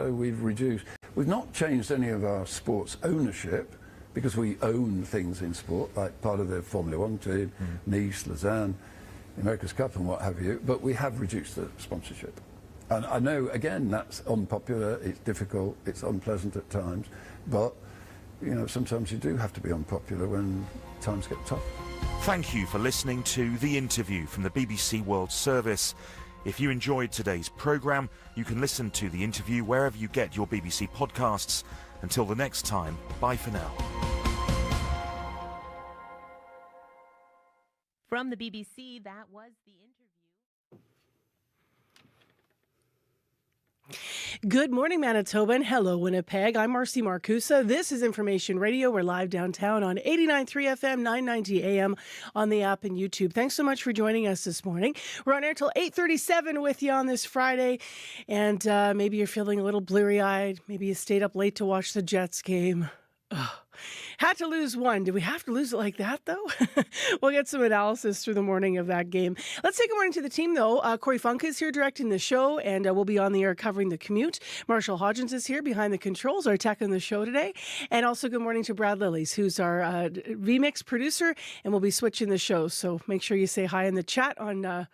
so we've reduced. We've not changed any of our sports ownership because we own things in sport, like part of the Formula One team, Nice, Lausanne, America's Cup and what have you, but we have reduced the sponsorship. And I know, again, that's unpopular, it's difficult, it's unpleasant at times, but sometimes you do have to be unpopular when times get tough. Thank you for listening to The Interview from the BBC World Service. If you enjoyed today's programme, you can listen to The Interview wherever you get your BBC podcasts. Until the next time, bye for now. From the BBC, that was The Interview. Good morning, Manitoba, and hello, Winnipeg. I'm Marcy Marcusa. This is Information Radio. We're live downtown on 89.3 FM, 990 AM on the app and YouTube. Thanks so much for joining us this morning. We're on air till 8:37 with you on this Friday, and maybe you're feeling a little bleary-eyed. Maybe you stayed up late to watch the Jets game. Oh, had to lose one. Did we have to lose it like that, though? We'll get some analysis through the morning of that game. Let's say good morning to the team, though. Corey Funk is here directing the show, and we'll be on the air covering the commute. Marshall Hodgins is here behind the controls, our tech on the show today. And also good morning to Brad Lillies, who's our VMix producer, and we'll be switching the show. So make sure you say hi in the chat on our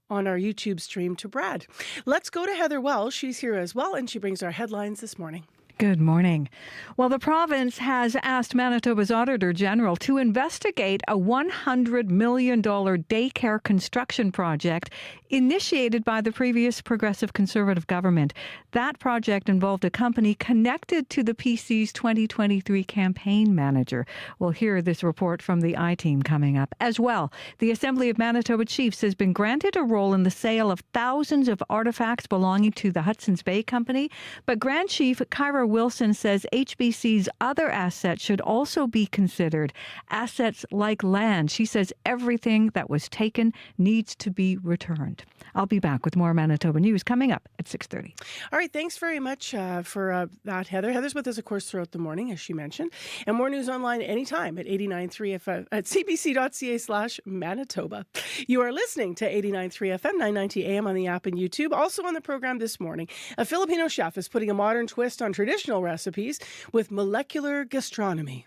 YouTube stream to Brad. Let's go to Heather Wells. She's here as well, and she brings our headlines this morning. Good morning. Well, the province has asked Manitoba's Auditor General to investigate a $100 million daycare construction project initiated by the previous Progressive Conservative government. That project involved a company connected to the PC's 2023 campaign manager. We'll hear this report from the I-Team coming up. As well, the Assembly of Manitoba Chiefs has been granted a role in the sale of thousands of artifacts belonging to the Hudson's Bay Company, but Grand Chief Kyra Wilson says HBC's other assets should also be considered. Assets like land. She says everything that was taken needs to be returned. I'll be back with more Manitoba news coming up at 6:30. All right, thanks very much for that, Heather. Heather's with us, of course, throughout the morning, as she mentioned. And more news online anytime at 89.3 FM at cbc.ca/Manitoba. You are listening to 89.3 FM, 990 AM on the app and YouTube. Also on the program this morning, a Filipino chef is putting a modern twist on traditional recipes with molecular gastronomy.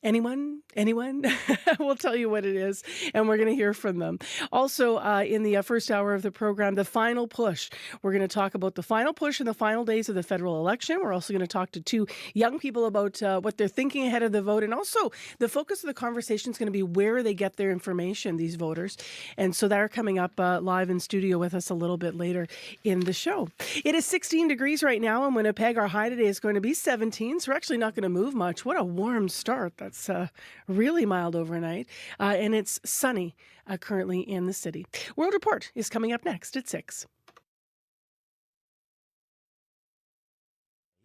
Anyone? We'll tell you what it is, and we're going to hear from them. Also, in the first hour of the program, the final push. We're going to talk about the final push in the final days of the federal election. We're also going to talk to two young people about what they're thinking ahead of the vote, and also the focus of the conversation is going to be where they get their information, these voters. And so they're coming up live in studio with us a little bit later in the show. It is 16 degrees right now in Winnipeg. Our high today is going to be 17, so we're actually not going to move much. What a warm start. That's really mild overnight, and it's sunny currently in the city. World Report is coming up next at 6.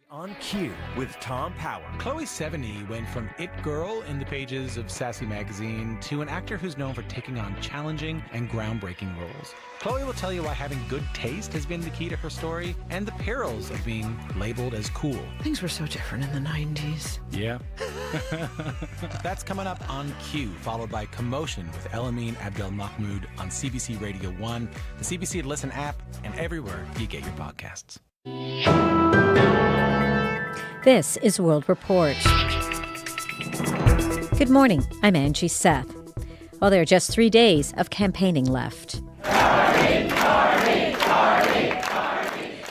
On Cue with Tom Power. Chloe Sevigny went from it girl in the pages of Sassy magazine to an actor who's known for taking on challenging and groundbreaking roles. Chloe will tell you why having good taste has been the key to her story and the perils of being labeled as cool. Things were so different in the 90s. Yeah. That's coming up on Cue, followed by Commotion with Elamine Abdel Mahmoud on CBC Radio 1, the CBC Listen app, and everywhere you get your podcasts. This is World Report. Good morning, I'm Angie Seth. Well, there are just 3 days of campaigning left.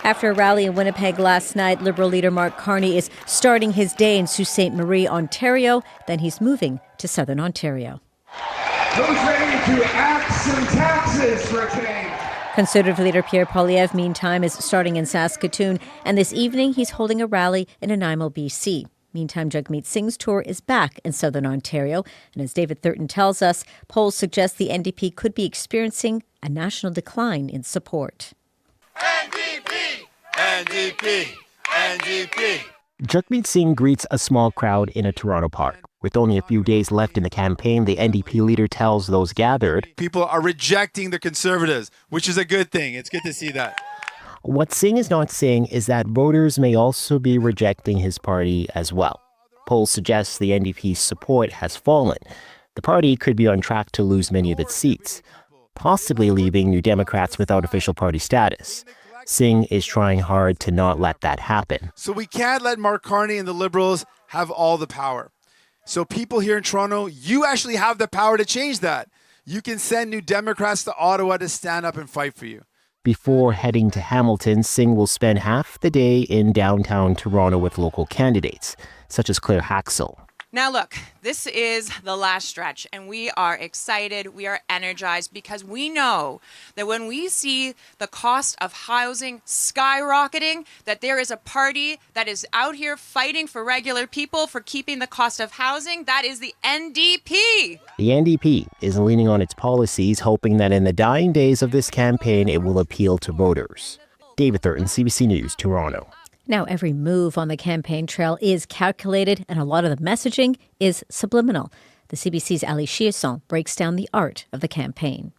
After a rally in Winnipeg last night, Liberal leader Mark Carney is starting his day in Sault Ste. Marie, Ontario. Then he's moving to Southern Ontario. Who's ready to axe some taxes for a change? Conservative leader Pierre Poilievre, meantime, is starting in Saskatoon, and this evening he's holding a rally in Nanaimo, BC. Meantime, Jagmeet Singh's tour is back in Southern Ontario, and as David Thurton tells us, polls suggest the NDP could be experiencing a national decline in support. NDP! NDP! NDP! Jagmeet Singh greets a small crowd in a Toronto park. With only a few days left in the campaign, the NDP leader tells those gathered, People are rejecting the Conservatives, which is a good thing. It's good to see that. What Singh is not saying is that voters may also be rejecting his party as well. Polls suggest the NDP's support has fallen. The party could be on track to lose many of its seats, possibly leaving New Democrats without official party status. Singh is trying hard to not let that happen. So we can't let Mark Carney and the Liberals have all the power. So people here in Toronto, you actually have the power to change that. You can send New Democrats to Ottawa to stand up and fight for you. Before heading to Hamilton, Singh will spend half the day in downtown Toronto with local candidates, such as Claire Haxel. Now look, this is the last stretch, and we are excited, we are energized, because we know that when we see the cost of housing skyrocketing, that there is a party that is out here fighting for regular people, for keeping the cost of housing. That is the NDP. The NDP is leaning on its policies, hoping that in the dying days of this campaign, it will appeal to voters. David Thurton, CBC News, Toronto. Now, every move on the campaign trail is calculated, and a lot of the messaging is subliminal. The CBC's Ali Chiasson breaks down the art of the campaign.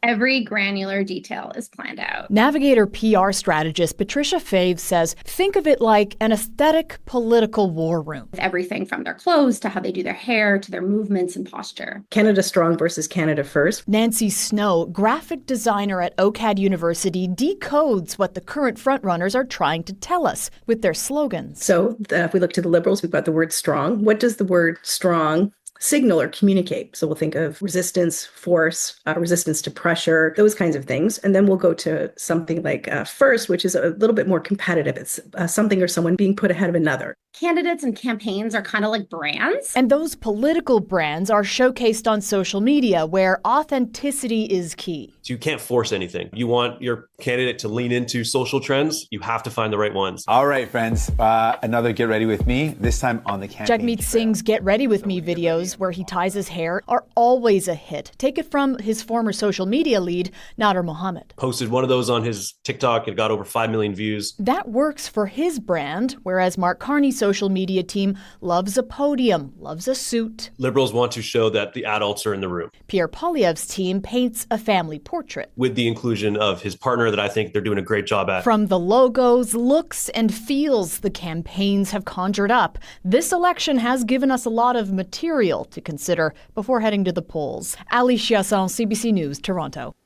Every granular detail is planned out. Navigator PR strategist Patricia Faves says, think of it like an aesthetic political war room. Everything from their clothes to how they do their hair to their movements and posture. Canada Strong versus Canada First. Nancy Snow, graphic designer at OCAD University, decodes what the current frontrunners are trying to tell us with their slogans. So if we look to the Liberals, we've got the word strong. What does the word strong signal or communicate? So we'll think of resistance, force, resistance to pressure, those kinds of things. And then we'll go to something like first, which is a little bit more competitive. It's something or someone being put ahead of another. Candidates and campaigns are kind of like brands. And those political brands are showcased on social media, where authenticity is key. You can't force anything. You want your candidate to lean into social trends, you have to find the right ones. All right, friends, another Get Ready With Me, this time on the campaign. Jagmeet Singh's Get Ready With Me videos, where he ties his hair, are always a hit. Take it from his former social media lead, Nader Mohammed. Posted one of those on his TikTok and got over 5 million views. That works for his brand, whereas Mark Carney's social media team loves a podium, loves a suit. Liberals want to show that the adults are in the room. Pierre Poilievre's team paints a family portrait. With the inclusion of his partner that I think they're doing a great job at. From the logos, looks, and feels the campaigns have conjured up, this election has given us a lot of material to consider before heading to the polls. Ali Chiasson, CBC News, Toronto.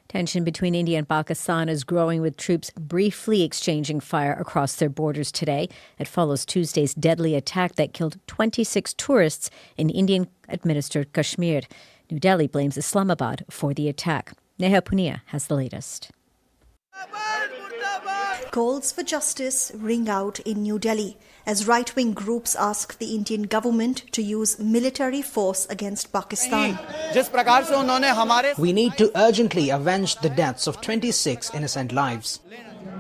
Tension between India and Pakistan is growing, with troops briefly exchanging fire across their borders today. It follows Tuesday's deadly attack that killed 26 tourists in Indian-administered Kashmir. New Delhi blames Islamabad for the attack. Neha Punia has the latest. Calls for justice ring out in New Delhi as right-wing groups ask the Indian government to use military force against Pakistan. We need to urgently avenge the deaths of 26 innocent lives.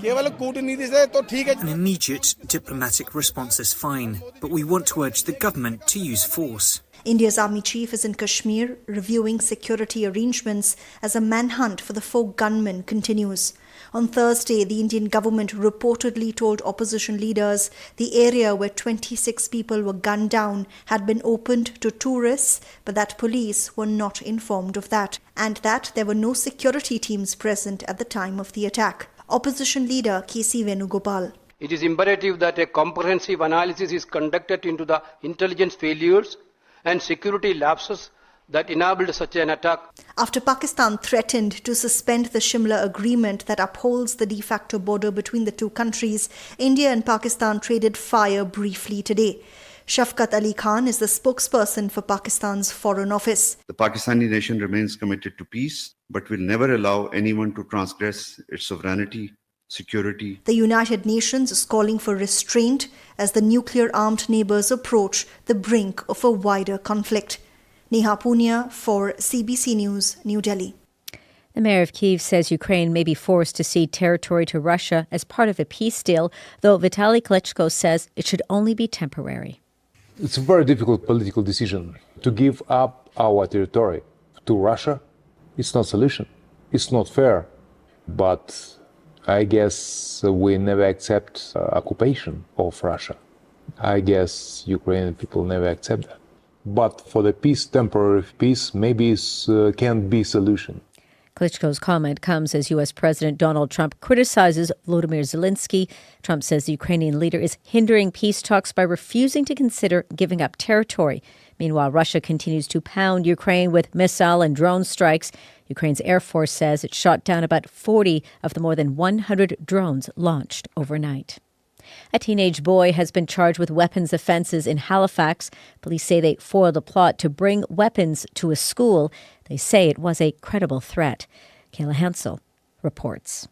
An immediate diplomatic response is fine, but we want to urge the government to use force. India's army chief is in Kashmir reviewing security arrangements as a manhunt for the 4 gunmen continues. On Thursday, the Indian government reportedly told opposition leaders the area where 26 people were gunned down had been opened to tourists, but that police were not informed of that, and that there were no security teams present at the time of the attack. Opposition leader K.C. Venugopal. It is imperative that a comprehensive analysis is conducted into the intelligence failures and security lapses that enabled such an attack. After Pakistan threatened to suspend the Shimla agreement that upholds the de facto border between the two countries, India and Pakistan traded fire briefly today. Shafqat Ali Khan is the spokesperson for Pakistan's Foreign Office. The Pakistani nation remains committed to peace, but will never allow anyone to transgress its sovereignty, security. The United Nations is calling for restraint as the nuclear-armed neighbors approach the brink of a wider conflict. Neha Punia for CBC News, New Delhi. The mayor of Kyiv says Ukraine may be forced to cede territory to Russia as part of a peace deal, though Vitaly Klitschko says it should only be temporary. It's a very difficult political decision to give up our territory to Russia. It's not a solution. It's not fair. But I guess we never accept occupation of Russia. I guess Ukrainian people never accept that. But for the peace, temporary peace, maybe it can be a solution. Klitschko's comment comes as U.S. President Donald Trump criticizes Volodymyr Zelensky. Trump says the Ukrainian leader is hindering peace talks by refusing to consider giving up territory. Meanwhile, Russia continues to pound Ukraine with missile and drone strikes. Ukraine's Air Force says it shot down about 40 of the more than 100 drones launched overnight. A teenage boy has been charged with weapons offenses in Halifax. Police say they foiled a plot to bring weapons to a school. They say it was a credible threat. Kayla Hansel reports.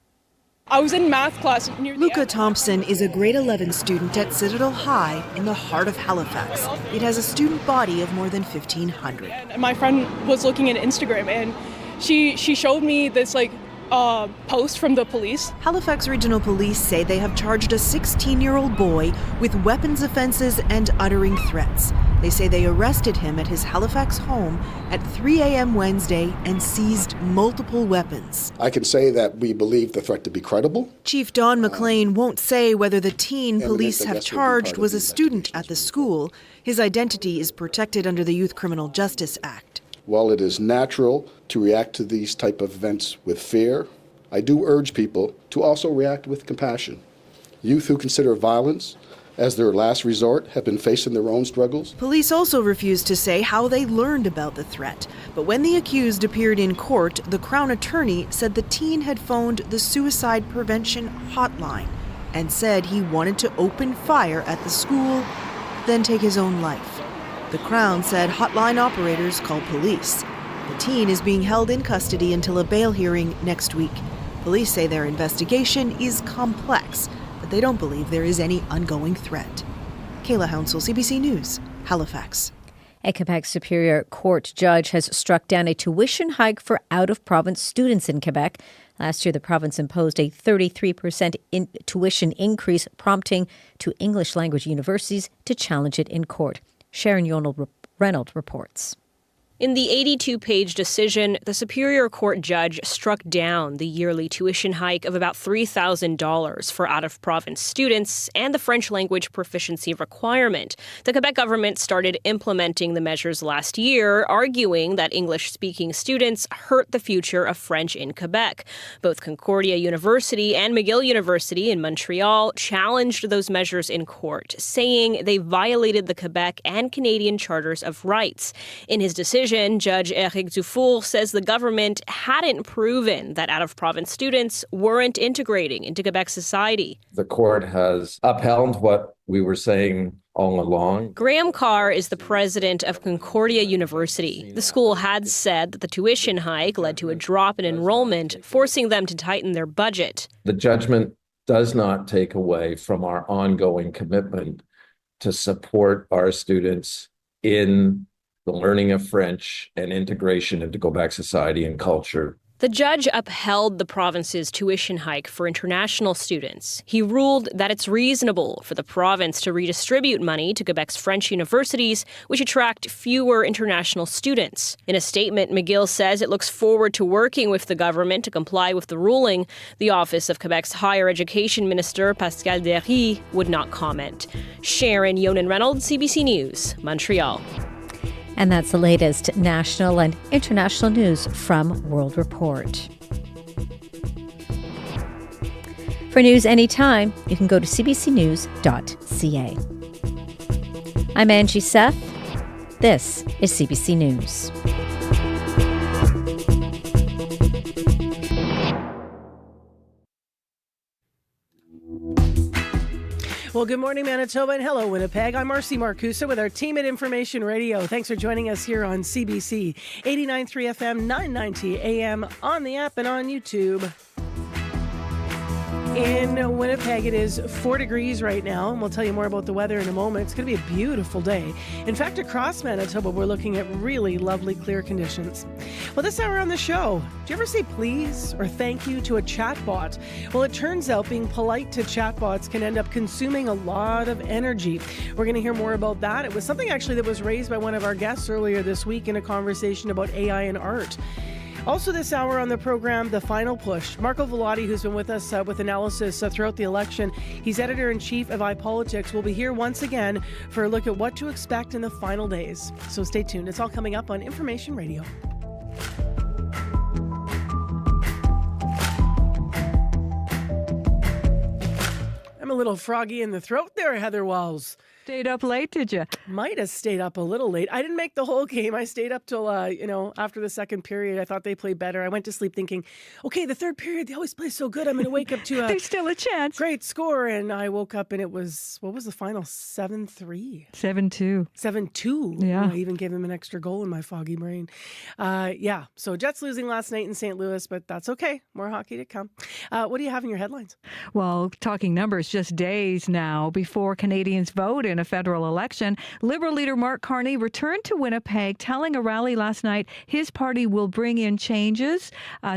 I was in math class near Luca Thompson is a grade 11 student at Citadel High in the heart of Halifax. It has a student body of more than 1,500. And my friend was looking at Instagram and she showed me this post from the police. Halifax Regional Police say they have charged a 16-year-old boy with weapons offenses and uttering threats. They say they arrested him at his Halifax home at 3 a.m. Wednesday and seized multiple weapons. I can say that we believe the threat to be credible. Chief Don McLean won't say whether the teen police have charged was a student at the school. His identity is protected under the Youth Criminal Justice Act. While it is natural to react to these type of events with fear, I do urge people to also react with compassion. Youth who consider violence as their last resort have been facing their own struggles. Police also refused to say how they learned about the threat. But when the accused appeared in court, the Crown Attorney said the teen had phoned the Suicide Prevention Hotline and said he wanted to open fire at the school, then take his own life. The Crown said hotline operators called police. The teen is being held in custody until a bail hearing next week. Police say their investigation is complex, but they don't believe there is any ongoing threat. Kayla Hounsell, CBC News, Halifax. A Quebec Superior Court judge has struck down a tuition hike for out-of-province students in Quebec. Last year, the province imposed a 33% tuition increase, prompting two English language universities to challenge it in court. Sharon Reynolds reports. In the 82-page decision, the Superior Court judge struck down the yearly tuition hike of about $3,000 for out-of-province students and the French language proficiency requirement. The Quebec government started implementing the measures last year, arguing that English-speaking students hurt the future of French in Quebec. Both Concordia University and McGill University in Montreal challenged those measures in court, saying they violated the Quebec and Canadian Charters of Rights. In his decision, Judge Éric Dufour says the government hadn't proven that out-of-province students weren't integrating into Quebec society. The court has upheld what we were saying all along. Graham Carr is the president of Concordia University. The school had said that the tuition hike led to a drop in enrollment, forcing them to tighten their budget. The judgment does not take away from our ongoing commitment to support our students in the learning of French and integration into Quebec society and culture. The judge upheld the province's tuition hike for international students. He ruled that it's reasonable for the province to redistribute money to Quebec's French universities, which attract fewer international students. In a statement, McGill says it looks forward to working with the government to comply with the ruling. The Office of Quebec's Higher Education Minister, Pascal Derry, would not comment. Sharon Reynolds, CBC News, Montreal. And that's the latest national and international news from World Report. For news anytime, you can go to cbcnews.ca. I'm Angie Seth. This is CBC News. Well, good morning, Manitoba, and hello, Winnipeg. I'm Marcy Marcusa with our team at Information Radio. Thanks for joining us here on CBC 89.3 FM, 990 AM, on the app and on YouTube. In Winnipeg, it is 4 degrees right now, and we'll tell you more about the weather in a moment. It's going to be a beautiful day. In fact, across Manitoba, we're looking at really lovely, clear conditions. Well, this hour on the show, do you ever say please or thank you to a chatbot? Well, it turns out being polite to chatbots can end up consuming a lot of energy. We're going to hear more about that. It was something actually that was raised by one of our guests earlier this week in a conversation about AI and art. Also this hour on the program, The Final Push. Marco Vellotti, who's been with us with analysis throughout the election, he's editor-in-chief of iPolitics, will be here once again for a look at what to expect in the final days. So stay tuned. It's all coming up on Information Radio. little froggy in the throat there, Heather Walls. Stayed up late, did you? Might have stayed up a little late. I didn't make the whole game. I stayed up till, after the second period. I thought they played better. I went to sleep thinking, okay, the third period, they always play so good. I'm going to wake up to There's still a chance. Great score. And I woke up and it was, what was the final? 7-3? 7-2. 7-2. Yeah. I even gave them an extra goal in my foggy brain. So Jets losing last night in St. Louis, but that's okay. More hockey to come. What do you have in your headlines? Well, talking numbers, just days now before Canadians vote in a federal election, Liberal leader Mark Carney returned to Winnipeg, telling a rally last night his party will bring in changes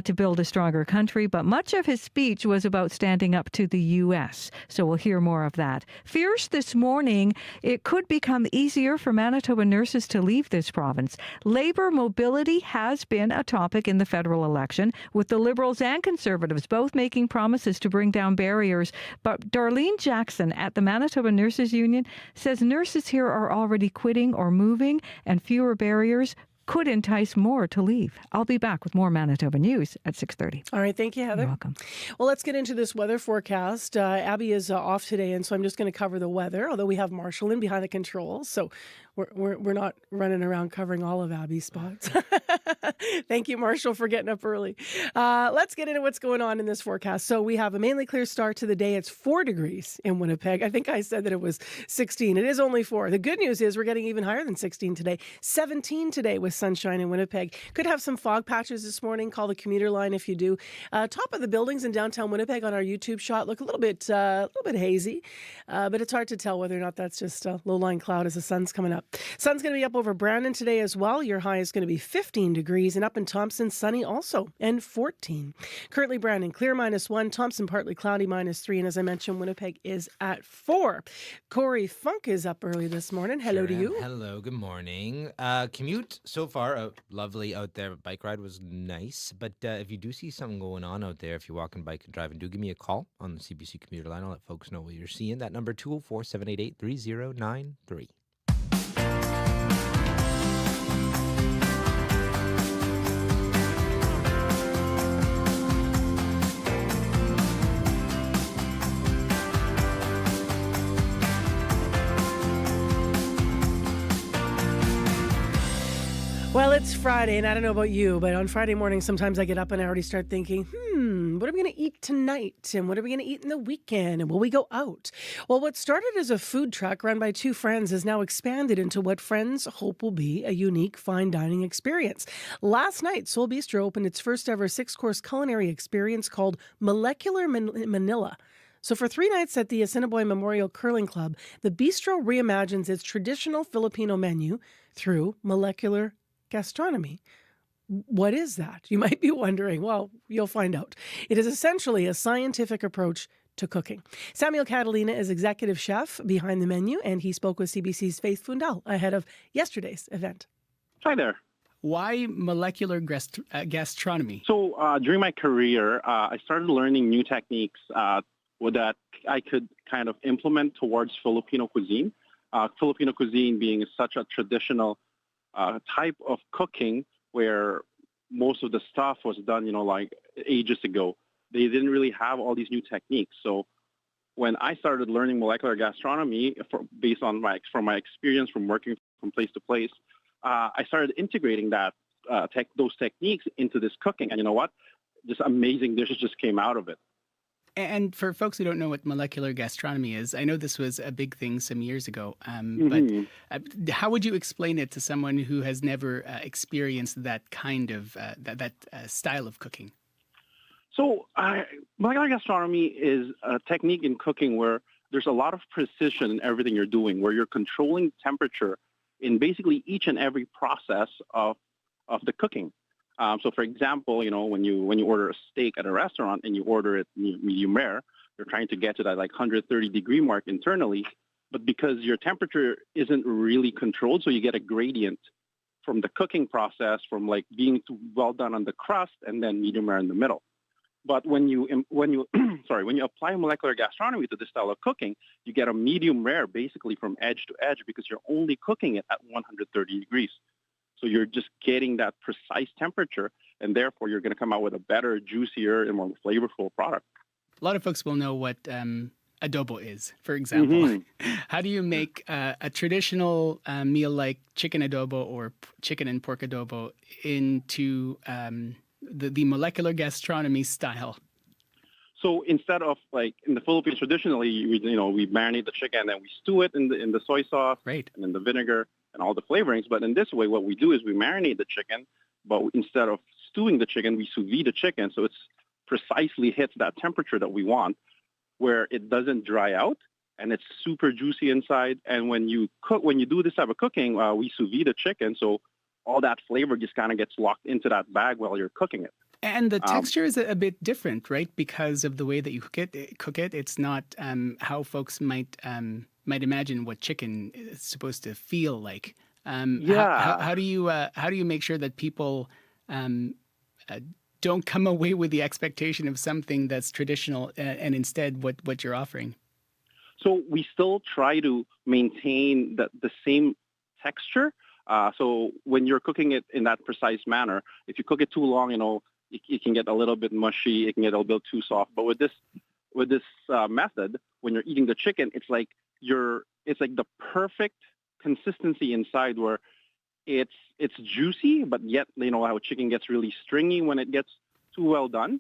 to build a stronger country. But much of his speech was about standing up to the U.S. So we'll hear more of that. Fierce this morning, it could become easier for Manitoba nurses to leave this province. Labour mobility has been a topic in the federal election, with the Liberals and Conservatives both making promises to bring down barriers. But Darlene Jackson at the Manitoba Nurses Union says nurses here are already quitting or moving, and fewer barriers could entice more to leave. I'll be back with more Manitoba news at 6:30. All right. Thank you, Heather. You're welcome. Well, let's get into this weather forecast. Abby is off today, and so I'm just going to cover the weather, although we have Marshall in behind the controls. So we're not running around covering all of Abby's spots. Thank you, Marshall, for getting up early. Let's get into what's going on in this forecast. So we have a mainly clear start to the day. It's 4 degrees in Winnipeg. I think I said that it was 16. It is only 4. The good news is we're getting even higher than 16 today. 17 today with sunshine in Winnipeg. Could have some fog patches this morning. Call the commuter line if you do. Top of the buildings in downtown Winnipeg on our YouTube shot look a little bit hazy, but it's hard to tell whether or not that's just a low-lying cloud as the sun's coming up. Sun's going to be up over Brandon today as well. Your high is going to be 15 degrees, and up in Thompson, sunny also, and 14. Currently, Brandon, clear -1, Thompson, partly cloudy -3, and as I mentioned, Winnipeg is at 4. Corey Funk is up early this morning. Hello to you. Hello, good morning. Commute so far, lovely out there. Bike ride was nice, but if you do see something going on out there, if you're walking, bike, and driving, do give me a call on the CBC commuter line. I'll let folks know what you're seeing. That number, 204-788-3093. Well, it's Friday, and I don't know about you, but on Friday morning, sometimes I get up and I already start thinking, what are we going to eat tonight? And what are we going to eat in the weekend? And will we go out? Well, what started as a food truck run by two friends has now expanded into what friends hope will be a unique fine dining experience. Last night, Soul Bistro opened its first ever 6-course culinary experience called Molecular Manila. So for 3 nights at the Assiniboine Memorial Curling Club, the bistro reimagines its traditional Filipino menu through molecular gastronomy. What is that? You might be wondering. Well, you'll find out. It is essentially a scientific approach to cooking. Samuel Catalina is executive chef behind the menu, and he spoke with CBC's Faith Fundal ahead of yesterday's event. Hi there. Why molecular gastronomy? So during my career, I started learning new techniques that I could kind of implement towards Filipino cuisine. Filipino cuisine being such a traditional type of cooking where most of the stuff was done, like ages ago. They didn't really have all these new techniques. So when I started learning molecular gastronomy, based on my experience from working from place to place, I started integrating those techniques into this cooking. And you know what? Just amazing dishes just came out of it. And for folks who don't know what molecular gastronomy is, I know this was a big thing some years ago, but how would you explain it to someone who has never experienced that kind of style of cooking? So molecular gastronomy is a technique in cooking where there's a lot of precision in everything you're doing, where you're controlling temperature in basically each and every process of the cooking. So, for example, when you order a steak at a restaurant and you order it medium rare, you're trying to get to that 130-degree mark internally, but because your temperature isn't really controlled, so you get a gradient from the cooking process, from being well done on the crust and then medium rare in the middle. But when you apply molecular gastronomy to this style of cooking, you get a medium rare basically from edge to edge because you're only cooking it at 130 degrees. So you're just getting that precise temperature, and therefore you're going to come out with a better, juicier, and more flavorful product. A lot of folks will know what adobo is, for example. How do you make a traditional meal like chicken adobo or chicken and pork adobo into the molecular gastronomy style? So instead of like in the Philippines, traditionally, we marinate the chicken and then we stew it in the soy sauce and in the vinegar and all the flavorings. But in this way, what we do is we marinate the chicken, but instead of stewing the chicken, we sous vide the chicken. So it's precisely hits that temperature that we want, where it doesn't dry out and it's super juicy inside. And when you do this type of cooking, we sous vide the chicken, so all that flavor just kind of gets locked into that bag while you're cooking it. And the texture is a bit different, right? Because of the way that you cook it. It's not how folks might imagine what chicken is supposed to feel like. How do you make sure that people don't come away with the expectation of something that's traditional and instead what you're offering? So we still try to maintain the same texture. So when you're cooking it in that precise manner, if you cook it too long, it can get a little bit mushy. It can get a little bit too soft. But with this method, when you're eating the chicken, it's like the perfect consistency inside, where it's juicy, but yet how chicken gets really stringy when it gets too well done.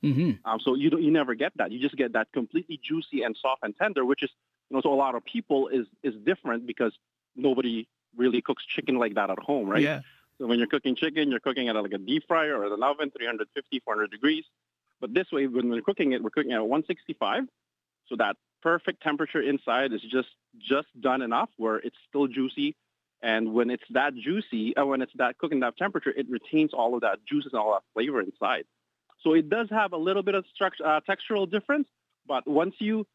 So you never get that. You just get that completely juicy and soft and tender, which is so a lot of people is different because nobody really cooks chicken like that at home, right? Yeah. So when you're cooking chicken, you're cooking it at like a deep fryer or an oven, 350, 400 degrees. But this way, when we're cooking it, we're cooking at 165. So that perfect temperature inside is just done enough where it's still juicy. And when it's that juicy, when it's that cooking that temperature, it retains all of that juices and all that flavor inside. So it does have a little bit of textural difference. But once you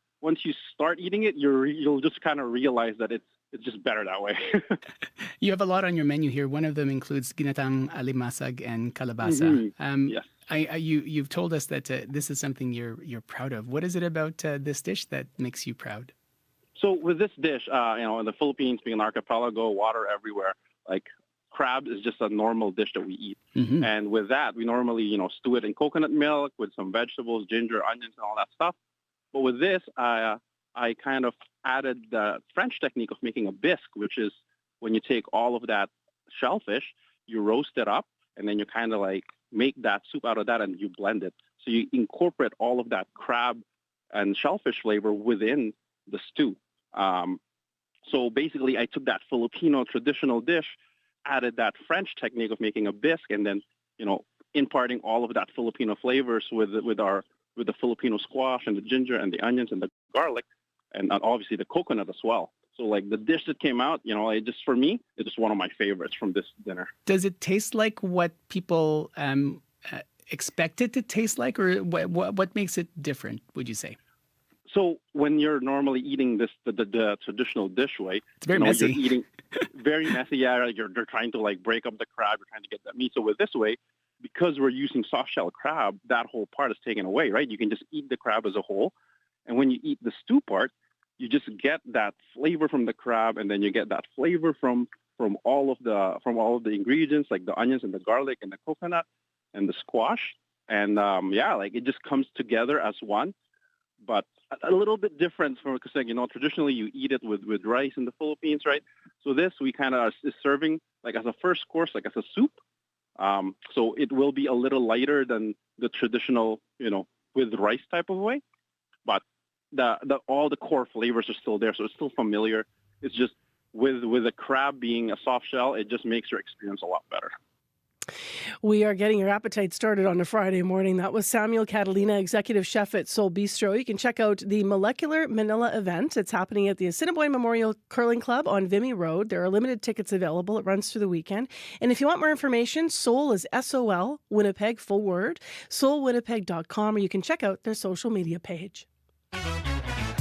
start eating it, you'll just kind of realize that it's just better that way. You have a lot on your menu here. One of them includes ginatang alimasag and kalabasa. Yes. You've told us that this is something you're proud of. What is it about this dish that makes you proud? So with this dish, in the Philippines, being an archipelago, water everywhere, like crab is just a normal dish that we eat. And with that, we normally, stew it in coconut milk with some vegetables, ginger, onions, and all that stuff. But with this, I kind of added the French technique of making a bisque, which is when you take all of that shellfish, you roast it up, and then you kind of like make that soup out of that and you blend it. So you incorporate all of that crab and shellfish flavor within the stew. So basically, I took that Filipino traditional dish, added that French technique of making a bisque, and then, imparting all of that Filipino flavors with the Filipino squash and the ginger and the onions and the garlic, and obviously the coconut as well. So like the dish that came out, for me, it's just one of my favorites from this dinner. Does it taste like what people expect it to taste like, or what makes it different, would you say? So when you're normally eating this the traditional dish way, it's very messy. You're eating very messy. Yeah, they're trying to like break up the crab. You're trying to get that meat. So with this way, because we're using soft shell crab, that whole part is taken away, right? You can just eat the crab as a whole. And when you eat the stew part, you just get that flavor from the crab, and then you get that flavor from all of the ingredients, like the onions and the garlic and the coconut and the squash. And it just comes together as one. But a little bit different from, because traditionally you eat it with rice in the Philippines, right? So this we kind of is serving like as a first course, like as a soup. So it will be a little lighter than the traditional, with rice type of way. But all the core flavors are still there, so it's still familiar. It's just with the crab being a soft shell, it just makes your experience a lot better. We are getting your appetite started on a Friday morning. That was Samuel Catalina, executive chef at Soul Bistro. You can check out the Molecular Manila event. It's happening at the Assiniboine Memorial Curling Club on Vimy Road. There are limited tickets available. It runs through the weekend. And if you want more information, Soul is SOL, Winnipeg, full word, soulwinnipeg.com, or you can check out their social media page.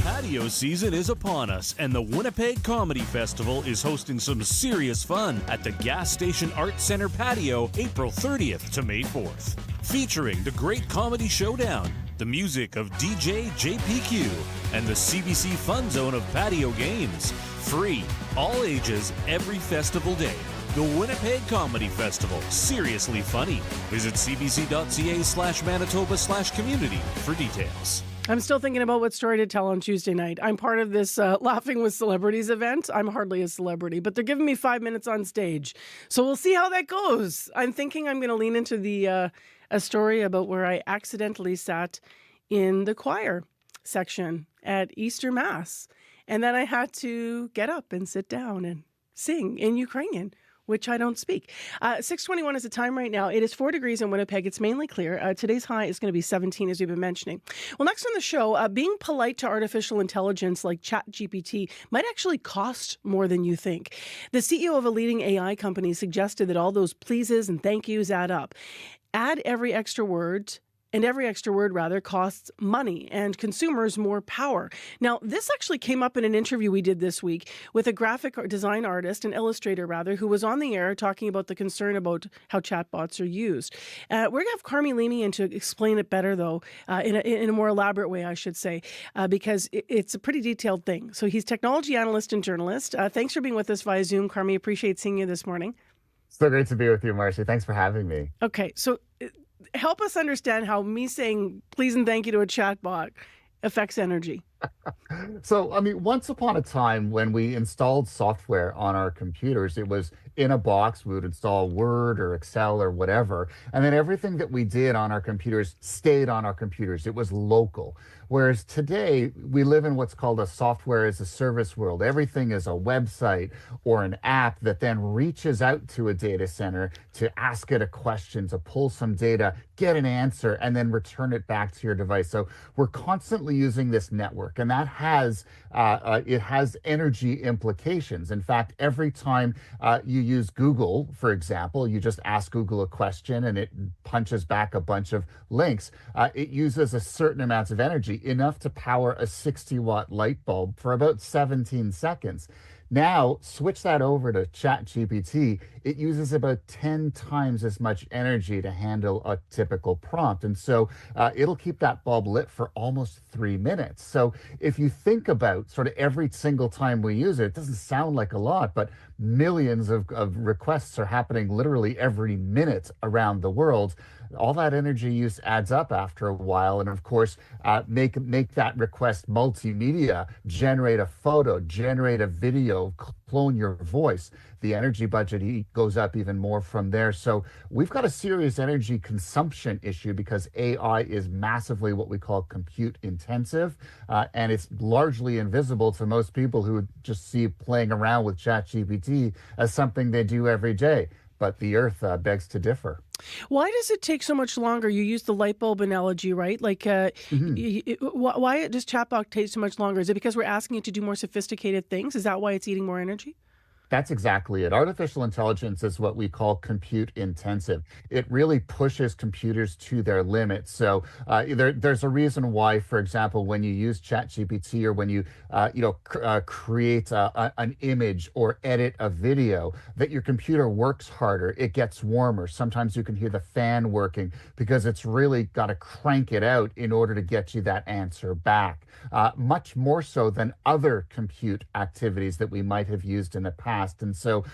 Patio season is upon us, and the Winnipeg Comedy Festival is hosting some serious fun at the Gas Station Arts Center patio April 30th to May 4th. Featuring the Great Comedy Showdown, the music of DJ JPQ, and the CBC Fun Zone of patio games. Free, all ages, every festival day. The Winnipeg Comedy Festival, seriously funny. Visit cbc.ca/Manitoba/community for details. I'm still thinking about what story to tell on Tuesday night. I'm part of this Laughing with Celebrities event. I'm hardly a celebrity, but they're giving me 5 minutes on stage. So we'll see how that goes. I'm thinking I'm going to lean into a story about where I accidentally sat in the choir section at Easter Mass. And then I had to get up and sit down and sing in Ukrainian, which I don't speak. 6:21 is the time right now. It is 4 degrees in Winnipeg. It's mainly clear. Today's high is going to be 17, as we've been mentioning. Well, next on the show, being polite to artificial intelligence like ChatGPT might actually cost more than you think. The CEO of a leading AI company suggested that all those pleases and thank yous add up. Add every extra word, and every extra word, rather, costs money and consumers more power. Now, this actually came up in an interview we did this week with a graphic design artist, an illustrator, rather, who was on the air talking about the concern about how chatbots are used. We're going to have Carmi Leamy in to explain it better, though, in a more elaborate way, I should say, because it's a pretty detailed thing. So he's technology analyst and journalist. Thanks for being with us via Zoom, Carmi. Appreciate seeing you this morning. So great to be with you, Marcy. Thanks for having me. Okay, so help us understand how me saying please and thank you to a chatbot affects energy. So, I mean, once upon a time when we installed software on our computers, it was in a box. We would install Word or Excel or whatever. And then everything that we did on our computers stayed on our computers. It was local. Whereas today, we live in what's called a software as a service world. Everything is a website or an app that then reaches out to a data center to ask it a question, to pull some data, get an answer, and then return it back to your device. So we're constantly using this network, and that has it has energy implications. In fact, every time you use Google, for example, you just ask Google a question and it punches back a bunch of links. It uses a certain amount of energy, enough to power a 60-watt light bulb for about 17 seconds. Now, switch that over to ChatGPT. It uses about 10 times as much energy to handle a typical prompt. And so it'll keep that bulb lit for almost 3 minutes. So if you think about sort of every single time we use it, it doesn't sound like a lot, but millions of requests are happening literally every minute around the world. All that energy use adds up after a while. And of course, make that request multimedia, generate a photo, generate a video, clone your voice. The energy budget goes up even more from there. So we've got a serious energy consumption issue because AI is massively what we call compute intensive. And it's largely invisible to most people who just see playing around with ChatGPT as something they do every day. But the earth begs to differ. Why does it take so much longer? You use the light bulb analogy, right? Like, why does chatbot take so much longer? Is it because we're asking it to do more sophisticated things? Is that why it's eating more energy? That's exactly it. Artificial intelligence is what we call compute intensive. It really pushes computers to their limits. So there's a reason why, for example, when you use ChatGPT or when you create an image or edit a video, that your computer works harder. It gets warmer. Sometimes you can hear the fan working because it's really got to crank it out in order to get you that answer back. Much more so than other compute activities that we might have used in the past. And so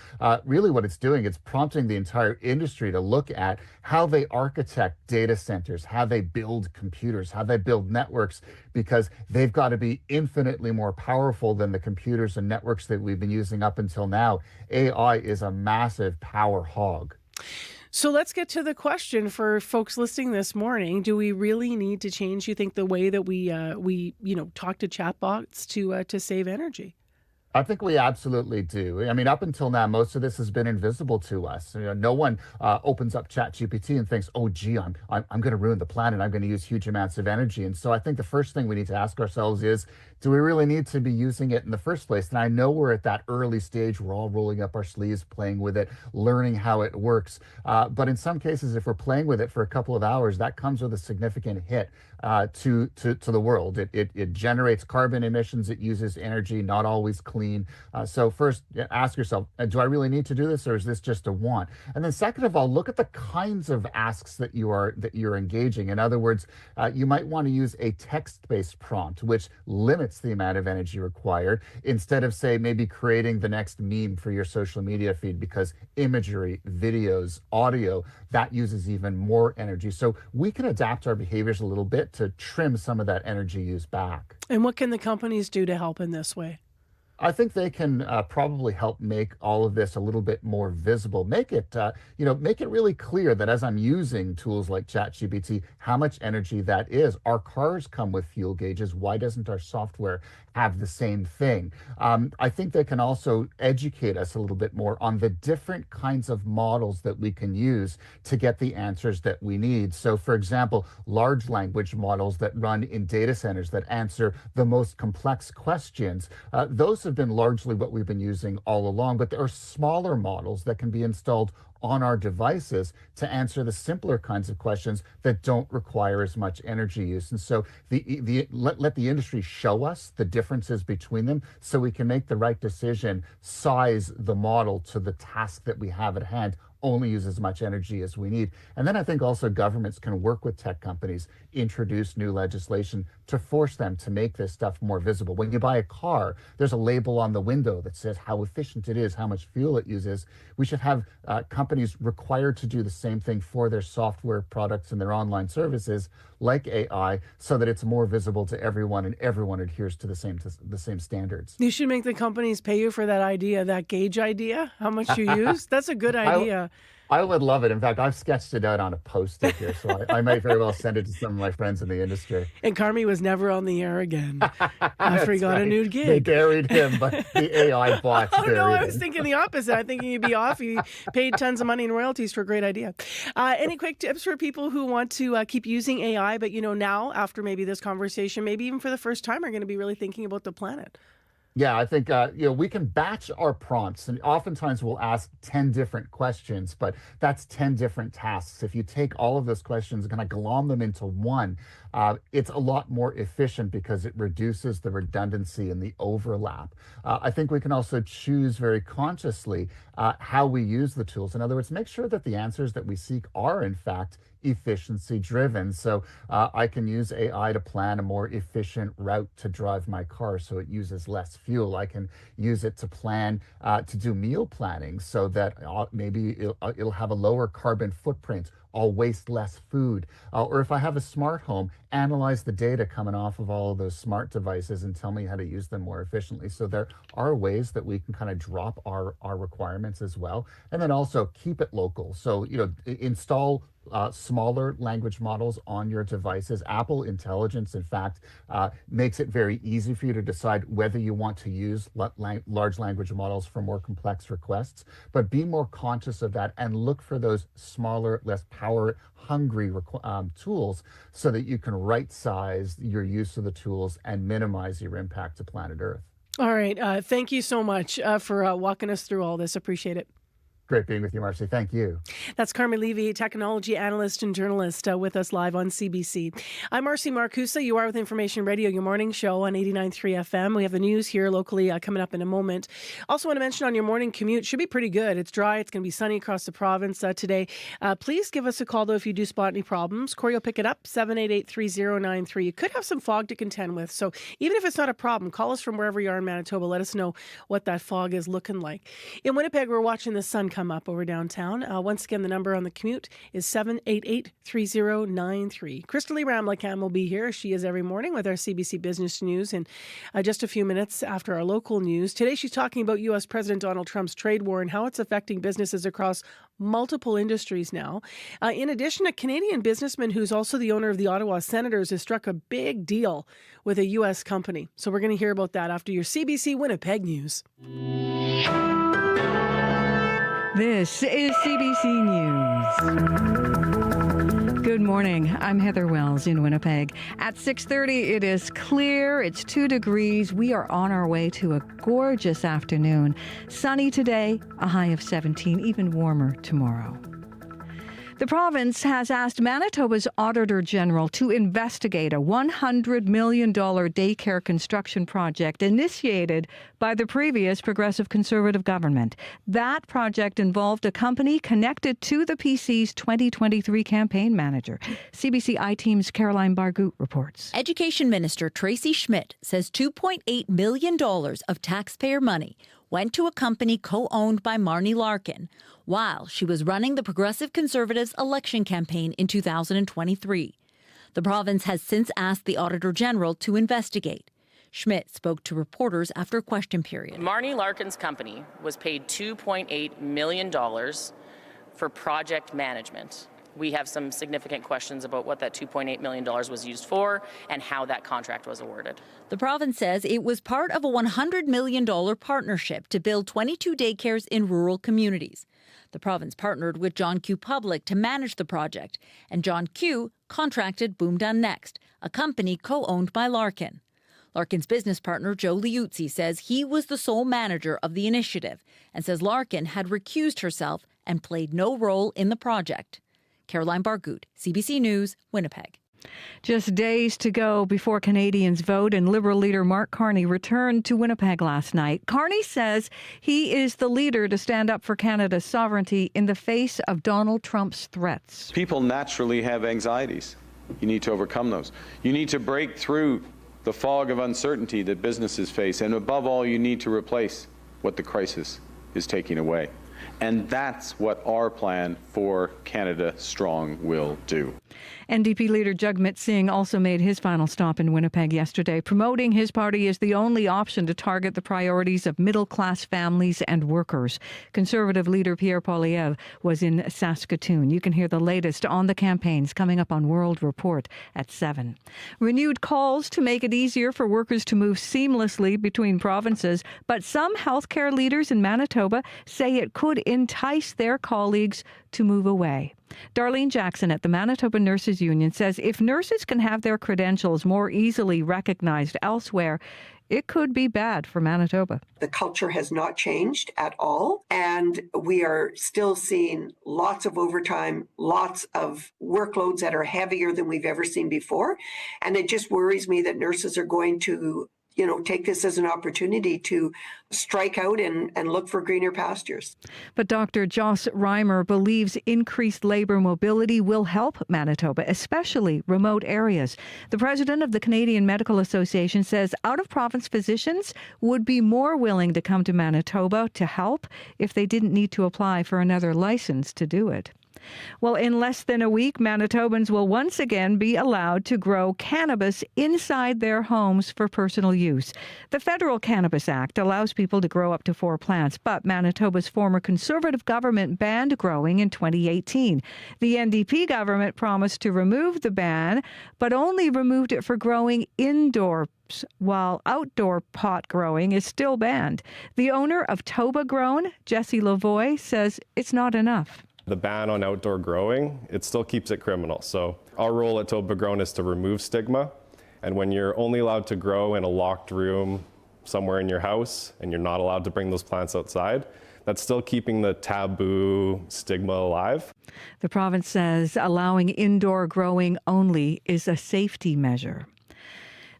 really what it's doing, it's prompting the entire industry to look at how they architect data centers, how they build computers, how they build networks, because they've got to be infinitely more powerful than the computers and networks that we've been using up until now. AI is a massive power hog. So let's get to the question for folks listening this morning. Do we really need to change, you think, the way that we talk to chatbots to save energy? I think we absolutely do. I mean, up until now, most of this has been invisible to us. No one opens up ChatGPT and thinks, "Oh, gee, I'm going to ruin the planet. I'm going to use huge amounts of energy." And so I think the first thing we need to ask ourselves is, do we really need to be using it in the first place? And I know we're at that early stage. We're all rolling up our sleeves, playing with it, learning how it works. But in some cases, if we're playing with it for a couple of hours, that comes with a significant hit to the world. It generates carbon emissions. It uses energy, not always clean. So first, ask yourself, do I really need to do this, or is this just a want? And then second of all, look at the kinds of asks that you're engaging. In other words, you might want to use a text-based prompt, which limits limits the amount of energy required instead of, say, maybe creating the next meme for your social media feed, because imagery, videos, audio, that uses even more energy. So we can adapt our behaviors a little bit to trim some of that energy use back. And what can the companies do to help in this way? I think they can probably help make all of this a little bit more visible. Make it, make it really clear that as I'm using tools like ChatGPT, how much energy that is. Our cars come with fuel gauges. Why doesn't our software have the same thing? I think they can also educate us a little bit more on the different kinds of models that we can use to get the answers that we need. So, for example, large language models that run in data centers that answer the most complex questions, those have been largely what we've been using all along, but there are smaller models that can be installed on our devices to answer the simpler kinds of questions that don't require as much energy use. And so let the industry show us the differences between them so we can make the right decision, size the model to the task that we have at hand, only use as much energy as we need. And then I think also governments can work with tech companies, introduce new legislation to force them to make this stuff more visible. When you buy a car, there's a label on the window that says how efficient it is, how much fuel it uses. We should have companies required to do the same thing for their software products and their online services, like AI, so that it's more visible to everyone and everyone adheres to the same standards. You should make the companies pay you for that idea, that gauge idea, how much you use. That's a good idea. I would love it. In fact, I've sketched it out on a Post-it here, so I might very well send it to some of my friends in the industry. And Carmi was never on the air again after he got a new gig. They buried him, but the AI bots buried him. No, I was thinking the opposite. I'm thinking he'd be off. He paid tons of money in royalties for a great idea. Any quick tips for people who want to keep using AI, but now, after maybe this conversation, maybe even for the first time, are going to be really thinking about the planet? Yeah, I think we can batch our prompts, and oftentimes we'll ask 10 different questions, but that's 10 different tasks. If you take all of those questions and kind of glom them into one, it's a lot more efficient because it reduces the redundancy and the overlap. I think we can also choose very consciously how we use the tools. In other words, make sure that the answers that we seek are, in fact, efficiency driven. So I can use AI to plan a more efficient route to drive my car so it uses less fuel. I can use it to plan to do meal planning so that maybe it'll have a lower carbon footprint. I'll waste less food. Or if I have a smart home, analyze the data coming off of all of those smart devices and tell me how to use them more efficiently. So there are ways that we can kind of drop our requirements as well. And then also keep it local. So, install smaller language models on your devices. Apple Intelligence, in fact, makes it very easy for you to decide whether you want to use large language models for more complex requests. But be more conscious of that and look for those smaller, less power-hungry tools so that you can right-size your use of the tools and minimize your impact to planet Earth. All right. Thank you so much for walking us through all this. Appreciate it. Great being with you, Marcy. Thank you. That's Carmen Levy, technology analyst and journalist with us live on CBC. I'm Marcy Marcusa. You are with Information Radio, your morning show on 89.3 FM. We have the news here locally coming up in a moment. Also want to mention on your morning commute, should be pretty good. It's dry. It's going to be sunny across the province today. Please give us a call, though, if you do spot any problems. Corey will pick it up, 788-3093. You could have some fog to contend with. So even if it's not a problem, call us from wherever you are in Manitoba. Let us know what that fog is looking like. In Winnipeg, we're watching the sun come up over downtown. Once again, the number on the commute is 788-3093. Crystal Ramlicam will be here. She is every morning with our CBC Business News in just a few minutes after our local news. Today, she's talking about U.S. President Donald Trump's trade war and how it's affecting businesses across multiple industries now. In addition, a Canadian businessman who's also the owner of the Ottawa Senators has struck a big deal with a U.S. company. So we're going to hear about that after your CBC Winnipeg news. This is CBC News. Good morning. I'm Heather Wells in Winnipeg. At 6:30, it is clear. It's 2 degrees. We are on our way to a gorgeous afternoon. Sunny today, a high of 17, even warmer tomorrow. The province has asked Manitoba's Auditor General to investigate a $100 million daycare construction project initiated by the previous Progressive Conservative government. That project involved a company connected to the PC's 2023 campaign manager. CBC I-Team's Caroline Bargout reports. Education Minister Tracy Schmidt says $2.8 million of taxpayer money went to a company co-owned by Marnie Larkin while she was running the Progressive Conservatives' election campaign in 2023. The province has since asked the Auditor General to investigate. Schmidt spoke to reporters after a question period. Marnie Larkin's company was paid $2.8 million for project management. We have some significant questions about what that $2.8 million was used for and how that contract was awarded. The province says it was part of a $100 million partnership to build 22 daycares in rural communities. The province partnered with John Q. Public to manage the project, and John Q. contracted Boom Done Next, a company co-owned by Larkin. Larkin's business partner, Joe Liuzzi, says he was the sole manager of the initiative and says Larkin had recused herself and played no role in the project. Caroline Bargout, CBC News, Winnipeg. Just days to go before Canadians vote, and Liberal leader Mark Carney returned to Winnipeg last night. Carney says he is the leader to stand up for Canada's sovereignty in the face of Donald Trump's threats. People naturally have anxieties. You need to overcome those. You need to break through the fog of uncertainty that businesses face, and above all, you need to replace what the crisis is taking away. And that's what our plan for Canada Strong will do. NDP leader Jagmeet Singh also made his final stop in Winnipeg yesterday, promoting his party as the only option to target the priorities of middle-class families and workers. Conservative leader Pierre Poilievre was in Saskatoon. You can hear the latest on the campaigns coming up on World Report at 7. Renewed calls to make it easier for workers to move seamlessly between provinces, but some healthcare leaders in Manitoba say it could entice their colleagues to move away. Darlene Jackson at the Manitoba Nurses Union says if nurses can have their credentials more easily recognized elsewhere, it could be bad for Manitoba. The culture has not changed at all, and we are still seeing lots of overtime, lots of workloads that are heavier than we've ever seen before. And it just worries me that nurses are going to take this as an opportunity to strike out and look for greener pastures. But Dr. Joss Reimer believes increased labor mobility will help Manitoba, especially remote areas. The president of the Canadian Medical Association says out-of-province physicians would be more willing to come to Manitoba to help if they didn't need to apply for another license to do it. Well, in less than a week, Manitobans will once again be allowed to grow cannabis inside their homes for personal use. The Federal Cannabis Act allows people to grow up to 4 plants, but Manitoba's former Conservative government banned growing in 2018. The NDP government promised to remove the ban, but only removed it for growing indoors, while outdoor pot growing is still banned. The owner of Toba Grown, Jesse Lavoie, says it's not enough. The ban on outdoor growing, it still keeps it criminal. So our role at Toba Grown is to remove stigma. And when you're only allowed to grow in a locked room somewhere in your house and you're not allowed to bring those plants outside, that's still keeping the taboo stigma alive. The province says allowing indoor growing only is a safety measure.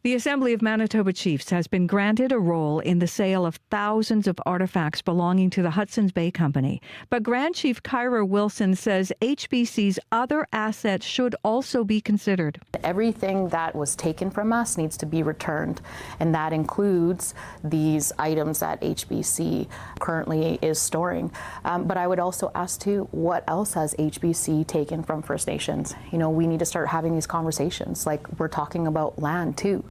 The Assembly of Manitoba Chiefs has been granted a role in the sale of thousands of artifacts belonging to the Hudson's Bay Company. But Grand Chief Kyra Wilson says HBC's other assets should also be considered. Everything that was taken from us needs to be returned, and that includes these items that HBC currently is storing. But I would also ask too, what else has HBC taken from First Nations? We need to start having these conversations, like we're talking about land too.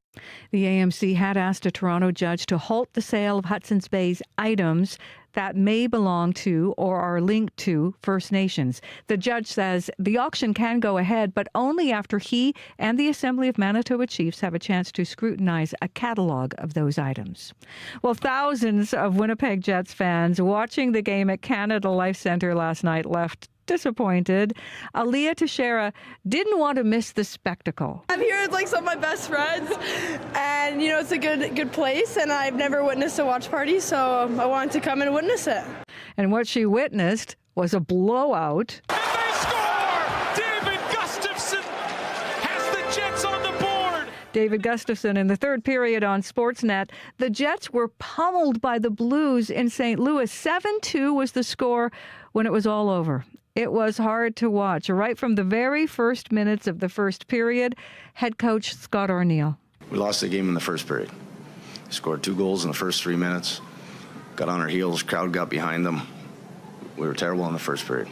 The AMC had asked a Toronto judge to halt the sale of Hudson's Bay's items that may belong to or are linked to First Nations. The judge says the auction can go ahead, but only after he and the Assembly of Manitoba Chiefs have a chance to scrutinize a catalogue of those items. Well, thousands of Winnipeg Jets fans watching the game at Canada Life Centre last night left disappointed. Aaliyah Teixeira didn't want to miss the spectacle. I'm here with some of my best friends, and it's a good place, and I've never witnessed a watch party, so I wanted to come and witness it. And what she witnessed was a blowout. And they score! David Gustafson in the third period on Sportsnet. The Jets were pummeled by the Blues in St. Louis. 7-2 was the score when it was all over. It was hard to watch. Right from the very first minutes of the first period, head coach Scott Arniel. We lost the game in the first period. Scored 2 goals in the first 3 minutes. Got on our heels. Crowd got behind them. We were terrible in the first period.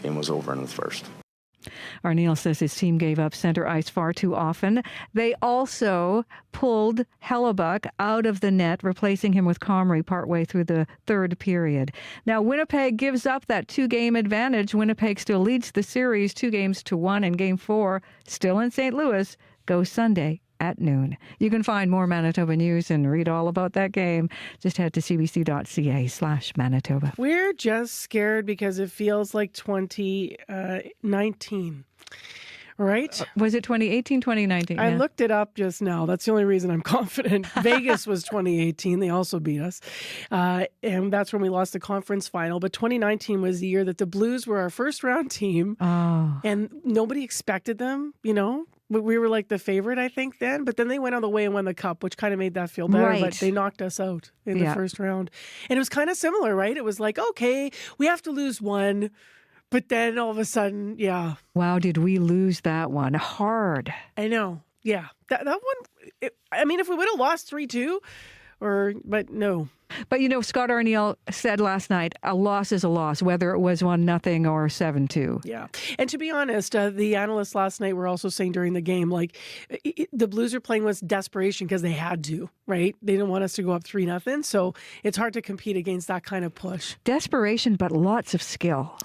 Game was over in the first. Arniel says his team gave up center ice far too often. They also pulled Hellebuck out of the net, replacing him with Comrie partway through the third period. Now, Winnipeg gives up that 2-game advantage. Winnipeg still leads the series 2-1, and Game 4, still in St. Louis, goes Sunday at noon. You can find more Manitoba news and read all about that game. Just head to cbc.ca/Manitoba. We're just scared because it feels like 2019. Right? Was it 2018, 2019? I looked it up just now. That's the only reason I'm confident. Vegas was 2018. They also beat us. And that's when we lost the conference final. But 2019 was the year that the Blues were our first round team. Oh. And nobody expected them, you know. We were like the favorite, I think, then. But then they went all the way and won the cup, which kind of made that feel better. Right. But they knocked us out in the first round. And it was kind of similar, right? It was like, okay, we have to lose one. But then all of a sudden, yeah. Wow, did we lose that one hard? I know. Yeah. That one, I mean, if we would have lost 3-2, but no. But, you know, Scott Arniel said last night, a loss is a loss, whether it was 1-0 or 7-2. Yeah. And to be honest, the analysts last night were also saying during the game, like, the Blues are playing with desperation because they had to, right? They didn't want us to go up 3-0. So it's hard to compete against that kind of push. Desperation, but lots of skill.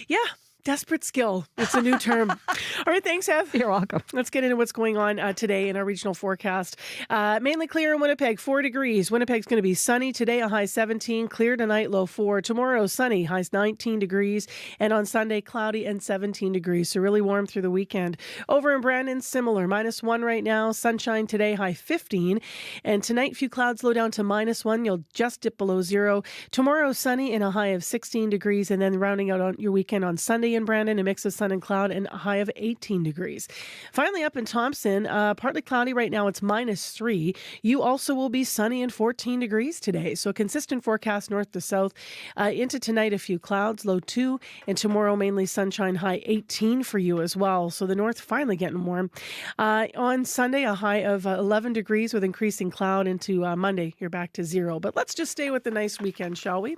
Yeah. Desperate skill. It's a new term. All right, thanks, Ev. You're welcome. Let's get into what's going on today in our regional forecast. Mainly clear in Winnipeg, 4 degrees. Winnipeg's going to be sunny today, a high 17. Clear tonight, low 4. Tomorrow, sunny, highs 19 degrees. And on Sunday, cloudy and 17 degrees. So really warm through the weekend. Over in Brandon, similar. -1 right now. Sunshine today, high 15. And tonight, few clouds low down to -1. You'll just dip below 0. Tomorrow, sunny and a high of 16 degrees. And then rounding out on your weekend on Sunday in Brandon, a mix of sun and cloud and a high of 18 degrees. Finally, up in Thompson, partly cloudy right now. It's -3. You also will be sunny and 14 degrees today. So consistent forecast north to south. Into tonight, a few clouds, low 2. And tomorrow, mainly sunshine, high 18 for you as well. So the north finally getting warm. On Sunday, a high of 11 degrees with increasing cloud. Into Monday, you're back to 0. But let's just stay with the nice weekend, shall we?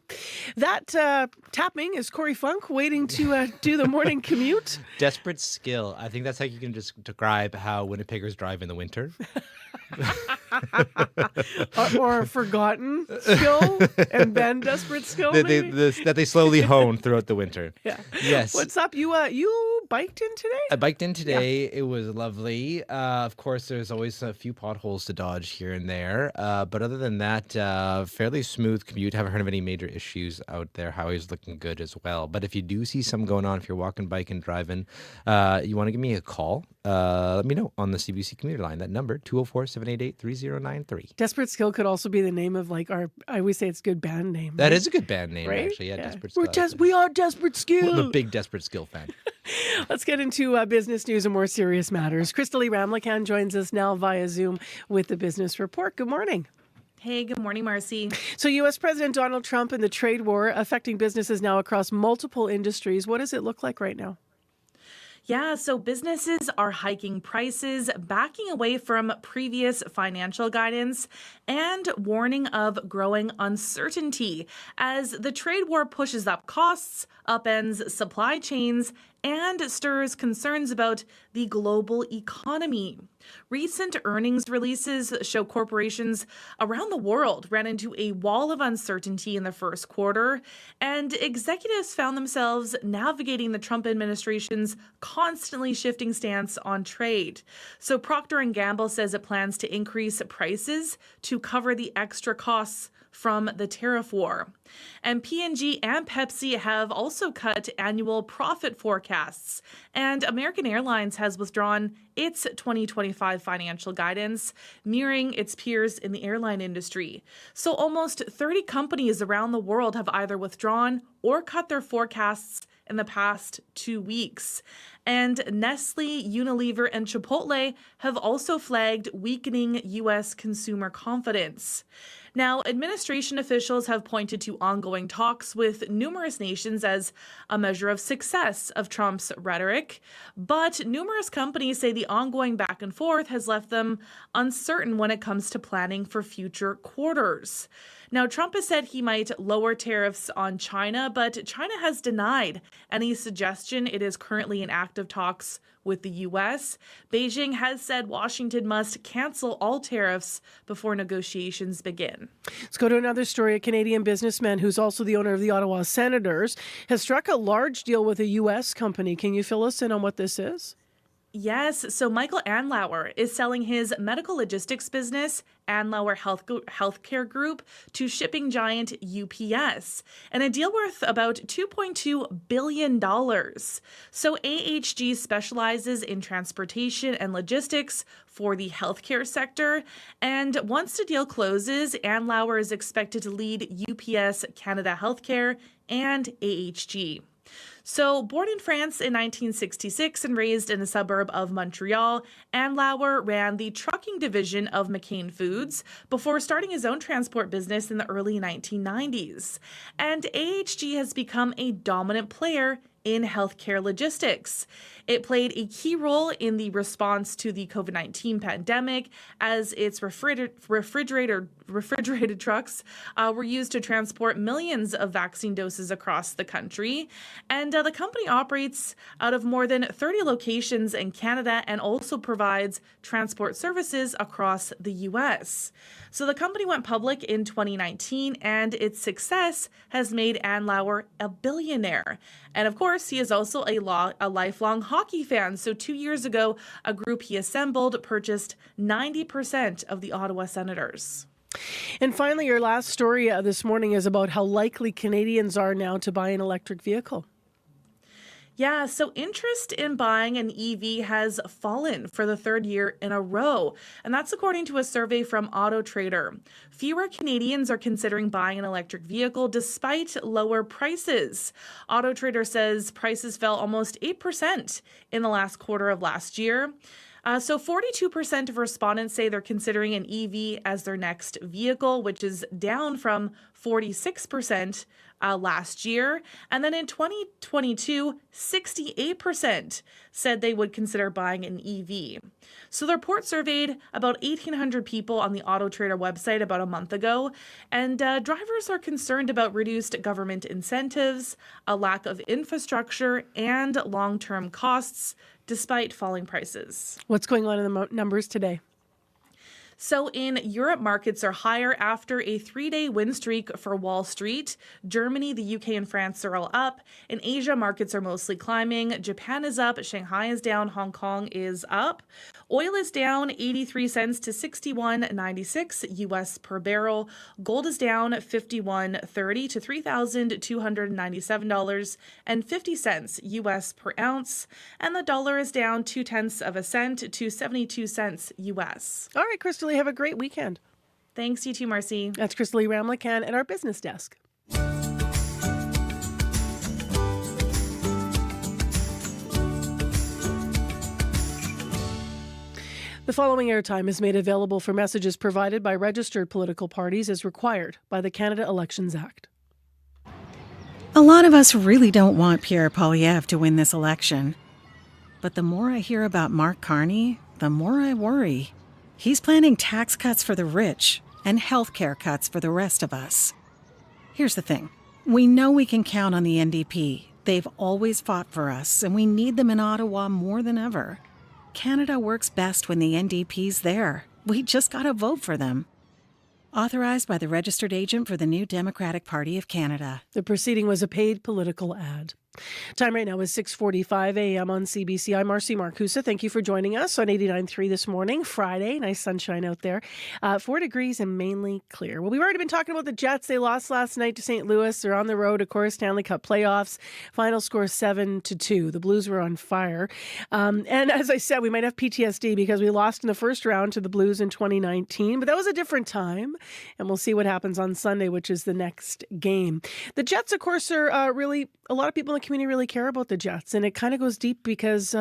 That tapping is Corey Funk waiting to do the morning commute. Desperate skill. I think that's how you can just describe how Winnipeggers drive in the winter. or forgotten skill and then desperate skill. That they slowly hone throughout the winter. Yeah. Yes. What's up? You biked in today? I biked in today. Yeah. It was lovely. Of course, there's always a few potholes to dodge here and there. But other than that, fairly smooth commute. Haven't heard of any major issues out there. Highway's looking good as well. But if you do see some going on, if you're walking, biking, driving, you want to give me a call, let me know on the CBC commuter line. That number, 204-788-3093. Desperate Skill could also be the name of, like, I always say it's a good band name. That right? is a good band name, right? actually. Yeah, Desperate Skill. We are Desperate Skill. I'm a big Desperate Skill fan. Let's get into business news and more serious matters. Crystalie Ramlakan joins us now via Zoom with the Business Report. Good morning. Hey, good morning, Marcy. So U.S. President Donald Trump and the trade war affecting businesses now across multiple industries. What does it look like right now? Yeah, so businesses are hiking prices, backing away from previous financial guidance, and warning of growing uncertainty as the trade war pushes up costs, upends supply chains, and stirs concerns about the global economy. Recent earnings releases show corporations around the world ran into a wall of uncertainty in the first quarter, and executives found themselves navigating the Trump administration's constantly shifting stance on trade. So Procter & Gamble says it plans to increase prices to cover the extra costs from the tariff war. And P&G and Pepsi have also cut annual profit forecasts. And American Airlines has withdrawn its 2025 financial guidance, mirroring its peers in the airline industry. So almost 30 companies around the world have either withdrawn or cut their forecasts in the past 2 weeks. And Nestle, Unilever, and Chipotle have also flagged weakening U.S. consumer confidence. Now, administration officials have pointed to ongoing talks with numerous nations as a measure of success of Trump's rhetoric, but numerous companies say the ongoing back and forth has left them uncertain when it comes to planning for future quarters. Now, Trump has said he might lower tariffs on China, but China has denied any suggestion it is currently in active talks with the U.S. Beijing has said Washington must cancel all tariffs before negotiations begin. Let's go to another story. A Canadian businessman who's also the owner of the Ottawa Senators has struck a large deal with a U.S. company. Can you fill us in on what this is? Yes, so Michael Andlauer is selling his medical logistics business, Andlauer Healthcare Group, to shipping giant UPS, and a deal worth about $2.2 billion. So AHG specializes in transportation and logistics for the healthcare sector, and once the deal closes, Andlauer is expected to lead UPS Canada Healthcare and AHG. So, born in France in 1966 and raised in a suburb of Montreal, Andlauer ran the trucking division of McCain Foods before starting his own transport business in the early 1990s. And AHG has become a dominant player in healthcare logistics. It played a key role in the response to the COVID-19 pandemic, as its refrigerated trucks were used to transport millions of vaccine doses across the country. And the company operates out of more than 30 locations in Canada and also provides transport services across the U.S. So the company went public in 2019, and its success has made Andlauer a billionaire. And of course, he is also a lifelong hockey fan. So 2 years ago, a group he assembled purchased 90% of the Ottawa Senators. And finally, your last story this morning is about how likely Canadians are now to buy an electric vehicle. Yeah, so interest in buying an EV has fallen for the third year in a row, and that's according to a survey from Auto Trader. Fewer Canadians are considering buying an electric vehicle despite lower prices. Auto Trader says prices fell almost 8% in the last quarter of last year. So 42% of respondents say they're considering an EV as their next vehicle, which is down from 46% last year. And then in 2022, 68% said they would consider buying an EV. So the report surveyed about 1,800 people on the Auto Trader website about a month ago, and drivers are concerned about reduced government incentives, a lack of infrastructure, and long-term costs, despite falling prices. What's going on in the numbers today? So in Europe, markets are higher after a 3-day win streak for Wall Street. Germany, the UK, and France are all up. In Asia, markets are mostly climbing. Japan is up. Shanghai is down. Hong Kong is up. Oil is down 83 cents to $61.96 US per barrel. Gold is down 51.30 to $3,297.50 US per ounce. And the dollar is down 0.2 cents to 72 cents US. All right, Crystal, have a great weekend. Thanks, you too, Marcy. That's Crystal Ramlichan at our business desk. The following airtime is made available for messages provided by registered political parties as required by the Canada Elections Act. A lot of us really don't want Pierre Poilievre to win this election. But the more I hear about Mark Carney, the more I worry. He's planning tax cuts for the rich and health care cuts for the rest of us. Here's the thing. We know we can count on the NDP. They've always fought for us, and we need them in Ottawa more than ever. Canada works best when the NDP's there. We just gotta vote for them. Authorized by the registered agent for the New Democratic Party of Canada. The proceeding was a paid political ad. Time right now is 6:45 a.m. on CBC. I'm Marcy Marcusa. Thank you for joining us on 89.3 this morning, Friday. Nice sunshine out there. 4 degrees and mainly clear. Well, we've already been talking about the Jets. They lost last night to St. Louis. They're on the road, of course, Stanley Cup playoffs. Final score 7-2. The Blues were on fire. And as I said, we might have PTSD because we lost in the first round to the Blues in 2019. But that was a different time. And we'll see what happens on Sunday, which is the next game. The Jets, of course, are really a lot of people in the community really care about the Jets, and it kind of goes deep because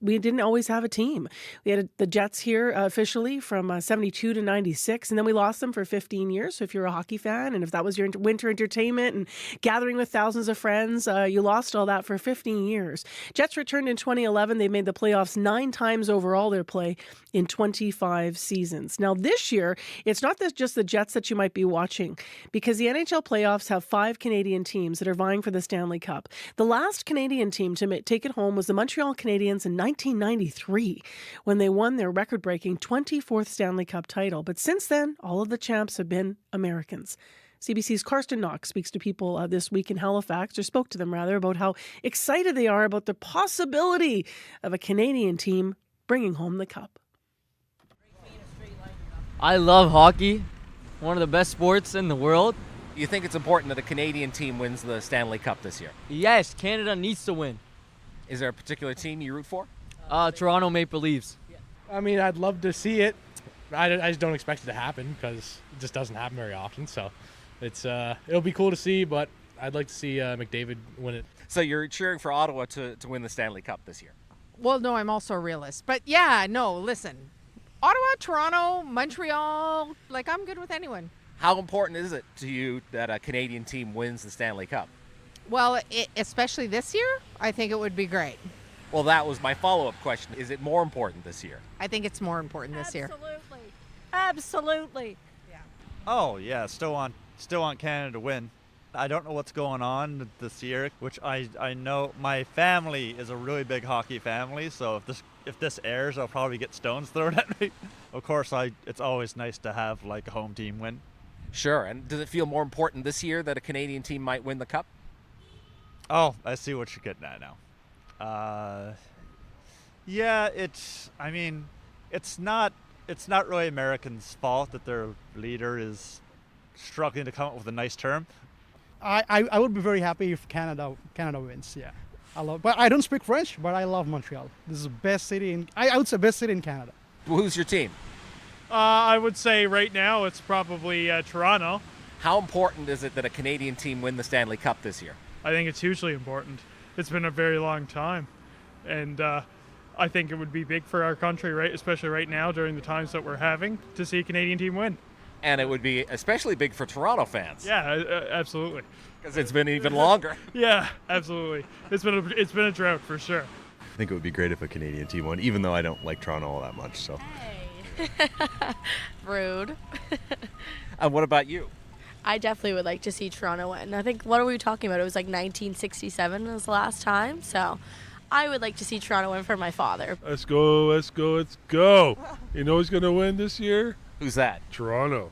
we didn't always have a team. We had the Jets here officially from 72 to 96, and then we lost them for 15 years. So if you're a hockey fan, and if that was your winter entertainment and gathering with thousands of friends, you lost all that for 15 years. Jets returned in 2011. They made the playoffs 9 times overall their play in 25 seasons. Now this year, it's not just the Jets that you might be watching, because the NHL playoffs have 5 Canadian teams that are vying for the Stanley Cup. The last Canadian team to take it home was the Montreal Canadiens in 1993 when they won their record-breaking 24th Stanley Cup title. But since then, all of the champs have been Americans. CBC's Karsten Knox speaks to people this week in Halifax, or spoke to them rather, about how excited they are about the possibility of a Canadian team bringing home the cup. I love hockey, one of the best sports in the world. You think it's important that a Canadian team wins the Stanley Cup this year? Yes, Canada needs to win. Is there a particular team you root for? Toronto Maple Leafs. I mean, I'd love to see it. I just don't expect it to happen because it just doesn't happen very often. So it'll be cool to see, but I'd like to see McDavid win it. So you're cheering for Ottawa to win the Stanley Cup this year? Well, no, I'm also a realist. But yeah, no, listen. Ottawa, Toronto, Montreal, I'm good with anyone. How important is it to you that a Canadian team wins the Stanley Cup? Well, especially this year, I think it would be great. Well, that was my follow-up question. Is it more important this year? I think it's more important this year. Absolutely. Yeah. Oh, yeah, still want Canada to win. I don't know what's going on this year, which I know my family is a really big hockey family, so if this airs, I'll probably get stones thrown at me. Of course, it's always nice to have a home team win. Sure. And does it feel more important this year that a Canadian team might win the Cup? Oh, I see what you're getting at now. Yeah, it's not really Americans' fault that their leader is struggling to come up with a nice term. I would be very happy if Canada wins. Yeah, but I don't speak French, but I love Montreal. This is the best city I would say best city in Canada. Well, who's your team? I would say right now it's probably Toronto. How important is it that a Canadian team win the Stanley Cup this year? I think it's hugely important. It's been a very long time, and I think it would be big for our country, right? Especially right now during the times that we're having, to see a Canadian team win. And it would be especially big for Toronto fans. Yeah, absolutely. Because it's been even longer. Yeah, absolutely. It's been a drought for sure. I think it would be great if a Canadian team won, even though I don't like Toronto all that much. So. Hey. Rude. And what about you? I definitely would like to see Toronto win. I think, what are we talking about? It was 1967 was the last time. So I would like to see Toronto win for my father. Let's go, let's go, let's go. You know who's going to win this year? Who's that? Toronto.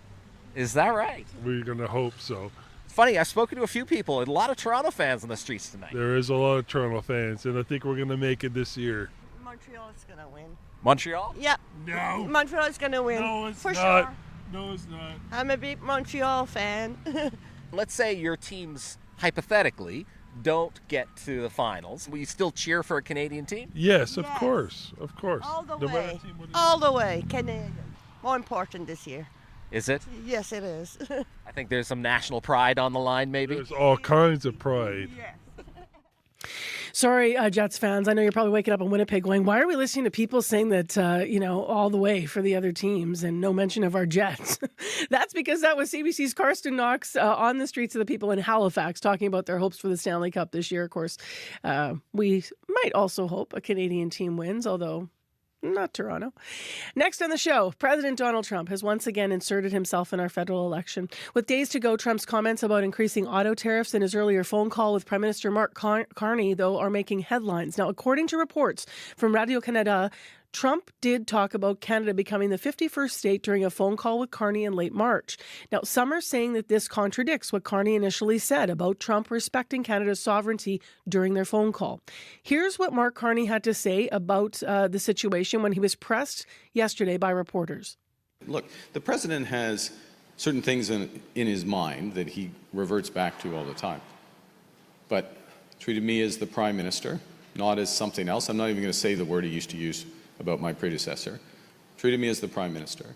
Is that right? We're going to hope so. Funny, I've spoken to a few people, a lot of Toronto fans on the streets tonight. There is a lot of Toronto fans, and I think we're going to make it this year. Montreal is going to win. Montreal? Yep. No. Montreal is going to win. No, it's for not. Sure. No, it's not. I'm a big Montreal fan. Let's say your teams, hypothetically, don't get to the finals. Will you still cheer for a Canadian team? Yes, of course. Of course. All the no way. All the way. Canadian. More important this year. Is it? Yes, it is. I think there's some national pride on the line, maybe. There's all kinds of pride. Yes. Sorry, Jets fans. I know you're probably waking up in Winnipeg going, why are we listening to people saying that, all the way for the other teams and no mention of our Jets? That's because that was CBC's Karsten Knox on the streets of the people in Halifax talking about their hopes for the Stanley Cup this year. Of course, we might also hope a Canadian team wins, although not Toronto. Next on the show, President Donald Trump has once again inserted himself in our federal election. With days to go, Trump's comments about increasing auto tariffs and his earlier phone call with Prime Minister Mark Carney, though, are making headlines. Now, according to reports from Radio-Canada, Trump did talk about Canada becoming the 51st state during a phone call with Carney in late March. Now, some are saying that this contradicts what Carney initially said about Trump respecting Canada's sovereignty during their phone call. Here's what Mark Carney had to say about the situation when he was pressed yesterday by reporters. Look, the president has certain things in his mind that he reverts back to all the time, but treated me as the prime minister, not as something else. I'm not even going to say the word he used to use about my predecessor, treated me as the prime minister.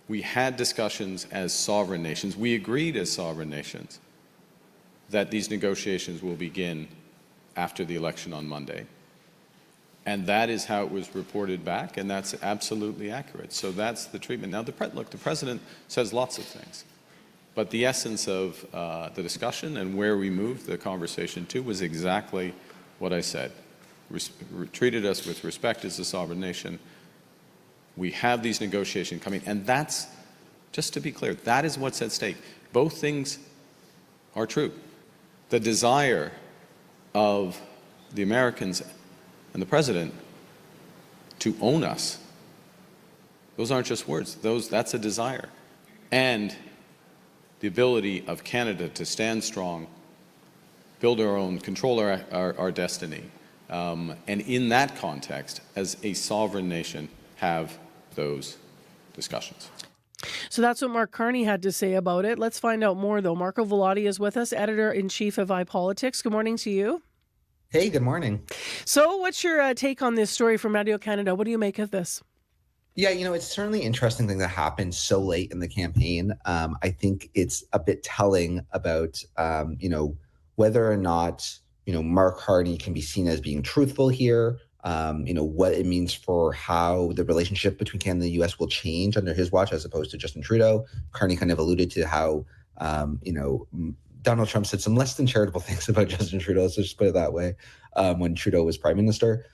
We had discussions as sovereign nations. We agreed as sovereign nations. that these negotiations will begin after the election on Monday. And that is how it was reported back, and that's absolutely accurate. So that's the treatment. Now, the president says lots of things, but the essence of the discussion and where we moved the conversation to was exactly what I said. Treated us with respect as a sovereign nation. We have these negotiations coming, and that's, just to be clear, that is what's at stake. Both things are true. The desire of the Americans and the president to own us, those aren't just words, that's a desire. And the ability of Canada to stand strong, build our own, control our destiny, and in that context, as a sovereign nation, have those discussions. So that's what Mark Carney had to say about it. Let's find out more, though. Marco Vellotti is with us, editor-in-chief of iPolitics. Good morning to you. Hey, good morning. So what's your take on this story from Radio Canada? What do you make of this? Yeah, it's certainly an interesting thing that happened so late in the campaign. I think it's a bit telling about, whether or not, Mark Carney can be seen as being truthful here, what it means for how the relationship between Canada and the U.S. will change under his watch as opposed to Justin Trudeau. Carney kind of alluded to how, Donald Trump said some less than charitable things about Justin Trudeau, let's just put it that way, when Trudeau was prime minister.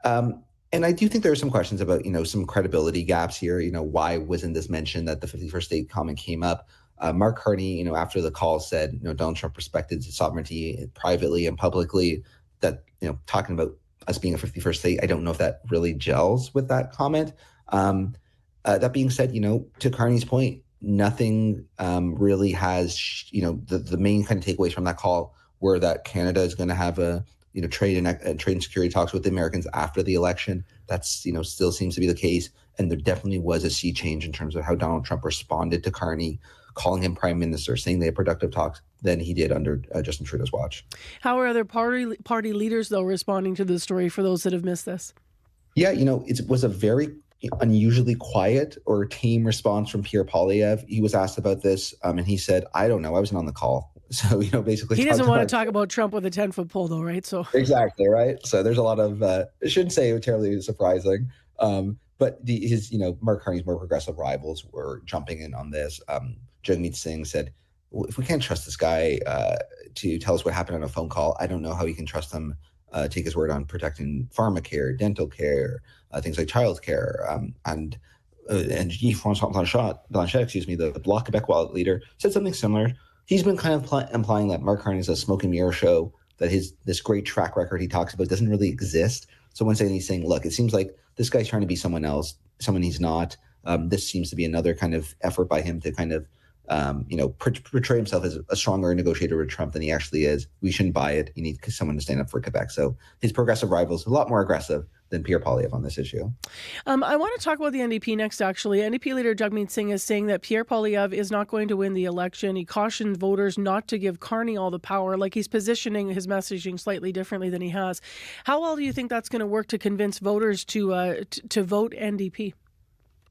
And I do think there are some questions about, some credibility gaps here. Why wasn't this mentioned that the 51st state comment came up? Mark Carney, after the call said, Donald Trump respected his sovereignty privately and publicly. That, talking about us being a 51st state, I don't know if that really gels with that comment. That being said, to Carney's point, nothing really has, the main kind of takeaways from that call were that Canada is going to have a, trade and security talks with the Americans after the election. That's, still seems to be the case. And there definitely was a sea change in terms of how Donald Trump responded to Carney, calling him prime minister, saying they had productive talks than he did under Justin Trudeau's watch. How are other party leaders, though, responding to the story for those that have missed this? Yeah, it was a very unusually quiet or tame response from Pierre Poilievre. He was asked about this, and he said, I don't know, I wasn't on the call. So, basically... He doesn't want to talk about Trump with a 10-foot pole, though, right? So exactly, right? So there's a lot of, I shouldn't say terribly surprising, but his, Mark Carney's more progressive rivals were jumping in on this. Jagmeet Singh said, well, if we can't trust this guy to tell us what happened on a phone call, I don't know how we can trust him take his word on protecting pharmacare, dental care, things like child care. And Yves-François Blanchet, the Bloc Québécois leader, said something similar. He's been kind of implying that Mark Carney is a smoke and mirror show, that this great track record he talks about doesn't really exist. So one second he's saying, look, it seems like this guy's trying to be someone else, someone he's not. This seems to be another kind of effort by him to kind of, portray himself as a stronger negotiator with Trump than he actually is. We shouldn't buy it. You need someone to stand up for Quebec. So his progressive rival's a lot more aggressive than Pierre Poilievre on this issue. I want to talk about the NDP next, actually. NDP leader Jagmeet Singh is saying that Pierre Poilievre is not going to win the election. He cautioned voters not to give Carney all the power, like he's positioning his messaging slightly differently than he has. How well do you think that's going to work to convince voters to vote NDP?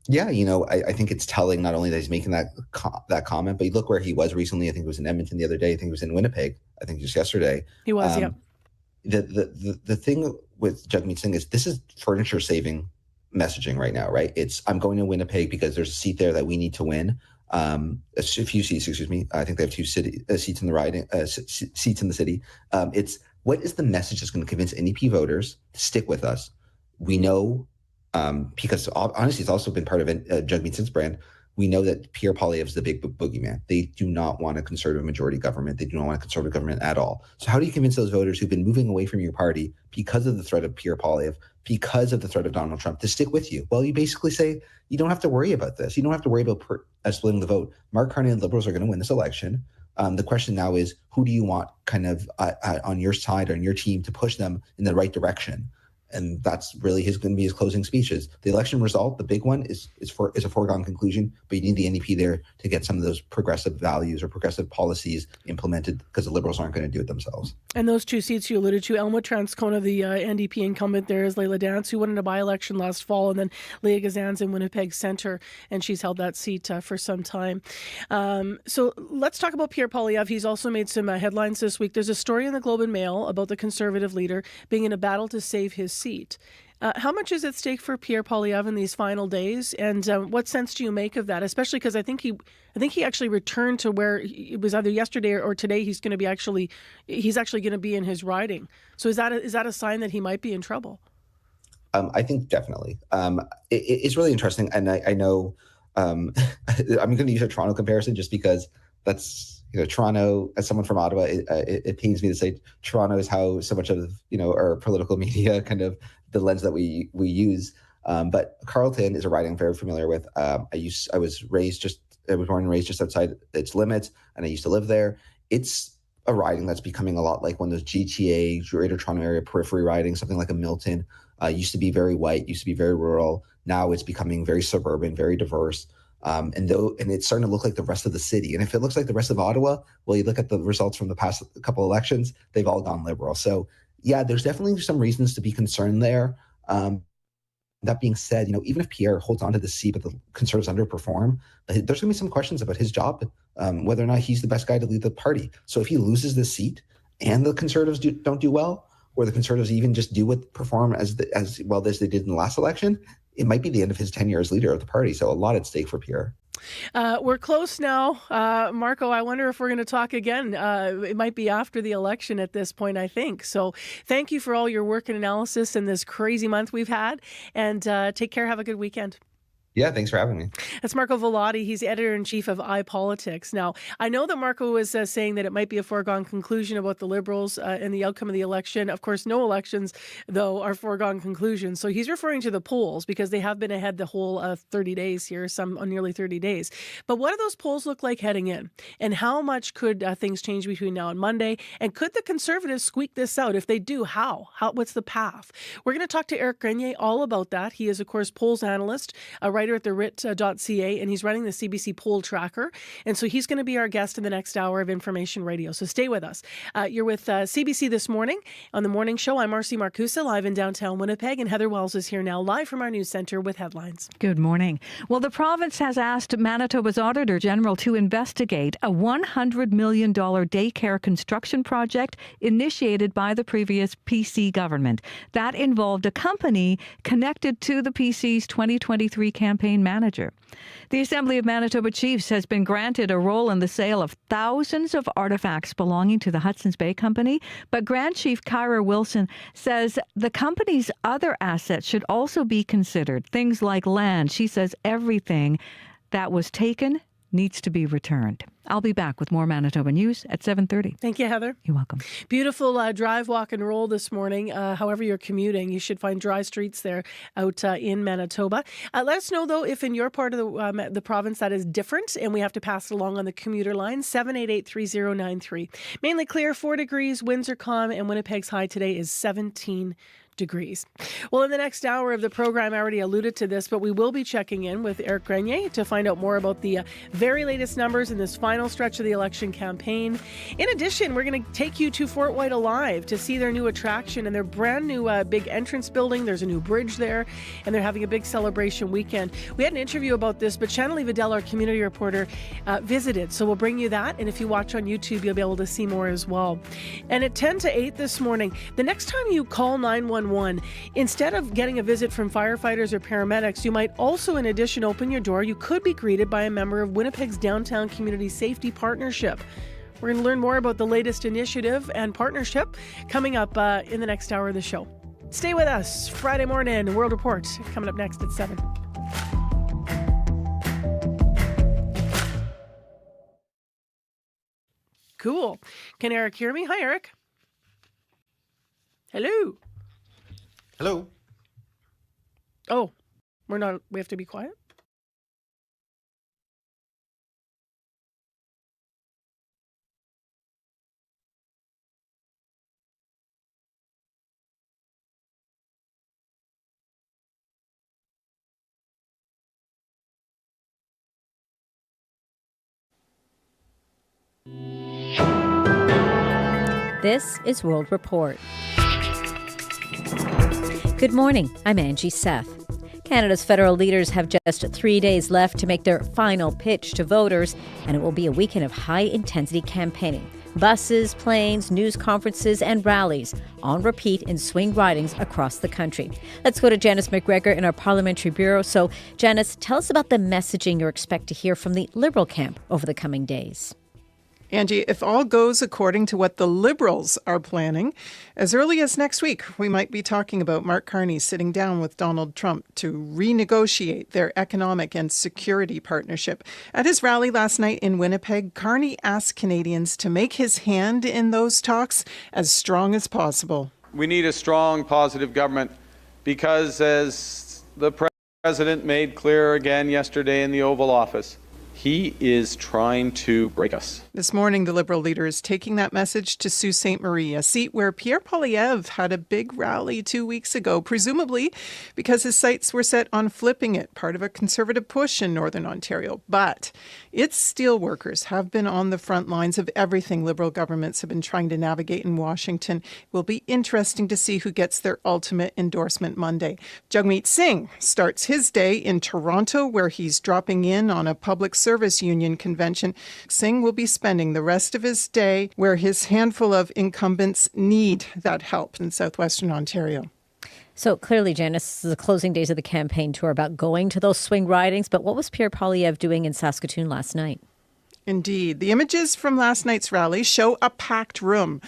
Yeah, I think it's telling not only that he's making that comment, but you look where he was recently. I think it was in Edmonton the other day. I think it was in Winnipeg. I think just yesterday. He was, yeah. The thing with Jagmeet Singh is this is furniture saving messaging right now, right? It's I'm going to Winnipeg because there's a seat there that we need to win. A few seats, excuse me. I think they have two seats in the riding, seats in the city. It's what is the message that's going to convince NDP voters to stick with us? We know. Because honestly, it's also been part of Jagmeet Singh's brand. We know that Pierre Poilievre is the big boogeyman. They do not want a conservative majority government. They do not want a conservative government at all. So how do you convince those voters who've been moving away from your party because of the threat of Pierre Poilievre, because of the threat of Donald Trump, to stick with you? Well, you basically say, you don't have to worry about this. You don't have to worry about splitting the vote. Mark Carney and Liberals are going to win this election. The question now is, who do you want kind of on your side or on your team to push them in the right direction? And that's really going to be his closing speeches. The election result, the big one, is a foregone conclusion, but you need the NDP there to get some of those progressive values or progressive policies implemented, because the Liberals aren't going to do it themselves. And those two seats you alluded to, Elma Transcona, the NDP incumbent there, is Leila Dance, who won in a by-election last fall, and then Leah Gazan's in Winnipeg Centre, and she's held that seat for some time. So let's talk about Pierre Poilievre. He's also made some headlines this week. There's a story in the Globe and Mail about the Conservative leader being in a battle to save his seat. How much is at stake for Pierre Poilievre in these final days, and what sense do you make of that? Especially because I think he actually returned to where it was either yesterday or today. He's actually going to be in his riding. So is that a sign that he might be in trouble? I think definitely. It's really interesting, and I know I'm going to use a Toronto comparison just because that's, Toronto, as someone from Ottawa, it pains me to say Toronto is how so much of, our political media, kind of the lens that we use. But Carleton is a riding I'm very familiar with. I was born and raised just outside its limits, and I used to live there. It's a riding that's becoming a lot like one of those GTA, Greater Toronto Area periphery ridings, something like a Milton. Used to be very white, used to be very rural. Now it's becoming very suburban, very diverse. And it's starting to look like the rest of the city. And if it looks like the rest of Ottawa, well, you look at the results from the past couple elections, they've all gone Liberal. So yeah, there's definitely some reasons to be concerned there. That being said, even if Pierre holds on to the seat, but the Conservatives underperform, there's going to be some questions about his job, whether or not he's the best guy to lead the party. So if he loses the seat and the Conservatives don't do well, or the Conservatives even just perform as well as they did in the last election, it might be the end of his tenure as leader of the party. So a lot at stake for Pierre. We're close now. Marco, I wonder if we're going to talk again. It might be after the election at this point, I think. So thank you for all your work and analysis in this crazy month we've had. And take care. Have a good weekend. Yeah, thanks for having me. That's Marco Vellotti. He's editor-in-chief of iPolitics. Now, I know that Marco was saying that it might be a foregone conclusion about the Liberals and the outcome of the election. Of course, no elections, though, are foregone conclusions. So he's referring to the polls because they have been ahead the whole 30 days here, some nearly 30 days. But what do those polls look like heading in? And how much could things change between now and Monday? And could the Conservatives squeak this out? If they do, how? What's the path? We're going to talk to Eric Grenier all about that. He is, of course, polls analyst, a writer at the Writ.ca, and he's running the CBC poll tracker. And so he's going to be our guest in the next hour of Information Radio. So stay with us. You're with CBC This Morning on the morning show. I'm Marcy Marcusa, live in downtown Winnipeg, and Heather Wells is here now, live from our news center with headlines. Good morning. Well, the province has asked Manitoba's Auditor General to investigate a $100 million daycare construction project initiated by the previous PC government. That involved a company connected to the PC's 2023 campaign manager. The Assembly of Manitoba Chiefs has been granted a role in the sale of thousands of artifacts belonging to the Hudson's Bay Company, but Grand Chief Kyra Wilson says the company's other assets should also be considered, things like land. She says everything that was taken needs to be returned. I'll be back with more Manitoba news at 7:30. Thank you, Heather. You're welcome. Beautiful drive, walk, and roll this morning. However you're commuting, you should find dry streets there out in Manitoba. Let us know, though, if in your part of the province that is different, and we have to pass it along on the commuter line, 788-3093. Mainly clear, 4 degrees, winds are calm, and Winnipeg's high today is 17 degrees. Well, in the next hour of the program, I already alluded to this, but we will be checking in with Eric Grenier to find out more about the very latest numbers in this final stretch of the election campaign. In addition, we're going to take you to Fort White Alive to see their new attraction and their brand new big entrance building. There's a new bridge there, and they're having a big celebration weekend. We had an interview about this, but Channelie Vidal, our community reporter, visited. So we'll bring you that, and if you watch on YouTube, you'll be able to see more as well. And at 10 to 8 this morning, the next time you call 911, instead of getting a visit from firefighters or paramedics, you might also, in addition, open your door. You could be greeted by a member of Winnipeg's Downtown Community Safety Partnership. We're going to learn more about the latest initiative and partnership coming up in the next hour of the show. Stay with us. Friday morning, World Report coming up next at 7. Cool. Can Eric hear me? Hi, Eric. Hello. Hello. Oh, we have to be quiet? This is World Report. Good morning, I'm Angie Seth. Canada's federal leaders have just 3 days left to make their final pitch to voters, and it will be a weekend of high-intensity campaigning. Buses, planes, news conferences, and rallies on repeat in swing ridings across the country. Let's go to Janice McGregor in our Parliamentary Bureau. So, Janice, tell us about the messaging you expect to hear from the Liberal camp over the coming days. Angie, if all goes according to what the Liberals are planning, as early as next week, we might be talking about Mark Carney sitting down with Donald Trump to renegotiate their economic and security partnership. At his rally last night in Winnipeg, Carney asked Canadians to make his hand in those talks as strong as possible. We need a strong, positive government because, as the president made clear again yesterday in the Oval Office, he is trying to break us. This morning, the Liberal leader is taking that message to Sault Ste. Marie, a seat where Pierre Poilievre had a big rally 2 weeks ago, presumably because his sights were set on flipping it, part of a Conservative push in Northern Ontario. But its steelworkers have been on the front lines of everything Liberal governments have been trying to navigate in Washington. It will be interesting to see who gets their ultimate endorsement Monday. Jagmeet Singh starts his day in Toronto, where he's dropping in on a public service union convention. Singh will be spending the rest of his day where his handful of incumbents need that help in southwestern Ontario. So clearly, Janice, the closing days of the campaign tour about going to those swing ridings. But what was Pierre Poilievre doing in Saskatoon last night? Indeed. The images from last night's rally show a packed room.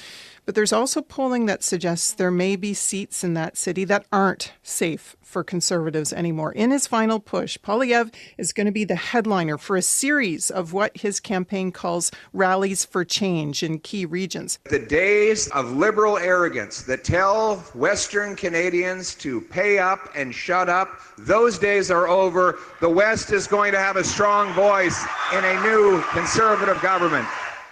But there's also polling that suggests there may be seats in that city that aren't safe for Conservatives anymore. In his final push, Poilievre is going to be the headliner for a series of what his campaign calls rallies for change in key regions. The days of liberal arrogance that tell Western Canadians to pay up and shut up, those days are over. The West is going to have a strong voice in a new Conservative government.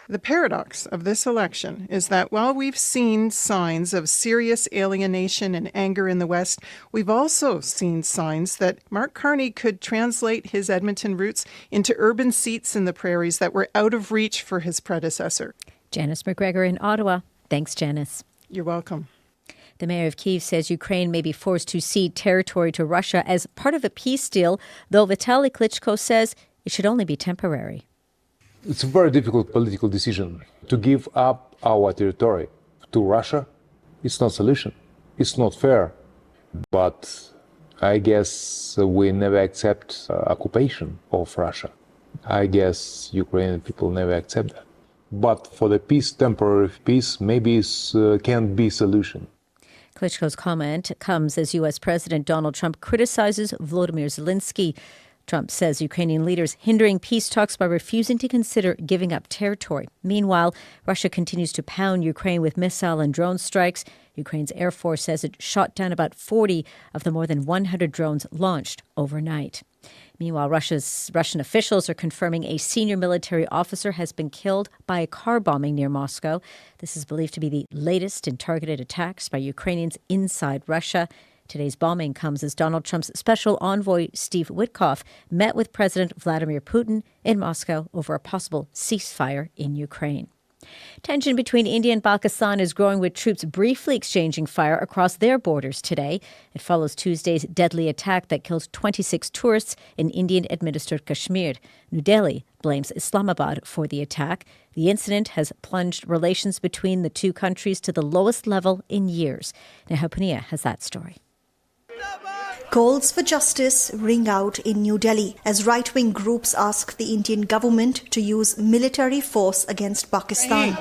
The paradox of this election is that while we've seen signs of serious alienation and anger in the West, we've also seen signs that Mark Carney could translate his Edmonton roots into urban seats in the prairies that were out of reach for his predecessor. Janice McGregor in Ottawa. Thanks, Janice. You're welcome. The mayor of Kyiv says Ukraine may be forced to cede territory to Russia as part of a peace deal, though Vitaly Klitschko says it should only be temporary. It's a very difficult political decision to give up our territory to Russia. It's not a solution. It's not fair. But I guess we never accept occupation of Russia. I guess Ukrainian people never accept that. But for the peace, temporary peace, maybe it can be a solution. Klitschko's comment comes as U.S. President Donald Trump criticizes Volodymyr Zelensky. Trump says Ukrainian leaders hindering peace talks by refusing to consider giving up territory. Meanwhile, Russia continues to pound Ukraine with missile and drone strikes. Ukraine's Air Force says it shot down about 40 of the more than 100 drones launched overnight. Meanwhile, Russian officials are confirming a senior military officer has been killed by a car bombing near Moscow. This is believed to be the latest in targeted attacks by Ukrainians inside Russia. Today's bombing comes as Donald Trump's special envoy, Steve Witkoff, met with President Vladimir Putin in Moscow over a possible ceasefire in Ukraine. Tension between India and Pakistan is growing, with troops briefly exchanging fire across their borders today. It follows Tuesday's deadly attack that killed 26 tourists in Indian-administered Kashmir. New Delhi blames Islamabad for the attack. The incident has plunged relations between the two countries to the lowest level in years. Neha Punia has that story. Calls for justice ring out in New Delhi as right-wing groups ask the Indian government to use military force against Pakistan.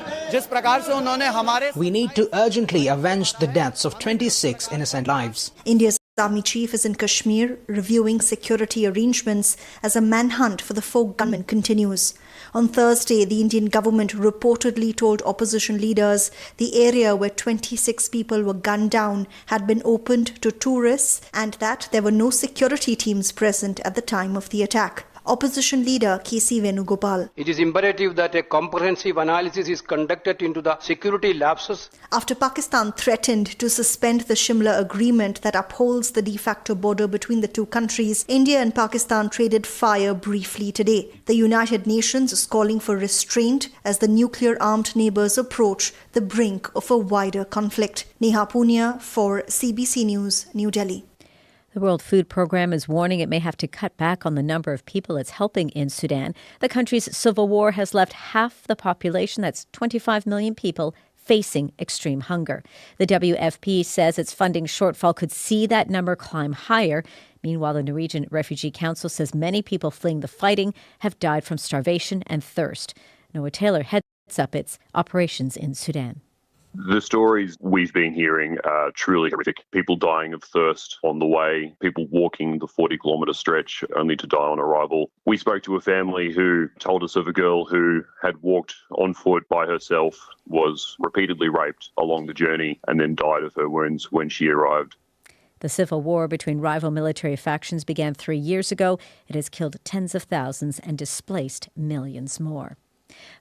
We need to urgently avenge the deaths of 26 innocent lives. India's army chief is in Kashmir reviewing security arrangements as a manhunt for the folk gunmen continues. On Thursday, the Indian government reportedly told opposition leaders the area where 26 people were gunned down had been opened to tourists and that there were no security teams present at the time of the attack. Opposition leader K.C. Venugopal. It is imperative that a comprehensive analysis is conducted into the security lapses. After Pakistan threatened to suspend the Shimla agreement that upholds the de facto border between the two countries, India and Pakistan traded fire briefly today. The United Nations is calling for restraint as the nuclear-armed neighbors approach the brink of a wider conflict. Neha Punia for CBC News, New Delhi. The World Food Programme is warning it may have to cut back on the number of people it's helping in Sudan. The country's civil war has left half the population, that's 25 million people, facing extreme hunger. The WFP says its funding shortfall could see that number climb higher. Meanwhile, the Norwegian Refugee Council says many people fleeing the fighting have died from starvation and thirst. Noah Taylor heads up its operations in Sudan. The stories we've been hearing are truly horrific. People dying of thirst on the way, people walking the 40-kilometre stretch only to die on arrival. We spoke to a family who told us of a girl who had walked on foot by herself, was repeatedly raped along the journey, and then died of her wounds when she arrived. The civil war between rival military factions began 3 years ago. It has killed tens of thousands and displaced millions more.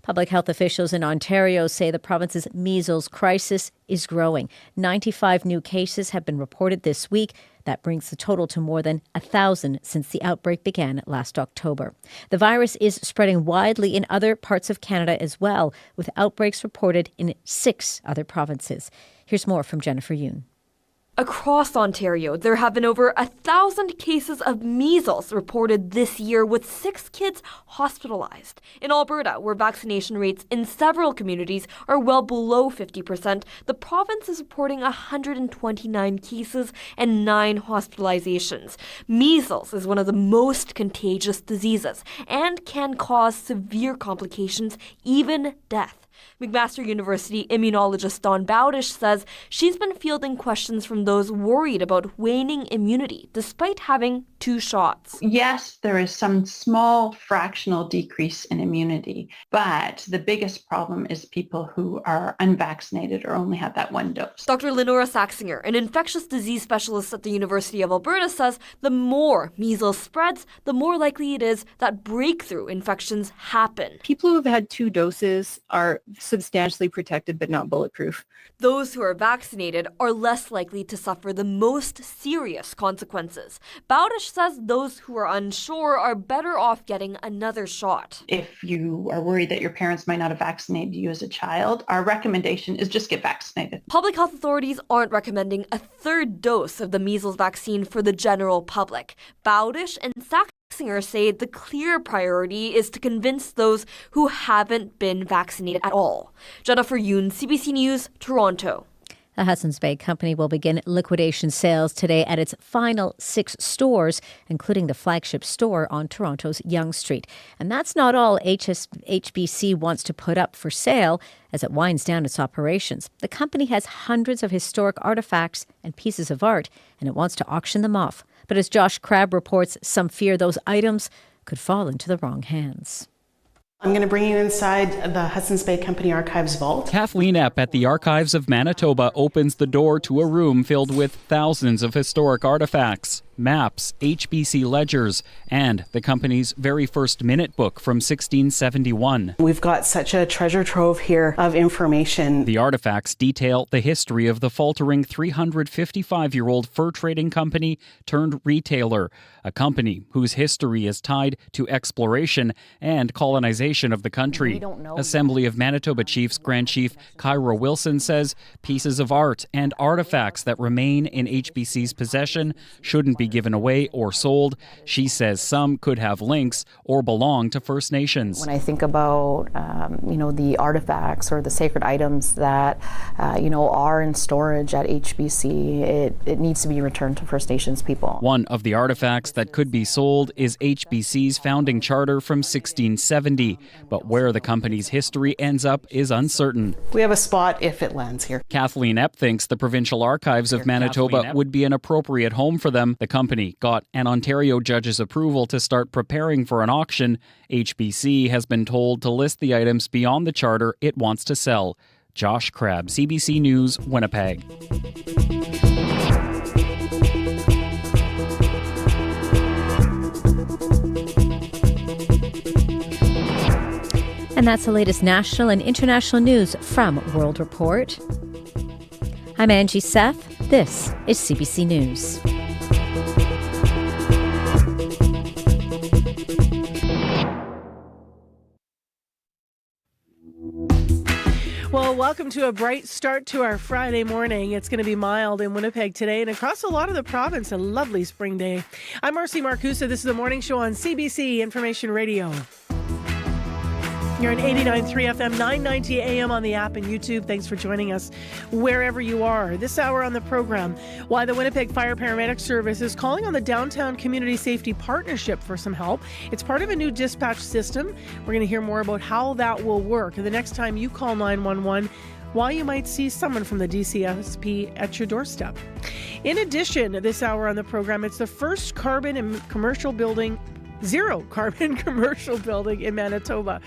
Public health officials in Ontario say the province's measles crisis is growing. 95 new cases have been reported this week. That brings the total to more than 1,000 since the outbreak began last October. The virus is spreading widely in other parts of Canada as well, with outbreaks reported in 6 other provinces. Here's more from Jennifer Yoon. Across Ontario, there have been over 1,000 cases of measles reported this year, with 6 kids hospitalized. In Alberta, where vaccination rates in several communities are well below 50%, the province is reporting 129 cases and 9 hospitalizations. Measles is one of the most contagious diseases and can cause severe complications, even death. McMaster University immunologist Dawn Bowdish says she's been fielding questions from those worried about waning immunity despite having 2 shots. Yes, there is some small fractional decrease in immunity, but the biggest problem is people who are unvaccinated or only have that 1 dose. Dr. Lenora Saxinger, an infectious disease specialist at the University of Alberta, says the more measles spreads, the more likely it is that breakthrough infections happen. People who have had 2 doses are substantially protected but not bulletproof. Those who are vaccinated are less likely to suffer the most serious consequences. Bowdish says those who are unsure are better off getting another shot. If you are worried that your parents might not have vaccinated you as a child, our recommendation is just get vaccinated. Public health authorities aren't recommending a 3rd dose of the measles vaccine for the general public. Bowdish and Saxinger say the clear priority is to convince those who haven't been vaccinated at all. Jennifer Yoon, CBC News, Toronto. The Hudson's Bay Company will begin liquidation sales today at its final 6 stores, including the flagship store on Toronto's Yonge Street. And that's not all HBC wants to put up for sale as it winds down its operations. The company has hundreds of historic artifacts and pieces of art, and it wants to auction them off. But as Josh Crabb reports, some fear those items could fall into the wrong hands. I'm going to bring you inside the Hudson's Bay Company Archives vault. Kathleen Epp at the Archives of Manitoba opens the door to a room filled with thousands of historic artifacts, maps, HBC ledgers, and the company's very first minute book from 1671. We've got such a treasure trove here of information. The artifacts detail the history of the faltering 355-year-old fur trading company turned retailer, a company whose history is tied to exploration and colonization of the country. Assembly of Manitoba Chiefs Grand Chief Kyra Wilson says pieces of art and artifacts that remain in HBC's possession shouldn't be given away or sold. She says some could have links or belong to First Nations. When I think about, the artifacts or the sacred items that, are in storage at HBC, it needs to be returned to First Nations people. One of the artifacts that could be sold is HBC's founding charter from 1670, but where the company's history ends up is uncertain. We have a spot if it lands here. Kathleen Epp thinks the Provincial Archives of Manitoba would be an appropriate home for them. The company got an Ontario judge's approval to start preparing for an auction. HBC has been told to list the items beyond the charter it wants to sell. Josh Crabb, CBC News, Winnipeg. And that's the latest national and international news from World Report. I'm Angie Seth. This is CBC News. Well, welcome to a bright start to our Friday morning. It's going to be mild in Winnipeg today and across a lot of the province, a lovely spring day. I'm Marcy Marcusa. This is the morning show on CBC Information Radio. You're on 89.3 FM, 990 AM on the app and YouTube. Thanks for joining us wherever you are. This hour on the program, why the Winnipeg Fire Paramedic Service is calling on the Downtown Community Safety Partnership for some help. It's part of a new dispatch system. We're going to hear more about how that will work. And the next time you call 911, why you might see someone from the DCSP at your doorstep. In addition, this hour on the program, it's the first zero carbon commercial building in Manitoba.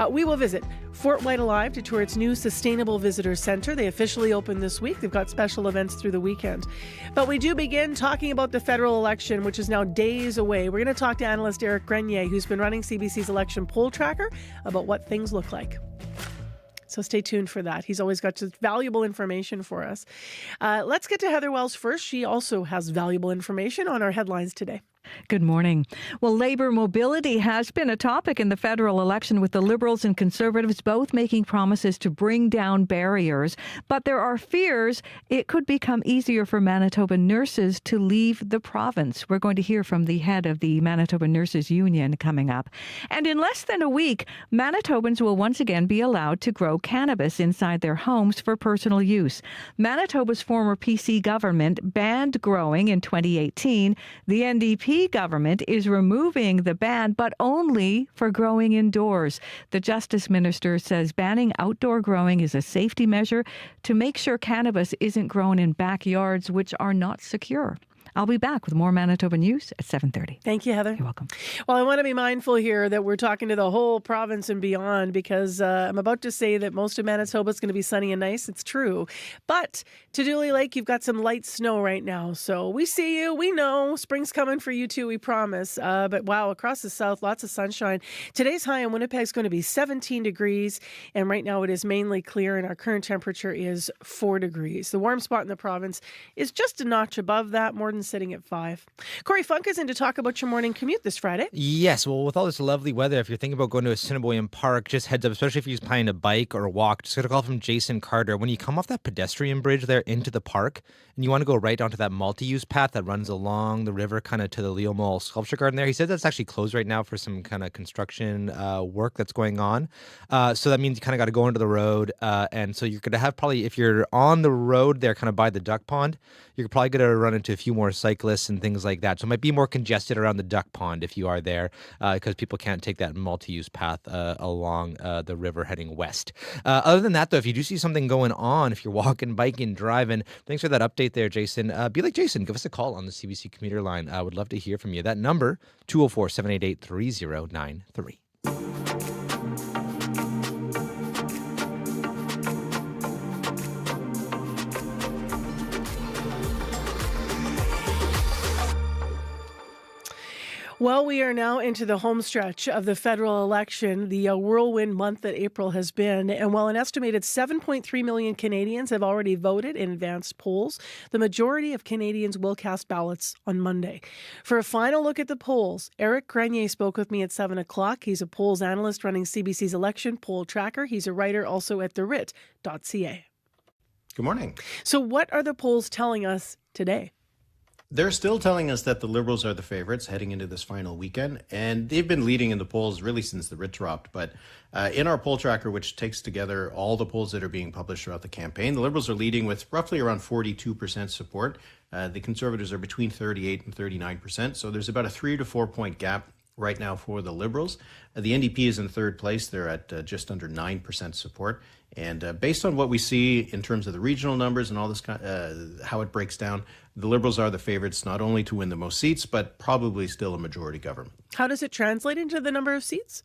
We will visit Fort White Alive to tour its new Sustainable Visitor Centre. They officially opened this week. They've got special events through the weekend. But we do begin talking about the federal election, which is now days away. We're going to talk to analyst Eric Grenier, who's been running CBC's election poll tracker, about what things look like. So stay tuned for that. He's always got just valuable information for us. Let's get to Heather Wells first. She also has valuable information on our headlines today. Good morning. Well, labor mobility has been a topic in the federal election, with the Liberals and Conservatives both making promises to bring down barriers. But there are fears it could become easier for Manitoba nurses to leave the province. We're going to hear from the head of the Manitoba Nurses Union coming up. And in less than a week, Manitobans will once again be allowed to grow cannabis inside their homes for personal use. Manitoba's former PC government banned growing in 2018. The NDP government is removing the ban, but only for growing indoors. The Justice Minister says banning outdoor growing is a safety measure to make sure cannabis isn't grown in backyards which are not secure. I'll be back with more Manitoba news at 7:30. Thank you, Heather. You're welcome. Well, I want to be mindful here that we're talking to the whole province and beyond, because I'm about to say that most of Manitoba is going to be sunny and nice. It's true. But to Dooley Lake, you've got some light snow right now. So we see you. We know. Spring's coming for you too, we promise. But wow, across the south, lots of sunshine. Today's high in Winnipeg is going to be 17 degrees. And right now it is mainly clear, and our current temperature is 4 degrees. The warm spot in the province is just a notch above that, more than sitting at 5. Corey Funk is in to talk about your morning commute this Friday. Yes, well, with all this lovely weather, if you're thinking about going to Assiniboine Park, just heads up, especially if you're planning to bike or walk, just get a call from Jason Carter. When you come off that pedestrian bridge there into the park, and you want to go right onto that multi-use path that runs along the river kind of to the Leo Mall Sculpture Garden there, he said that's actually closed right now for some kind of construction work that's going on. So that means you kind of got to go into the road. And so you're going to have probably, if you're on the road there kind of by the duck pond, you're probably going to run into a few more cyclists and things like that. So it might be more congested around the duck pond if you are there, because people can't take that multi-use path along the river heading west. Other than that, though, if you do see something going on, if you're walking, biking, driving, thanks for that update there, Jason. Be like Jason, give us a call on the CBC commuter line. I would love to hear from you. That number, 204-788-3093. Well, we are now into the home stretch of the federal election, the whirlwind month that April has been. And while an estimated 7.3 million Canadians have already voted in advanced polls, the majority of Canadians will cast ballots on Monday. For a final look at the polls, Eric Grenier spoke with me at 7 o'clock. He's a polls analyst running CBC's election poll tracker. He's a writer also at therit.ca. Good morning. So what are the polls telling us today? They're still telling us that the Liberals are the favorites heading into this final weekend, and they've been leading in the polls really since the writ dropped. But in our poll tracker, which takes together all the polls that are being published throughout the campaign, the Liberals are leading with roughly around 42% support. The Conservatives are between 38 and 39%. So there's about a 3 to 4 point gap right now for the Liberals. The NDP is in third place. They're at just under 9% support. And based on what we see in terms of the regional numbers and all this, how it breaks down, the Liberals are the favorites not only to win the most seats, but probably still a majority government. How does it translate into the number of seats?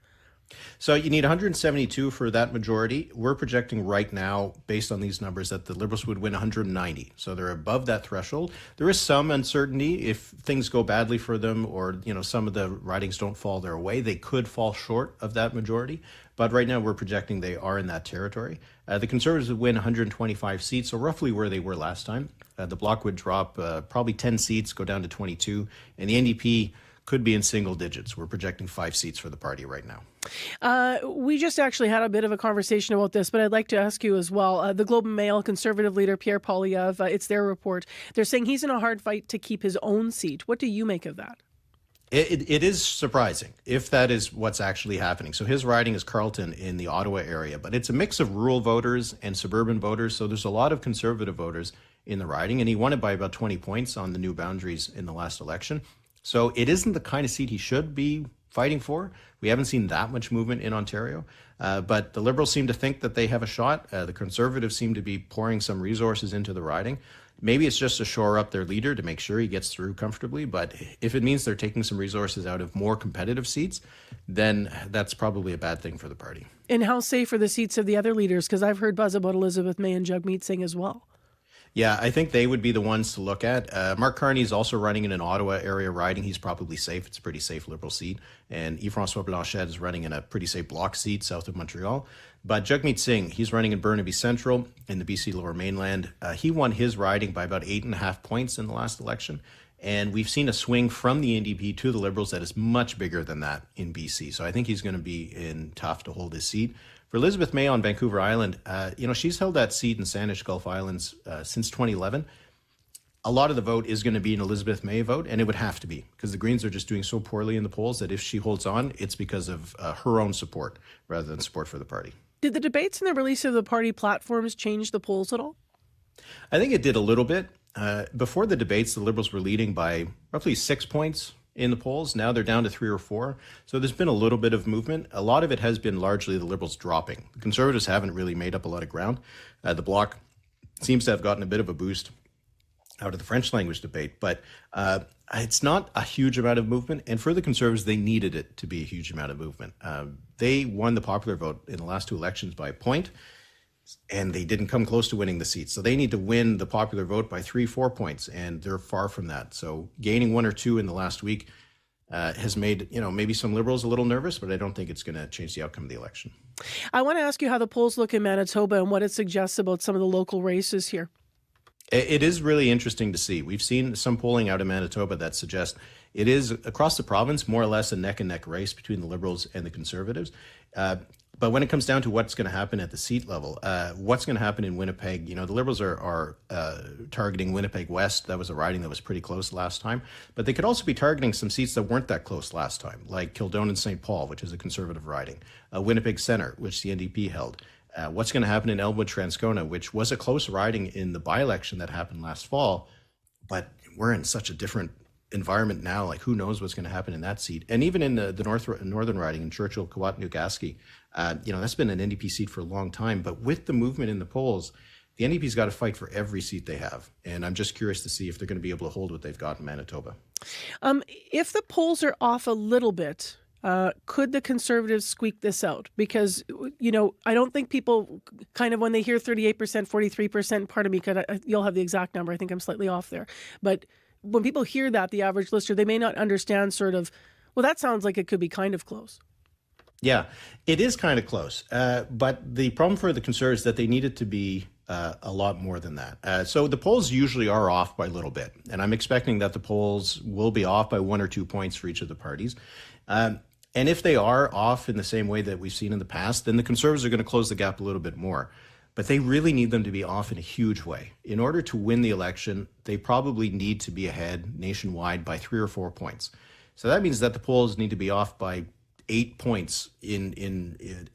So you need 172 for that majority. We're projecting right now, based on these numbers, that the Liberals would win 190. So they're above that threshold. There is some uncertainty if things go badly for them, or some of the ridings don't fall their way. They could fall short of that majority. But right now we're projecting they are in that territory. The Conservatives would win 125 seats, so roughly where they were last time. The Bloc would drop probably 10 seats, go down to 22, and the NDP could be in single digits. We're projecting 5 seats for the party right now. We just actually had a bit of a conversation about this, but I'd like to ask you as well. The Globe and Mail Conservative leader Pierre Poilievre, it's their report. They're saying he's in a hard fight to keep his own seat. What do you make of that? It is surprising if that is what's actually happening. So his riding is Carleton in the Ottawa area, but it's a mix of rural voters and suburban voters. So there's a lot of Conservative voters in the riding, and he won it by about 20 points on the new boundaries in the last election. So it isn't the kind of seat he should be fighting for. We haven't seen that much movement in Ontario, but the Liberals seem to think that they have a shot. The Conservatives seem to be pouring some resources into the riding. Maybe it's just to shore up their leader to make sure he gets through comfortably, but if it means they're taking some resources out of more competitive seats, then that's probably a bad thing for the party. And how safe are the seats of the other leaders? Because I've heard buzz about Elizabeth May and Jagmeet Singh as well. Yeah, I think they would be the ones to look at. Mark Carney is also running in an Ottawa area riding. He's probably safe. It's a pretty safe Liberal seat. And Yves-François Blanchet is running in a pretty safe Bloc seat south of Montreal. But Jagmeet Singh, he's running in Burnaby Central in the BC Lower Mainland. He won his riding by about 8.5 points in the last election. And we've seen a swing from the NDP to the Liberals that is much bigger than that in BC. So I think he's going to be in tough to hold his seat. For Elizabeth May on Vancouver Island, she's held that seat in Sandwich Gulf Islands since 2011. A lot of the vote is going to be an Elizabeth May vote, and it would have to be because the Greens are just doing so poorly in the polls that if she holds on, it's because of her own support rather than support for the party. Did the debates and the release of the party platforms change the polls at all? I think it did a little bit. Before the debates, the Liberals were leading by roughly 6 points in the polls. Now they're down to 3 or 4. So there's been a little bit of movement. A lot of it has been largely the Liberals dropping. The Conservatives haven't really made up a lot of ground. The Bloc seems to have gotten a bit of a boost out of the French language debate, but it's not a huge amount of movement. And for the Conservatives, they needed it to be a huge amount of movement. They won the popular vote in the last 2 elections by a point, and they didn't come close to winning the seats. So they need to win the popular vote by 3-4 points, and they're far from that. So gaining 1 or 2 in the last week has made, maybe some Liberals a little nervous, but I don't think it's going to change the outcome of the election. I want to ask you how the polls look in Manitoba and what it suggests about some of the local races here. It is really interesting to see. We've seen some polling out of Manitoba that suggests it is, across the province, more or less a neck-and-neck race between the Liberals and the Conservatives. But when it comes down to what's going to happen at the seat level, what's going to happen in Winnipeg, the Liberals are targeting Winnipeg West. That was a riding that was pretty close last time. But they could also be targeting some seats that weren't that close last time, like Kildonan and St. Paul, which is a Conservative riding, Winnipeg Centre, which the NDP held. What's going to happen in Elmwood-Transcona, which was a close riding in the by-election that happened last fall, but we're in such a different environment now. Like, who knows what's going to happen in that seat? And even in the northern riding in Churchill, Kawat-Newgasky, that's been an NDP seat for a long time. But with the movement in the polls, the NDP's got to fight for every seat they have. And I'm just curious to see if they're going to be able to hold what they've got in Manitoba. If the polls are off a little bit, could the Conservatives squeak this out? Because, I don't think people kind of, when they hear 38%, 43%, pardon me, you'll have the exact number. I think I'm slightly off there. But when people hear that, the average listener, they may not understand sort of, well, that sounds like it could be kind of close. Yeah, it is kind of close. But the problem for the Conservatives is that they need it to be a lot more than that. So the polls usually are off by a little bit. And I'm expecting that the polls will be off by 1 or 2 points for each of the parties. And if they are off in the same way that we've seen in the past, then the Conservatives are going to close the gap a little bit more. But they really need them to be off in a huge way. In order to win the election, they probably need to be ahead nationwide by 3 or 4 points. So that means that the polls need to be off by 8 points in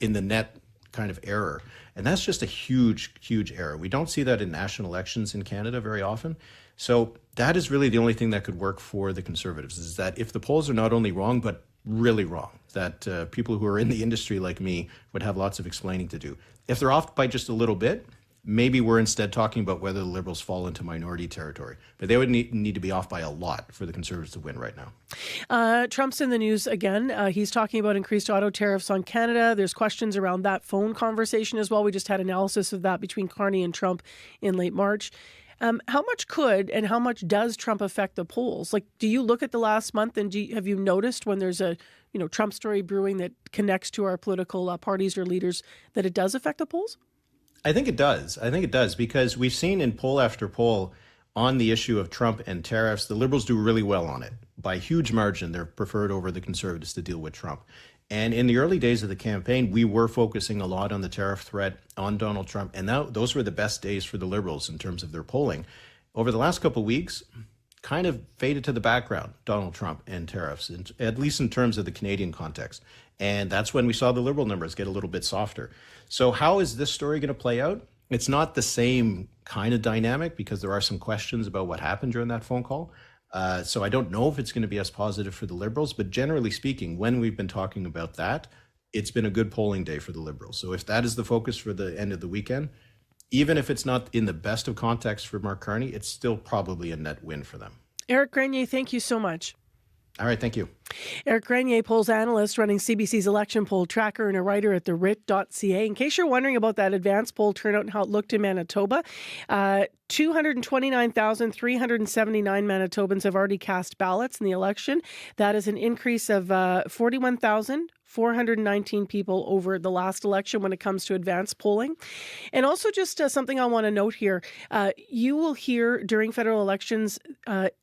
the net kind of error. And that's just a huge, huge error. We don't see that in national elections in Canada very often. So that is really the only thing that could work for the Conservatives, is that if the polls are not only wrong, but really wrong, that people who are in the industry like me would have lots of explaining to do. If they're off by just a little bit, maybe we're instead talking about whether the Liberals fall into minority territory. But they would need to be off by a lot for the Conservatives to win right now. Trump's in the news again. He's talking about increased auto tariffs on Canada. There's questions around that phone conversation as well. We just had analysis of that between Carney and Trump in late March. How much could and how much does Trump affect the polls? Like, do you look at the last month and have you noticed when there's a Trump story brewing that connects to our political parties or leaders, that it does affect the polls? I think it does. Because we've seen in poll after poll on the issue of Trump and tariffs, the Liberals do really well on it. By a huge margin, they're preferred over the Conservatives to deal with Trump. And in the early days of the campaign, we were focusing a lot on the tariff threat, on Donald Trump, and those were the best days for the Liberals in terms of their polling. Over the last couple of weeks, kind of faded to the background, Donald Trump and tariffs, at least in terms of the Canadian context. And that's when we saw the Liberal numbers get a little bit softer. So how is this story going to play out? It's not the same kind of dynamic because there are some questions about what happened during that phone call. So I don't know if it's going to be as positive for the Liberals, but generally speaking, when we've been talking about that, it's been a good polling day for the Liberals. So if that is the focus for the end of the weekend, even if it's not in the best of context for Mark Carney, it's still probably a net win for them. Eric Grenier, thank you so much. All right, thank you. Eric Grenier, polls analyst running CBC's election poll tracker and a writer at therit.ca. In case you're wondering about that advanced poll turnout and how it looked in Manitoba, 229,379 Manitobans have already cast ballots in the election. That is an increase of 41,419 people over the last election when it comes to advanced polling. And also just something I want to note here, you will hear during federal elections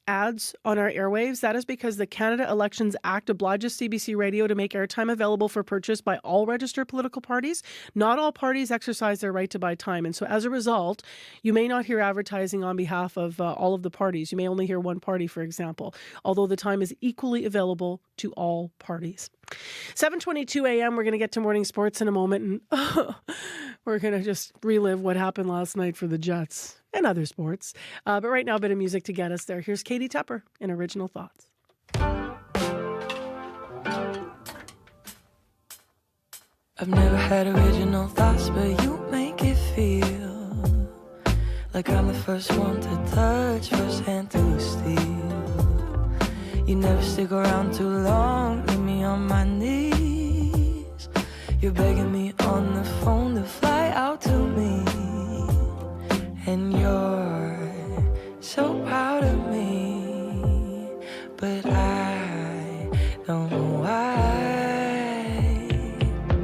ads on our airwaves. That is because the Canada Elections Act obliges CBC Radio to make airtime available for purchase by all registered political parties. Not all parties exercise their right to buy time. And so as a result, you may not hear advertising on behalf of all of the parties. You may only hear one party, for example, although the time is equally available to all parties. 7:22 a.m. We're going to get to morning sports in a moment, and we're going to just relive what happened last night for the Jets and other sports. But right now, a bit of music to get us there. Here's Katie Tupper in Original Thoughts. I've never had original thoughts, but you make it feel like I'm the first one to touch, first hand to steal. You never stick around too long, leave me on my knees. You're begging me on the phone to fly out to me, and you're so proud of me, but I don't know why.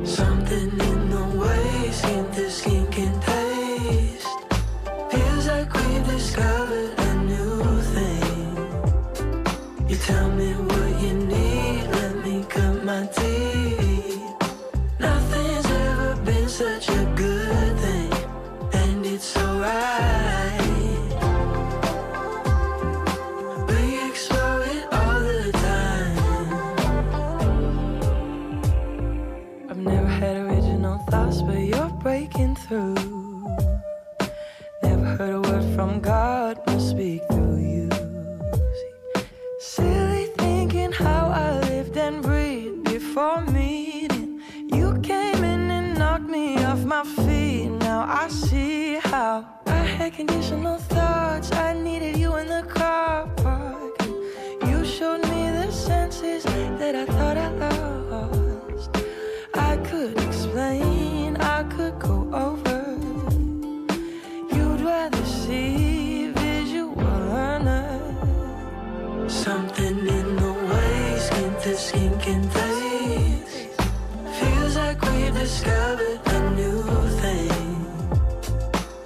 Something in the way skin to skin can taste. Feels like we've discovered a new thing. You tell me what you need, let me cut my teeth. Nothing's ever been such a good thing, and it's alright. We explore it all the time. I've never had original thoughts, but you're breaking through. Never heard a word from God, must speak through you. Silly thinking how I lived and breathed before meeting. You came in and knocked me off my feet. Now I see how I had conditional thoughts. I needed you in the car park. You showed me the senses that I thought I lost. I could explain, I could go over. You'd rather see visual learner. Something in the way skin to skin can taste. Feels like we've discovered a new thing.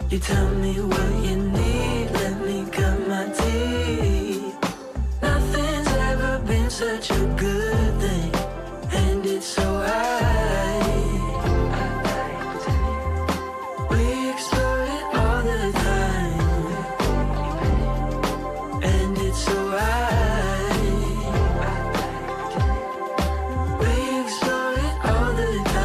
You tell me what you need, let me cut my teeth. Nothing's ever been such a good thing, and it's alright. We explore it all the time, and it's alright. We explore it all the time.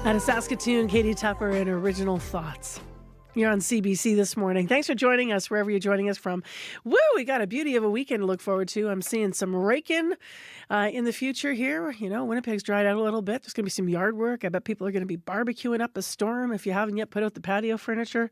Out of Saskatoon, Katie Tupper and Original Thoughts. You're on CBC this morning. Thanks for joining us wherever you're joining us from. Woo, we got a beauty of a weekend to look forward to. I'm seeing some raking in the future here. You know, Winnipeg's dried out a little bit. There's going to be some yard work. I bet people are going to be barbecuing up a storm if you haven't yet put out the patio furniture.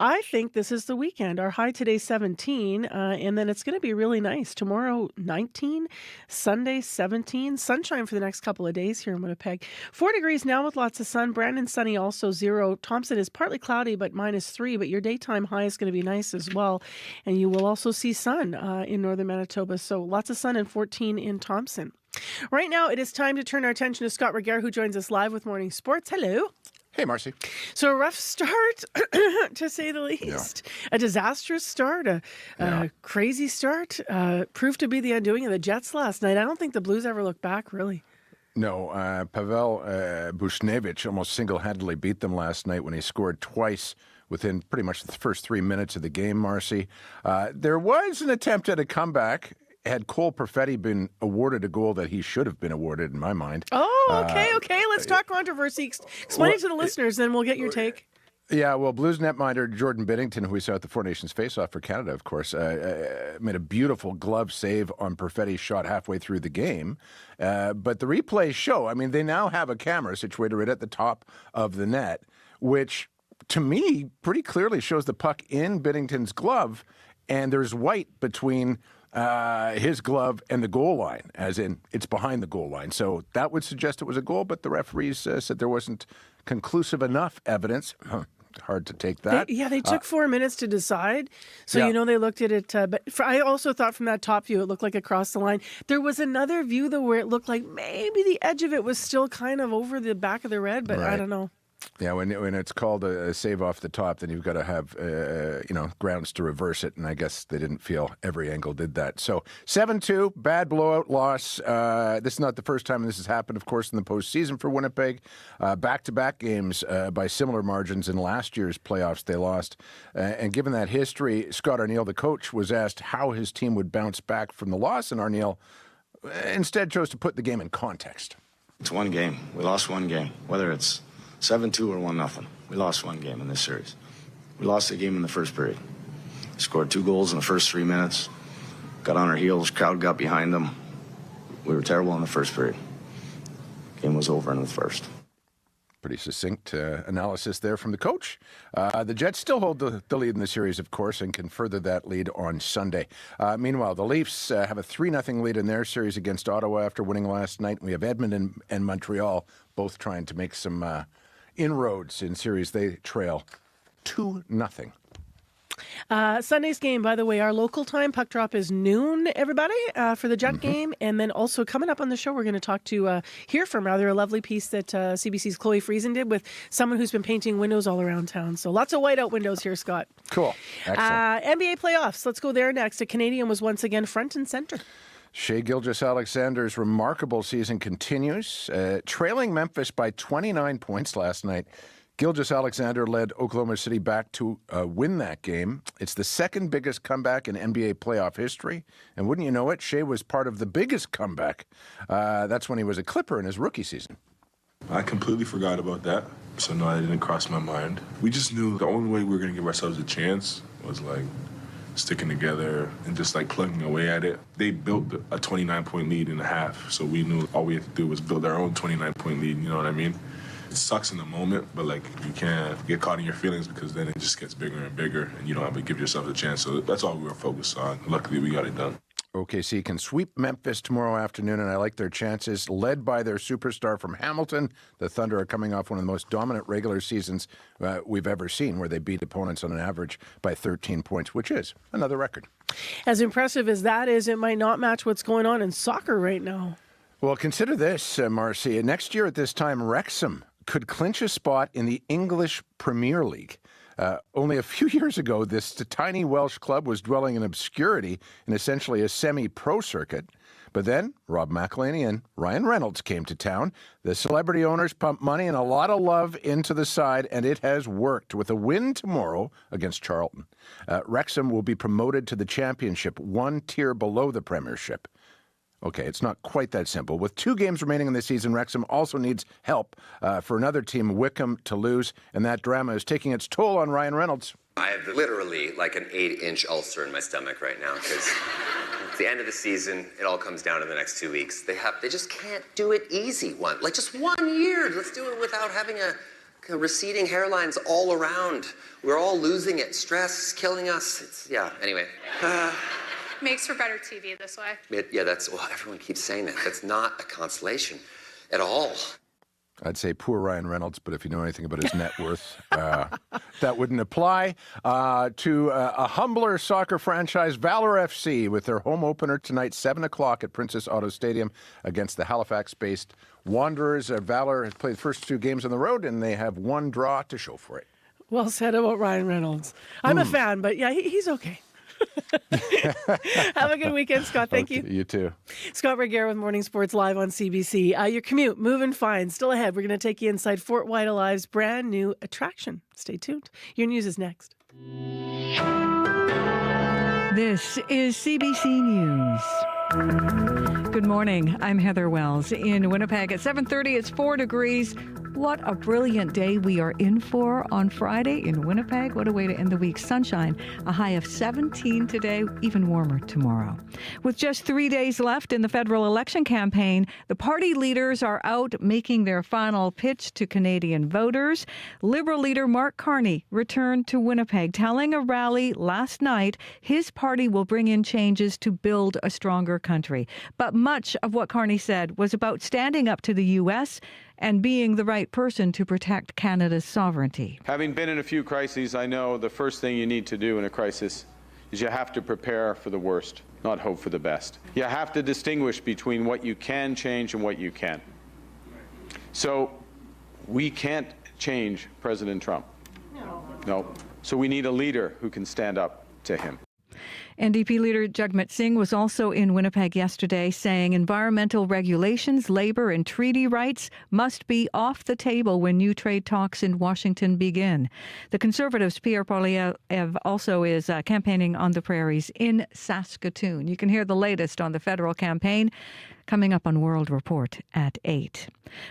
I think this is the weekend. Our high today 17, and then it's going to be really nice. Tomorrow 19, Sunday 17. Sunshine for the next couple of days here in Winnipeg. 4 degrees now with lots of sun. Brandon sunny also 0. Thompson is partly cloudy but -3, but your daytime high is going to be nice as well. And you will also see sun in northern Manitoba. So lots of sun and 14 in Thompson. Right now, it is time to turn our attention to Scott Reguer, who joins us live with Morning Sports. Hello. Hey, Marcy. So a rough start, to say the least. Yeah. A disastrous start, a crazy start. Proved to be the undoing of the Jets last night. I don't think the Blues ever looked back, really. No, Pavel Buchnevich almost single-handedly beat them last night when he scored twice within pretty much the first 3 minutes of the game, Marcy. There was an attempt at a comeback. Had Cole Perfetti been awarded a goal that he should have been awarded, in my mind. Oh, okay. Let's talk controversy. Explain it to the listeners, then we'll get your take. Yeah, well, Blues netminder Jordan Binnington, who we saw at the Four Nations Face-Off for Canada, of course, made a beautiful glove save on Perfetti's shot halfway through the game. But the replays show, I mean, they now have a camera situated right at the top of the net, which, to me, pretty clearly shows the puck in Binnington's glove, and there's white between his glove and the goal line, as in it's behind the goal line. So that would suggest it was a goal, but the referees said there wasn't conclusive enough evidence. Hard to take that. They took 4 minutes to decide. So, they looked at it. But I also thought from that top view, it looked like across the line. There was another view, though, where it looked like maybe the edge of it was still kind of over the back of the red, but I don't know. Yeah, when it's called a save off the top, then you've got to have, grounds to reverse it, and I guess they didn't feel every angle did that. So 7-2, bad blowout loss. This is not the first time this has happened, of course, in the postseason for Winnipeg. Back-to-back games by similar margins in last year's playoffs they lost. And given that history, Scott Arniel, the coach, was asked how his team would bounce back from the loss, and Arniel instead chose to put the game in context. It's one game. We lost one game, whether it's 7-2 or 1-0. We lost one game in this series. We lost the game in the first period. Scored 2 goals in the first 3 minutes. Got on our heels. Crowd got behind them. We were terrible in the first period. Game was over in the first. Pretty succinct analysis there from the coach. The Jets still hold the lead in the series, of course, and can further that lead on Sunday. Meanwhile, the Leafs have a 3-0 lead in their series against Ottawa after winning last night. We have Edmonton and Montreal both trying to make some inroads in series they trail 2-0. Sunday's game, by the way, our local time puck drop is noon, everybody, for the Jet game. And then also coming up on the show, we're going to talk to, hear from rather a lovely piece that CBC's Chloe Friesen did with someone who's been painting windows all around town. So lots of whiteout windows here, Scott. Cool. Excellent. NBA playoffs. Let's go there next. A Canadian was once again front and center. Shai Gilgeous-Alexander's remarkable season continues, trailing Memphis by 29 points last night. Gilgeous-Alexander led Oklahoma City back to win that game. It's the second biggest comeback in NBA playoff history. And wouldn't you know it, Shai was part of the biggest comeback. That's when he was a Clipper in his rookie season. I completely forgot about that. So no, that didn't cross my mind. We just knew the only way we were going to give ourselves a chance was sticking together and just plugging away at it. They built a 29-point lead in a half. So we knew all we had to do was build our own 29-point lead. You know what I mean? It sucks in the moment, but you can't get caught in your feelings because then it just gets bigger and bigger and you don't have to give yourself a chance. So that's all we were focused on. Luckily, we got it done. OKC can sweep Memphis tomorrow afternoon, and I like their chances. Led by their superstar from Hamilton, the Thunder are coming off one of the most dominant regular seasons we've ever seen, where they beat opponents on an average by 13 points, which is another record. As impressive as that is, it might not match what's going on in soccer right now. Well, consider this, Marcy. Next year at this time, Wrexham could clinch a spot in the English Premier League. Only a few years ago, this tiny Welsh club was dwelling in obscurity in essentially a semi-pro circuit. But then Rob McElhenney and Ryan Reynolds came to town. The celebrity owners pumped money and a lot of love into the side, and it has worked with a win tomorrow against Charlton. Wrexham will be promoted to the Championship, one tier below the Premiership. Okay, it's not quite that simple. With 2 games remaining in the season, Wrexham also needs help for another team, Wickham, to lose, and that drama is taking its toll on Ryan Reynolds. I have literally like an 8-inch ulcer in my stomach right now because at the end of the season, it all comes down to the next 2 weeks. They just can't do it easy. Just 1 year. Let's do it without having a receding hairlines all around. We're all losing it. Stress is killing us. Anyway. Makes for better TV this way. Everyone keeps saying that. That's not a consolation at all. I'd say poor Ryan Reynolds, but if you know anything about his net worth, that wouldn't apply. To a humbler soccer franchise, Valor FC, with their home opener tonight, 7 o'clock at Princess Auto Stadium against the Halifax-based Wanderers. Valor has played the first 2 games on the road, and they have 1 draw to show for it. Well said about Ryan Reynolds. I'm a fan, but he's okay. Have a good weekend, Scott. Thank you. You too. Scott Reguer with Morning Sports Live on CBC. Your commute, moving fine. Still ahead. We're going to take you inside Fort Whyte Alive's brand new attraction. Stay tuned. Your news is next. This is CBC News. Good morning. I'm Heather Wells in Winnipeg. At 7:30, it's 4 degrees. What a brilliant day we are in for on Friday in Winnipeg. What a way to end the week. Sunshine, a high of 17 today, even warmer tomorrow. With just 3 days left in the federal election campaign, the party leaders are out making their final pitch to Canadian voters. Liberal leader Mark Carney returned to Winnipeg, telling a rally last night his party will bring in changes to build a stronger country. But much of what Carney said was about standing up to the U.S. and being the right person to protect Canada's sovereignty. Having been in a few crises, I know the first thing you need to do in a crisis is you have to prepare for the worst, not hope for the best. You have to distinguish between what you can change and what you can't. So we can't change President Trump. No. So we need a leader who can stand up to him. NDP leader Jagmeet Singh was also in Winnipeg yesterday saying environmental regulations, labor and treaty rights must be off the table when new trade talks in Washington begin. The Conservatives' Pierre Poilievre also is campaigning on the prairies in Saskatoon. You can hear the latest on the federal campaign coming up on World Report at 8.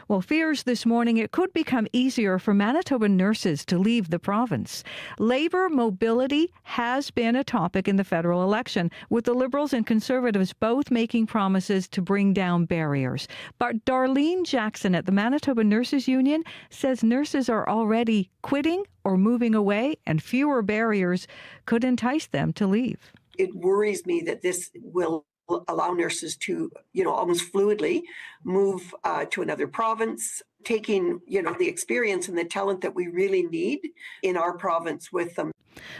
Well, fears this morning it could become easier for Manitoba nurses to leave the province. Labor mobility has been a topic in the federal election, with the Liberals and Conservatives both making promises to bring down barriers. But Darlene Jackson at the Manitoba Nurses Union says nurses are already quitting or moving away, and fewer barriers could entice them to leave. It worries me that this will allow nurses to, almost fluidly move to another province, taking, the experience and the talent that we really need in our province with them.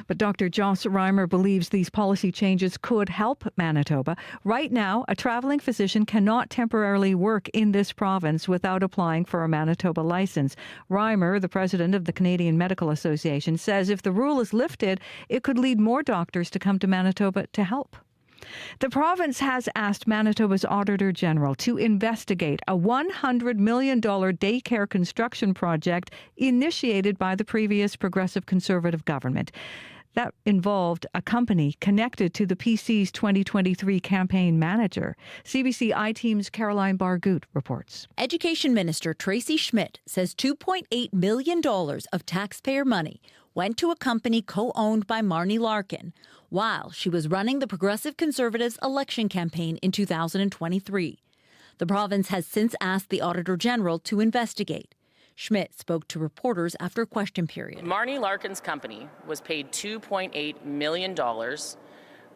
But Dr. Joss Reimer believes these policy changes could help Manitoba. Right now, a traveling physician cannot temporarily work in this province without applying for a Manitoba license. Reimer, the president of the Canadian Medical Association, says if the rule is lifted, it could lead more doctors to come to Manitoba to help. The province has asked Manitoba's Auditor General to investigate a $100 million daycare construction project initiated by the previous Progressive Conservative government. That involved a company connected to the PC's 2023 campaign manager. CBC I-Team's Caroline Bargout reports. Education Minister Tracy Schmidt says $2.8 million of taxpayer money went to a company co-owned by Marnie Larkin while she was running the Progressive Conservatives' election campaign in 2023. The province has since asked the Auditor General to investigate. Schmidt spoke to reporters after a question period. Marnie Larkin's company was paid $2.8 million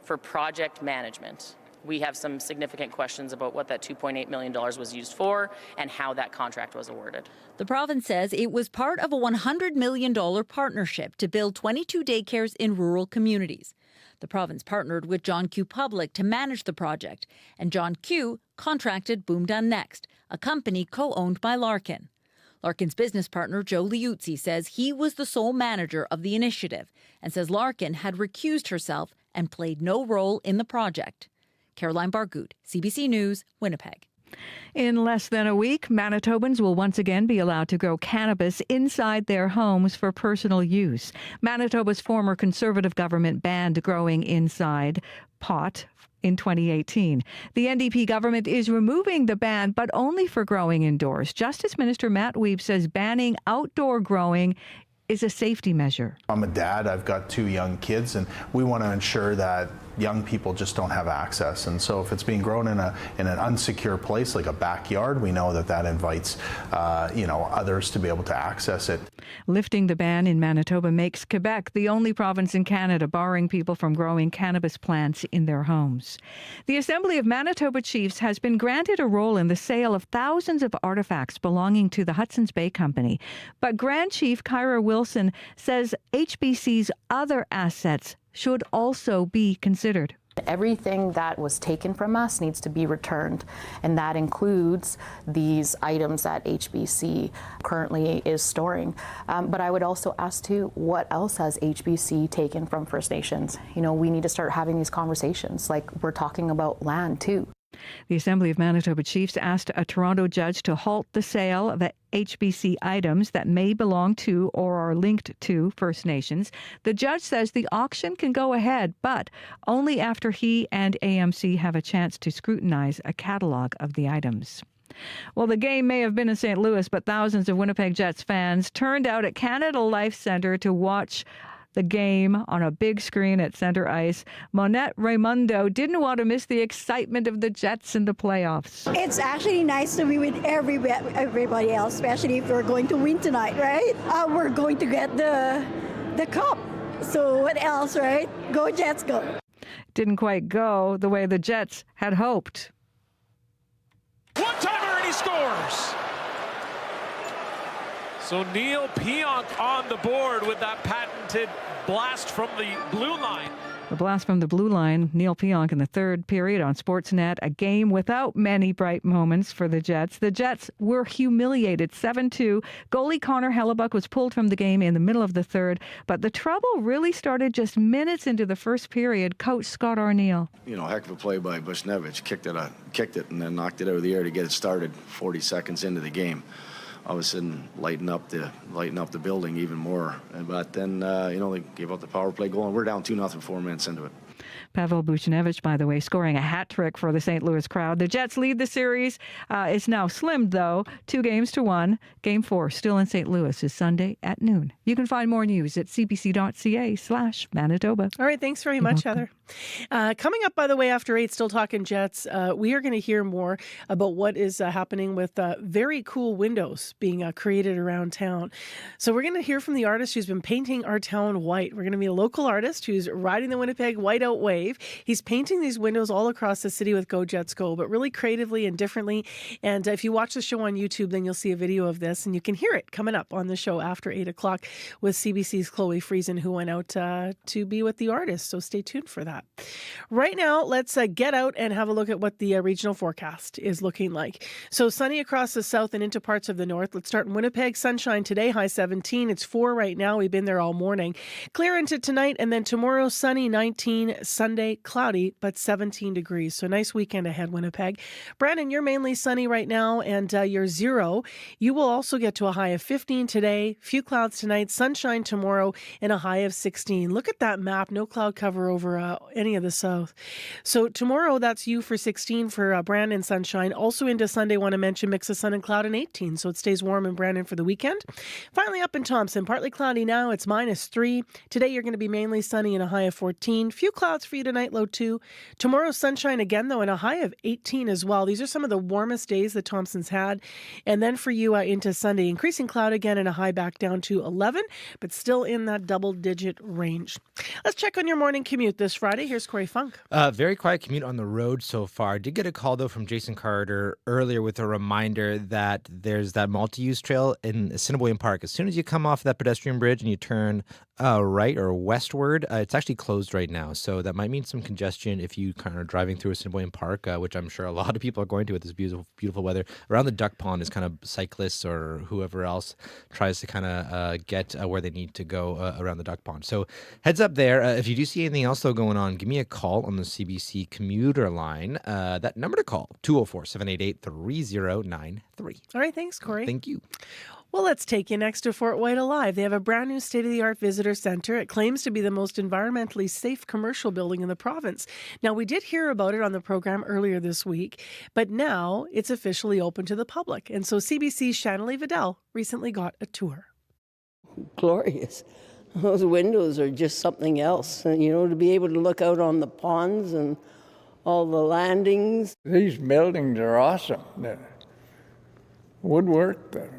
for project management. We have some significant questions about what that $2.8 million was used for and how that contract was awarded. The province says it was part of a $100 million partnership to build 22 daycares in rural communities. The province partnered with John Q. Public to manage the project, and John Q. contracted Boom Done Next, a company co-owned by Larkin. Larkin's business partner, Joe Liuzzi, says he was the sole manager of the initiative and says Larkin had recused herself and played no role in the project. Caroline Bargout, CBC News, Winnipeg. In less than a week, Manitobans will once again be allowed to grow cannabis inside their homes for personal use. Manitoba's former Conservative government banned growing inside pot in 2018. The NDP government is removing the ban, but only for growing indoors. Justice Minister Matt Wiebe says banning outdoor growing is a safety measure. I'm a dad, I've got 2 young kids, and we want to ensure that young people just don't have access. And so if it's being grown in an unsecure place like a backyard, we know that invites others to be able to access it. Lifting the ban in Manitoba makes Quebec the only province in Canada barring people from growing cannabis plants in their homes. The Assembly of Manitoba Chiefs has been granted a role in the sale of thousands of artifacts belonging to the Hudson's Bay Company. But Grand Chief Kyra Wilson says HBC's other assets should also be considered. Everything that was taken from us needs to be returned, and that includes these items that HBC currently is storing. But I would also ask too, what else has HBC taken from First Nations? We need to start having these conversations, like we're talking about land too. The Assembly of Manitoba Chiefs asked a Toronto judge to halt the sale of HBC items that may belong to or are linked to First Nations. The judge says the auction can go ahead, but only after he and AMC have a chance to scrutinize a catalog of the items. Well, the game may have been in St. Louis, but thousands of Winnipeg Jets fans turned out at Canada Life Centre to watch the game on a big screen at center ice. Monette Raimundo didn't want to miss the excitement of the Jets in the playoffs. It's actually nice to be with everybody else, especially if we're going to win tonight, right? We're going to get the cup. So what else, right? Go Jets, go. Didn't quite go the way the Jets had hoped. One-timer and he scores! So Neil Pionk on the board with that patented blast from the blue line. The blast from the blue line, Neil Pionk in the third period on Sportsnet. A game without many bright moments for the Jets. The Jets were humiliated 7-2. Goalie Connor Hellebuck was pulled from the game in the middle of the third, but the trouble really started just minutes into the first period. Coach Scott Arneal. Heck of a play by Bushnevich. Kicked it and then knocked it out of the air to get it started 40 seconds into the game. All of a sudden, lighten up the building even more. But then, they gave up the power play goal, and we're down 2-0 4 minutes into it. Pavel Buchnevich, by the way, scoring a hat trick for the St. Louis crowd. The Jets lead the series. It's now slimmed, though, 2-1. Game 4, still in St. Louis, is Sunday at noon. You can find more news at cbc.ca/Manitoba. All right, thanks very much, Heather. Coming up, by the way, after 8, still talking Jets, we are going to hear more about what is happening with very cool windows being created around town. So we're going to hear from the artist who's been painting our town white. We're going to meet a local artist who's riding the Winnipeg whiteout wave. He's painting these windows all across the city with Go Jets Go, but really creatively and differently. And if you watch the show on YouTube, then you'll see a video of this, and you can hear it coming up on the show after 8 o'clock with CBC's Chloe Friesen, who went out to be with the artist. So stay tuned for that. Right now, let's get out and have a look at what the regional forecast is looking like. So sunny across the south and into parts of the north. Let's start in Winnipeg. Sunshine today, high 17. It's 4 right now. We've been there all morning. Clear into tonight, and then tomorrow, sunny, 19. Sunday, cloudy, but 17 degrees. So nice weekend ahead, Winnipeg. Brandon, you're mainly sunny right now, and you're 0. You will also get to a high of 15 today. Few clouds tonight, sunshine tomorrow, and a high of 16. Look at that map. No cloud cover over any of the south. So tomorrow, that's you for 16 for Brandon, sunshine. Also into Sunday, want to mention mix of sun and cloud and 18. So it stays warm in Brandon for the weekend. Finally, up in Thompson, partly cloudy now. It's -3. Today, you're going to be mainly sunny and a high of 14. Few clouds for you tonight, low 2. Tomorrow, sunshine again, though, and a high of 18 as well. These are some of the warmest days that Thompson's had. And then for you into Sunday, increasing cloud again and a high back down to 11, but still in that double-digit range. Let's check on your morning commute this Friday. Here's Corey Funk. Very quiet commute on the road so far. Did get a call, though, from Jason Carter earlier with a reminder that there's that multi-use trail in Assiniboine Park. As soon as you come off that pedestrian bridge and you turn right or westward, it's actually closed right now. So that might mean some congestion if you kind of driving through Assiniboine Park, which I'm sure a lot of people are going to with this beautiful, beautiful weather. Around the duck pond is kind of cyclists or whoever else tries to kind of get where they need to go around the duck pond. So heads up there. If you do see anything else, though, going on, give me a call on the CBC commuter line. That number to call, 204-788-3093. All right, thanks, Corey. Thank you. Well, let's take you next to Fort White Alive. They have a brand new state-of-the-art visitor center. It claims to be the most environmentally safe commercial building in the province. Now, we did hear about it on the program earlier this week, but now it's officially open to the public. And so CBC's Shanley Vidal recently got a tour. Glorious. Those windows are just something else. And, to be able to look out on the ponds and all the landings. These buildings are awesome. The woodwork,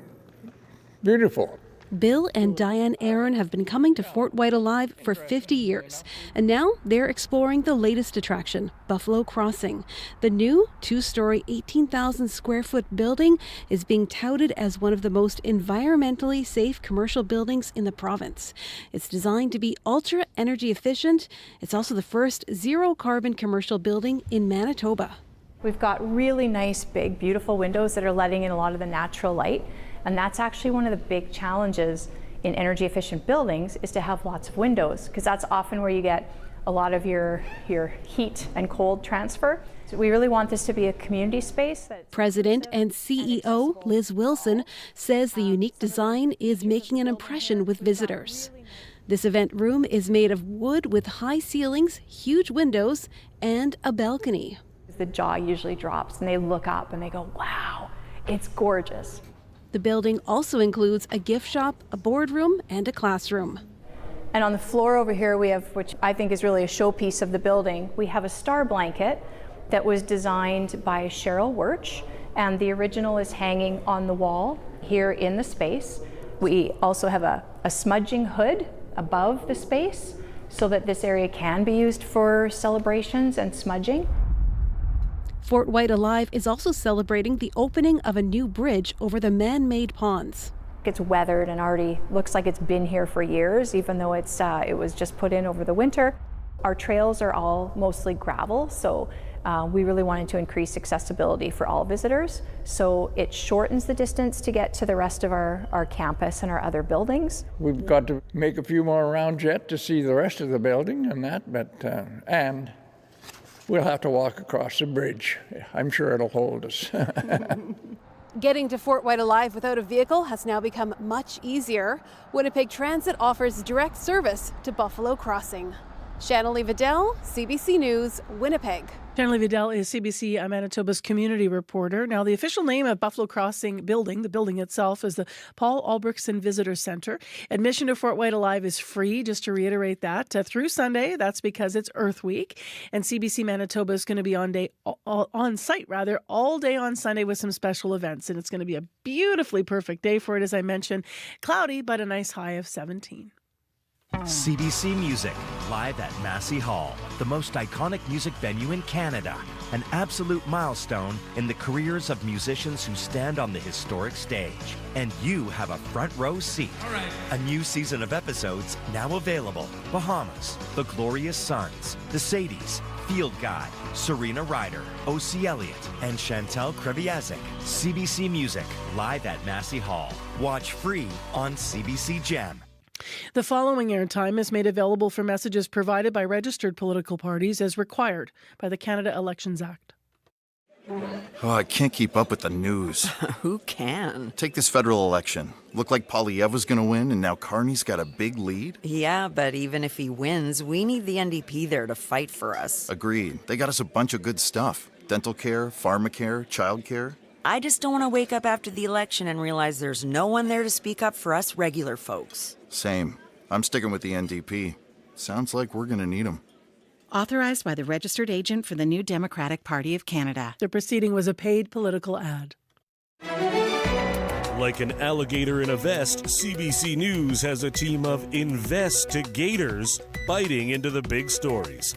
beautiful. Bill and Diane Aaron have been coming to Fort White Alive for 50 years, and now they're exploring the latest attraction, Buffalo Crossing. The new 2-story, 18,000 square foot building is being touted as one of the most environmentally safe commercial buildings in the province. It's designed to be ultra energy efficient. It's also the first zero carbon commercial building in Manitoba. We've got really nice, big, beautiful windows that are letting in a lot of the natural light. And that's actually one of the big challenges in energy efficient buildings, is to have lots of windows, because that's often where you get a lot of your heat and cold transfer. So we really want this to be a community space. President and CEO Liz Wilson says the unique design is making an impression with visitors. This event room is made of wood with high ceilings, huge windows, and a balcony. The jaw usually drops and they look up and they go, wow, it's gorgeous. The building also includes a gift shop, a boardroom, and a classroom. And on the floor over here we have, which I think is really a showpiece of the building, we have a star blanket that was designed by Cheryl Wirch, and the original is hanging on the wall here in the space. We also have a smudging hood above the space so that this area can be used for celebrations and smudging. Fort White Alive is also celebrating the opening of a new bridge over the man-made ponds. It's weathered and already looks like it's been here for years, even though it was just put in over the winter. Our trails are all mostly gravel, so we really wanted to increase accessibility for all visitors. So it shortens the distance to get to the rest of our campus and our other buildings. We've got to make a few more rounds yet to see the rest of the building and that, but and we'll have to walk across the bridge. I'm sure it'll hold us. Getting to Fort White Alive without a vehicle has now become much easier. Winnipeg Transit offers direct service to Buffalo Crossing. Shanley Vidal, CBC News, Winnipeg. Shanley Vidal is CBC Manitoba's community reporter. Now, the official name of Buffalo Crossing building, the building itself, is the Paul Albrechtsen Visitor Center. Admission to Fort White Alive is free, just to reiterate that, through Sunday. That's because it's Earth Week. And CBC Manitoba is going to be on site all day on Sunday with some special events. And it's going to be a beautifully perfect day for it, as I mentioned. Cloudy, but a nice high of 17. CBC Music, live at Massey Hall, the most iconic music venue in Canada. An absolute milestone in the careers of musicians who stand on the historic stage. And you have a front row seat. All right. A new season of episodes now available. Bahamas, The Glorious Sons, The Sadies, Field Guide, Serena Ryder, O.C. Elliott, and Chantal Kreviazek. CBC Music, live at Massey Hall. Watch free on CBC Gem. The following airtime is made available for messages provided by registered political parties as required by the Canada Elections Act. Oh, I can't keep up with the news. Who can? Take this federal election. Looked like Poilievre's going to win, and now Carney's got a big lead? Yeah, but even if he wins, we need the NDP there to fight for us. Agreed. They got us a bunch of good stuff. Dental care, pharmacare, childcare. I just don't want to wake up after the election and realize there's no one there to speak up for us regular folks. Same. I'm sticking with the NDP. Sounds like we're going to need them. Authorized by the registered agent for the New Democratic Party of Canada. The proceeding was a paid political ad. Like an alligator in a vest, CBC News has a team of investigators biting into the big stories.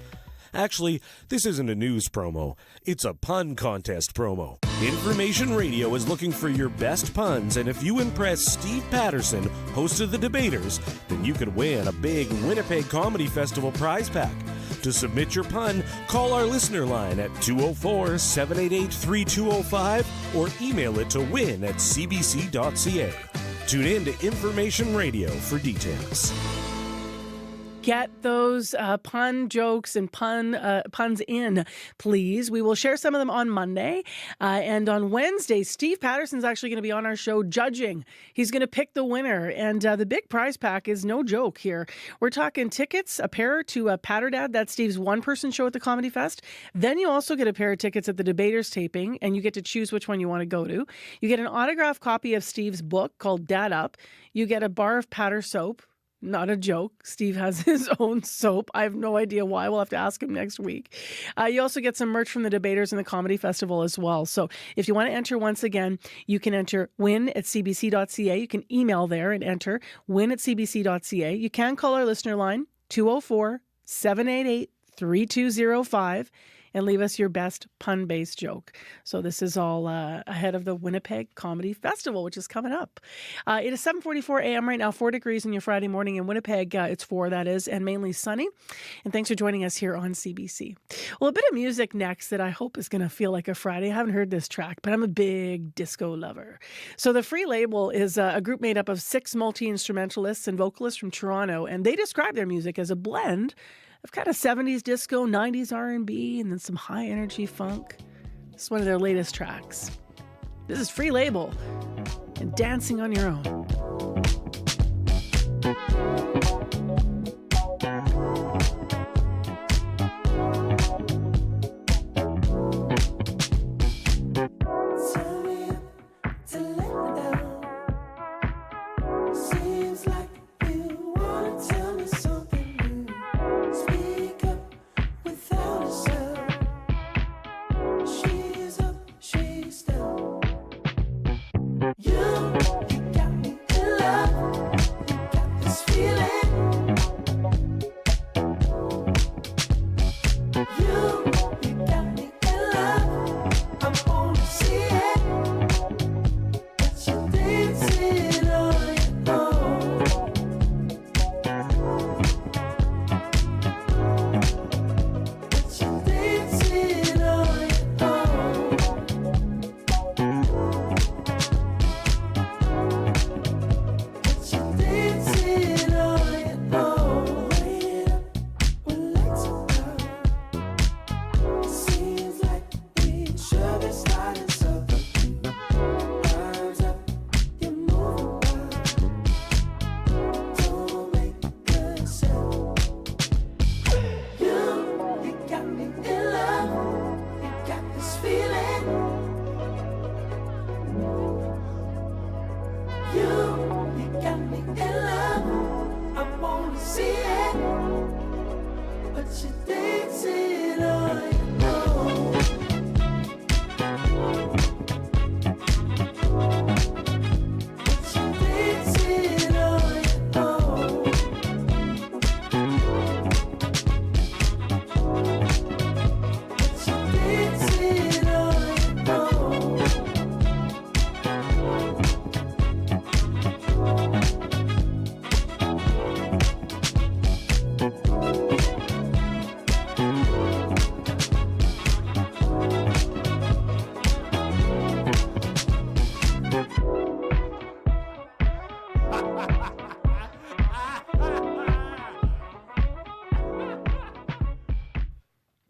Actually, this isn't a news promo. It's a pun contest promo. Information Radio is looking for your best puns, and if you impress Steve Patterson, host of The Debaters, then you could win a big Winnipeg Comedy Festival prize pack. To submit your pun, call our listener line at 204-788-3205 or email it to win@cbc.ca. Tune in to Information Radio for details. get those pun jokes and puns in, please. We will share some of them on Monday. And on Wednesday, Steve Patterson's actually going to be on our show judging. He's going to pick the winner. And the big prize pack is no joke here. We're talking tickets, a pair to Patterdad. That's Steve's one-person show at the Comedy Fest. Then you also get a pair of tickets at the Debaters taping, and you get to choose which one you want to go to. You get an autographed copy of Steve's book called Dad Up. You get a bar of Patter soap. Not a joke. Steve has his own soap. I have no idea why. We'll have to ask him next week. You also get some merch from the Debaters and the Comedy Festival as well. So if you want to enter once again, you can enter win@cbc.ca. You can email there and enter win@cbc.ca. You can call our listener line, 204-788-3205. And leave us your best pun-based joke. So this is all ahead of the Winnipeg Comedy Festival, which is coming up. It is 7:44 a.m. right now, 4 degrees on your Friday morning in Winnipeg. It's 4, that is, and mainly sunny. And thanks for joining us here on CBC. Well, a bit of music next that I hope is going to feel like a Friday. I haven't heard this track, but I'm a big disco lover. So the Free Label is a group made up of 6 multi-instrumentalists and vocalists from Toronto, and they describe their music as a blend of kind of 70s disco, 90s R&B, and then some high-energy funk. This is one of their latest tracks. This is Free Label and Dancing on Your Own.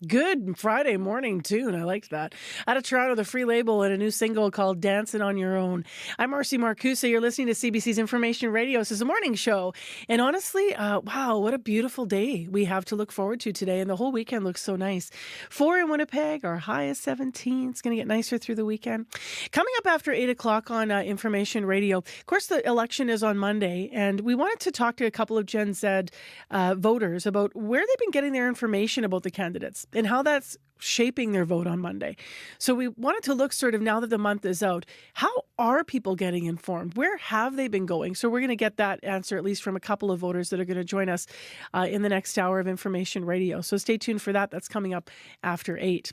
Good Friday morning tune. I liked that. Out of Toronto, the Free Label and a new single called Dancing on Your Own. I'm Marcy Marcusa. You're listening to CBC's Information Radio. This is a morning show. And honestly, wow, what a beautiful day we have to look forward to today. And the whole weekend looks so nice. 4 in Winnipeg, our high is 17. It's going to get nicer through the weekend. Coming up after 8 o'clock on Information Radio. Of course, the election is on Monday. And we wanted to talk to a couple of Gen Z voters about where they've been getting their information about the candidates and how that's shaping their vote on Monday. So we wanted to look sort of now that the month is out, how are people getting informed? Where have they been going? So we're going to get that answer at least from a couple of voters that are going to join us in the next hour of Information Radio. So stay tuned for that. That's coming up after 8.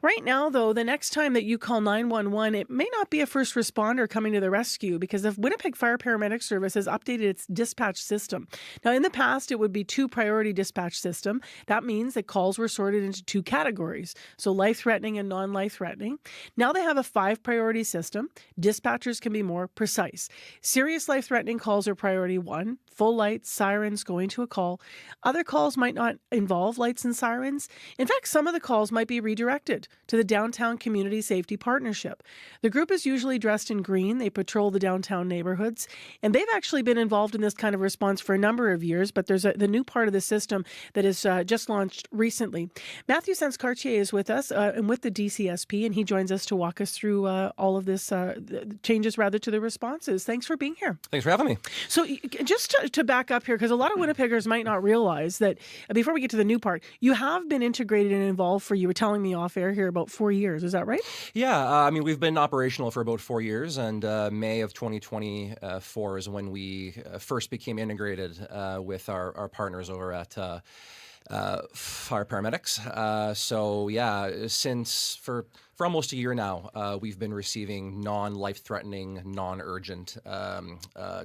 Right now, though, the next time that you call 911, it may not be a first responder coming to the rescue because the Winnipeg Fire Paramedic Service has updated its dispatch system. Now, in the past, it would be 2 priority dispatch system. That means that calls were sorted into 2 categories. So life-threatening and non-life-threatening. Now they have a 5 priority system. Dispatchers can be more precise. Serious life-threatening calls are priority 1. full lights, sirens, going to a call. Other calls might not involve lights and sirens. In fact, some of the calls might be redirected to the Downtown Community Safety Partnership. The group is usually dressed in green. They patrol the downtown neighborhoods, and they've actually been involved in this kind of response for a number of years, but there's the new part of the system that is just launched recently. Matthew Sens-Cartier is with us and with the DCSP, and he joins us to walk us through all of this changes rather to the responses. Thanks for being here. Thanks for having me. So just to back up here, because a lot of Winnipeggers might not realize that before we get to the new part, you have been integrated and involved for, you were telling me off air here, about 4 years. Is that right? Yeah, I mean, we've been operational for about 4 years, and May of 2024 is when we first became integrated with our partners over at fire paramedics. So yeah, since for almost a year now, we've been receiving non-life-threatening, non-urgent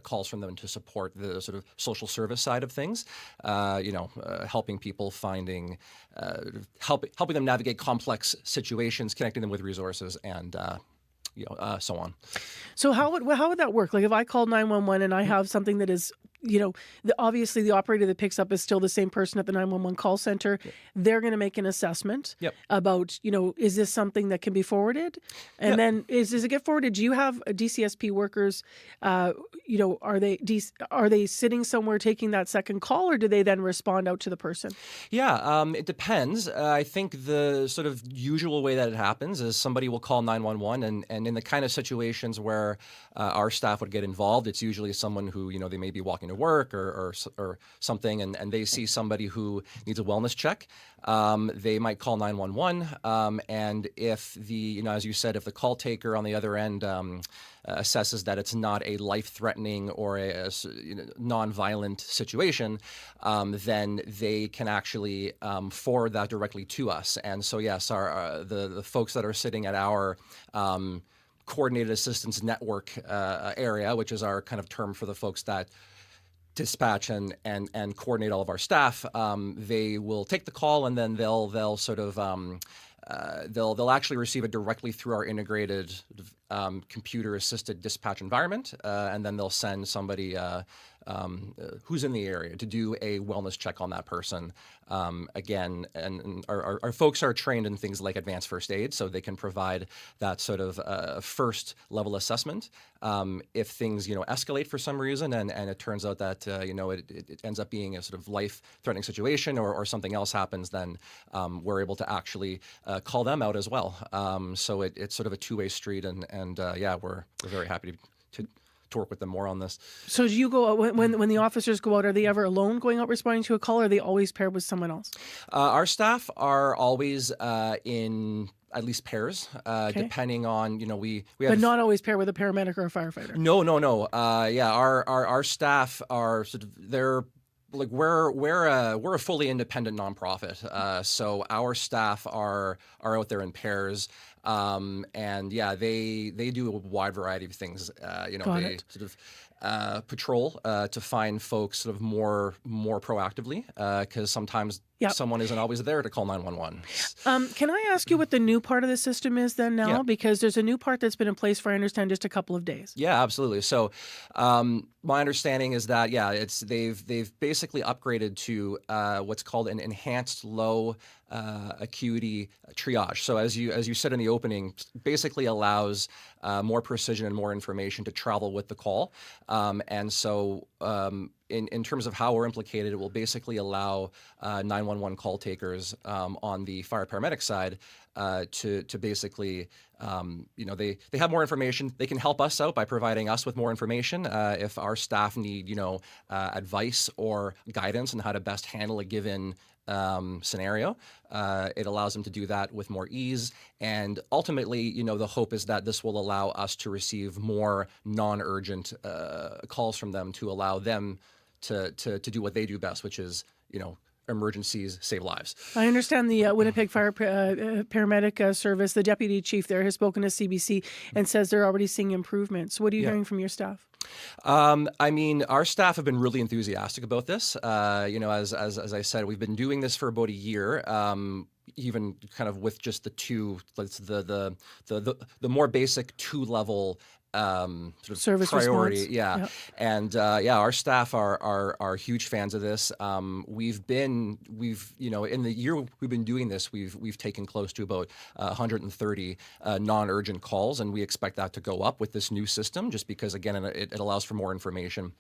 calls from them to support the sort of social service side of things. Helping people finding, helping them navigate complex situations, connecting them with resources, and so on. So how would that work? Like if I call 911 and I have something that is, obviously the operator that picks up is still the same person at the 911 call center. Yep. They're going to make an assessment about, is this something that can be forwarded? And then does it get forwarded? Do you have DCSP workers, are they sitting somewhere taking that second call, or do they then respond out to the person? Yeah, it depends. I think the sort of usual way that it happens is somebody will call 911, and in the kind of situations where our staff would get involved, it's usually someone who, they may be walking to work or something, and they see somebody who needs a wellness check. They might call 911, and if as you said, if the call taker on the other end assesses that it's not a life-threatening or a non-violent situation, then they can actually forward that directly to us. And so yes, the folks that are sitting at our coordinated assistance network area, which is our kind of term for the folks that dispatch and coordinate all of our staff, they will take the call, and then they'll sort of they'll actually receive it directly through our integrated computer-assisted dispatch environment, and then they'll send somebody who's in the area to do a wellness check on that person. Again, and our folks are trained in things like advanced first aid, so they can provide that sort of first level assessment. If things escalate for some reason, and it turns out that it ends up being a sort of life-threatening situation, or something else happens, then we're able to actually call them out as well. So it's sort of a two-way street, and we're very happy to work with them more on this. So do you go out, when the officers go out, are they ever alone going out responding to a call, or are they always paired with someone else? Our staff are always in at least pairs, depending on, we have... But not always paired with a paramedic or a firefighter? No. Our staff are sort of, they're like, we're a fully independent nonprofit, so our staff are out there in pairs, and they do a wide variety of things. They sort of patrol to find folks sort of more proactively, because sometimes someone isn't always there to call 911. Can I ask you what the new part of the system is then now? Yeah. Because there's a new part that's been in place for, I understand, just a couple of days. Yeah, absolutely. So my understanding is that they've basically upgraded to what's called an enhanced low acuity triage. So as you said in the opening, basically allows more precision and more information to travel with the call. And so in terms of how we're implicated, it will basically allow 911 call takers on the fire paramedic side to basically, they have more information. They can help us out by providing us with more information. If our staff need, advice or guidance on how to best handle a given scenario, it allows them to do that with more ease. And ultimately, the hope is that this will allow us to receive more non-urgent calls from them, to allow them to do what they do best, which is, emergencies save lives. I understand the Winnipeg Fire Paramedic Service, the deputy chief there, has spoken to CBC and says they're already seeing improvements. What are you hearing from your staff? I mean, our staff have been really enthusiastic about this. As I said, we've been doing this for about a year. Even kind of with just the more basic 2-level sort of Service priority. response. Yeah. Yep. And our staff are huge fans of this. We've in the year we've been doing this, we've taken close to about 130 non-urgent calls, and we expect that to go up with this new system, just because again it allows for more information.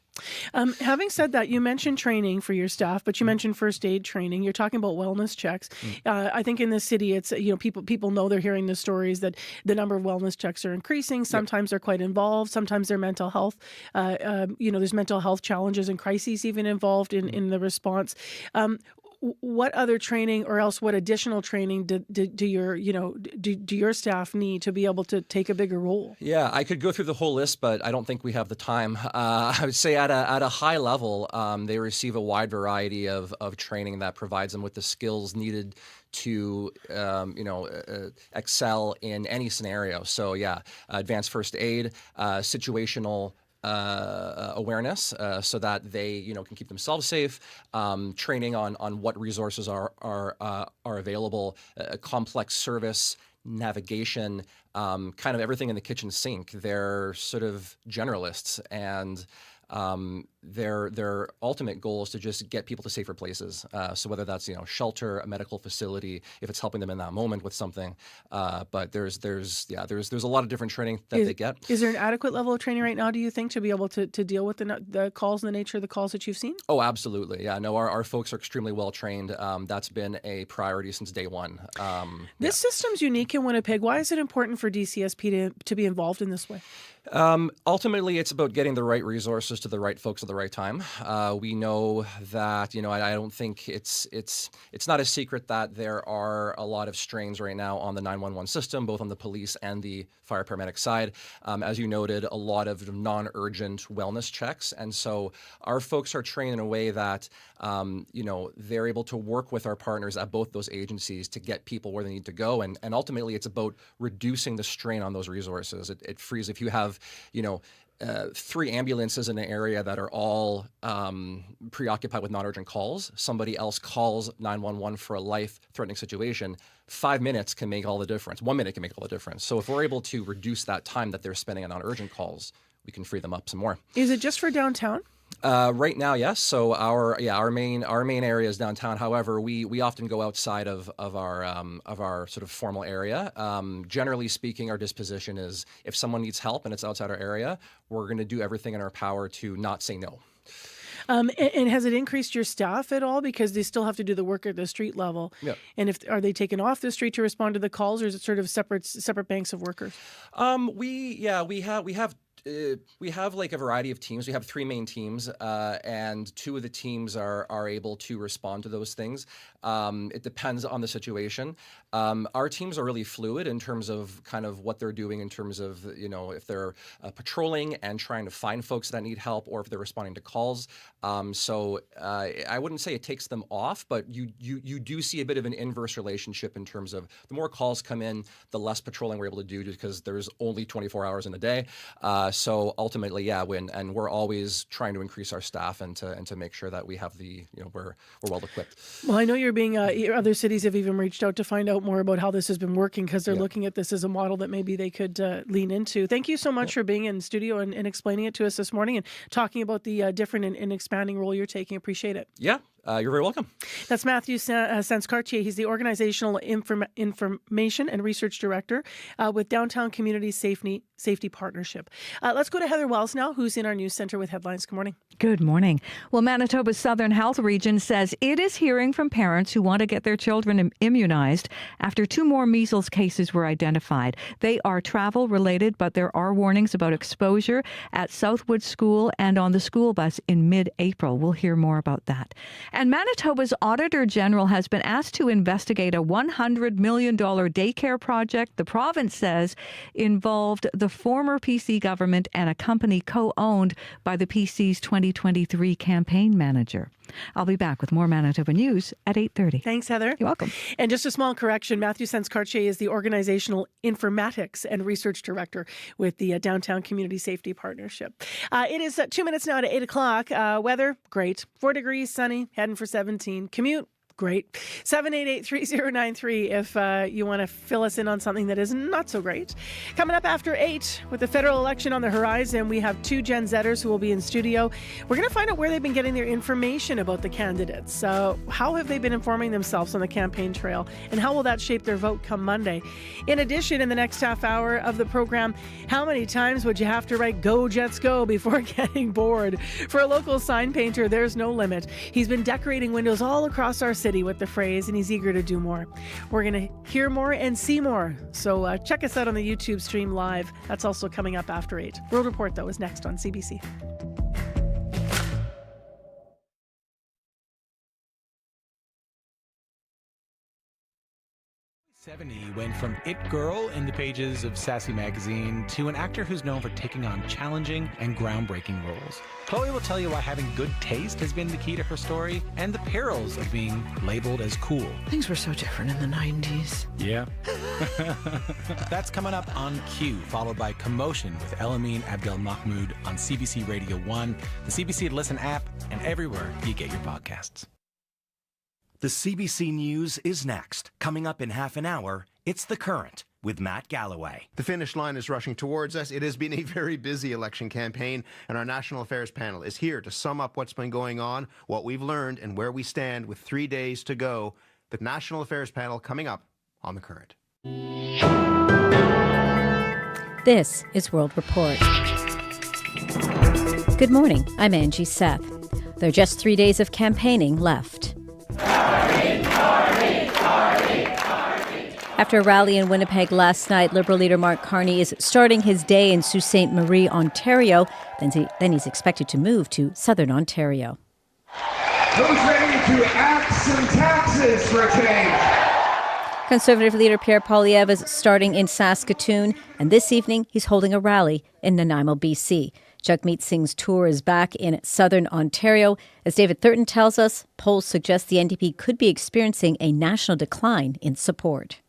Having said that, you mentioned training for your staff, but you mentioned first aid training. You're talking about wellness checks. I think in this city, it's people know, they're hearing the stories that the number of wellness checks are increasing. Sometimes they're quite involved. Sometimes they're mental health. There's mental health challenges and crises even involved in the response. What other training, or else what additional training do your staff need to be able to take a bigger role? Yeah, I could go through the whole list, but I don't think we have the time. I would say at a high level, they receive a wide variety of training that provides them with the skills needed to excel in any scenario. So advanced first aid, situational awareness, so that they can keep themselves safe. Training on what resources are available, complex service, navigation, kind of everything in the kitchen sink. They're sort of generalists, and their ultimate goal is to just get people to safer places. So whether that's shelter, a medical facility, if it's helping them in that moment with something. But there's a lot of different training that they get. Is there an adequate level of training right now, do you think, to be able to deal with the calls and the nature of the calls that you've seen? Oh, absolutely. Yeah, no, our folks are extremely well trained. That's been a priority since day one. This system's unique in Winnipeg. Why is it important for DCSP to be involved in this way? Ultimately, it's about getting the right resources to the right folks at the right time. We know that, I don't think it's not a secret that there are a lot of strains right now on the 911 system, both on the police and the fire paramedic side. As you noted, a lot of non-urgent wellness checks. And so our folks are trained in a way that, they're able to work with our partners at both those agencies to get people where they need to go. And ultimately, it's about reducing the strain on those resources. It frees, if you have 3 ambulances in an area that are all preoccupied with non-urgent calls, somebody else calls 911 for a life-threatening situation, 5 minutes can make all the difference. 1 minute can make all the difference. So if we're able to reduce that time that they're spending on non-urgent calls, we can free them up some more. Is it just for downtown? Right now, yes. So our main area is downtown. However, we often go outside of our sort of formal area. Generally speaking, our disposition is if someone needs help and it's outside our area, we're going to do everything in our power to not say no. And has it increased your staff at all, because they still have to do the work at the street level? Yep. And are they taken off the street to respond to the calls, or is it sort of separate banks of workers? We have like a variety of teams. We have 3 main teams, and 2 of the teams are able to respond to those things. It depends on the situation. Our teams are really fluid in terms of kind of what they're doing in terms of, if they're patrolling and trying to find folks that need help, or if they're responding to calls. So I wouldn't say it takes them off, but you do see a bit of an inverse relationship in terms of the more calls come in, the less patrolling we're able to do, because there's only 24 hours in a day. So ultimately, and we're always trying to increase our staff and to make sure that we have we're well equipped. Well, I know you're being other cities have even reached out to find out more about how this has been working, because they're looking at this as a model that maybe they could lean into. Thank you so much for being in studio and explaining it to us this morning and talking about the different and expanding role you're taking. Appreciate it. Yeah. You're very welcome. That's Matthew Sanz-Cartier. He's the Organizational Information and Research Director with Downtown Community Safety Partnership. Let's go to Heather Wells now, who's in our news center with headlines. Good morning. Good morning. Well, Manitoba's Southern Health Region says it is hearing from parents who want to get their children immunized after 2 more measles cases were identified. They are travel related, but there are warnings about exposure at Southwood School and on the school bus in mid-April. We'll hear more about that. And Manitoba's Auditor General has been asked to investigate a $100 million daycare project the province says involved the former PC government and a company co-owned by the PC's 2023 campaign manager. I'll be back with more Manitoba news at 8:30. Thanks, Heather. You're welcome. And just a small correction, Matthew Sanz-Cartier is the Organizational Informatics and Research Director with the Downtown Community Safety Partnership. It is 2 minutes now to 8 o'clock. Weather, great. 4 degrees, sunny, heading for 17. Commute, Great. 788-3093 if you want to fill us in on something that is not so great. Coming up after 8, with the federal election on the horizon, we have 2 Gen Zers who will be in studio. We're going to find out where they've been getting their information about the candidates. How have they been informing themselves on the campaign trail, and how will that shape their vote come Monday? In addition, in the next half hour of the program, how many times would you have to write "Go Jets Go" before getting bored? For a local sign painter, there's no limit. He's been decorating windows all across our city with the phrase, and he's eager to do more. We're going to hear more and see more. So check us out on the YouTube stream live. That's also coming up after 8. World Report, though, is next on CBC. '70 went from it girl in the pages of Sassy magazine to an actor who's known for taking on challenging and groundbreaking roles. Chloe will tell you why having good taste has been the key to her story and the perils of being labeled as cool. Things were so different in the 90s. Yeah. That's coming up on Q, followed by Commotion with Elamine Abdel Mahmoud on CBC Radio 1, the CBC Listen app, and everywhere you get your podcasts. The CBC News is next. Coming up in half an hour, it's The Current with Matt Galloway. The finish line is rushing towards us. It has been a very busy election campaign, and our National Affairs panel is here to sum up what's been going on, what we've learned, and where we stand with 3 days to go. The National Affairs panel coming up on The Current. This is World Report. Good morning, I'm Angie Seth. There are just 3 days of campaigning left. After a rally in Winnipeg last night, Liberal leader Mark Carney is starting his day in Sault Ste. Marie, Ontario. Then he's expected to move to southern Ontario. Who's ready to axe some taxes for a change? Conservative leader Pierre Poilievre is starting in Saskatoon, and this evening he's holding a rally in Nanaimo, BC. Jagmeet Singh's tour is back in southern Ontario. As David Thurton tells us, polls suggest the NDP could be experiencing a national decline in support.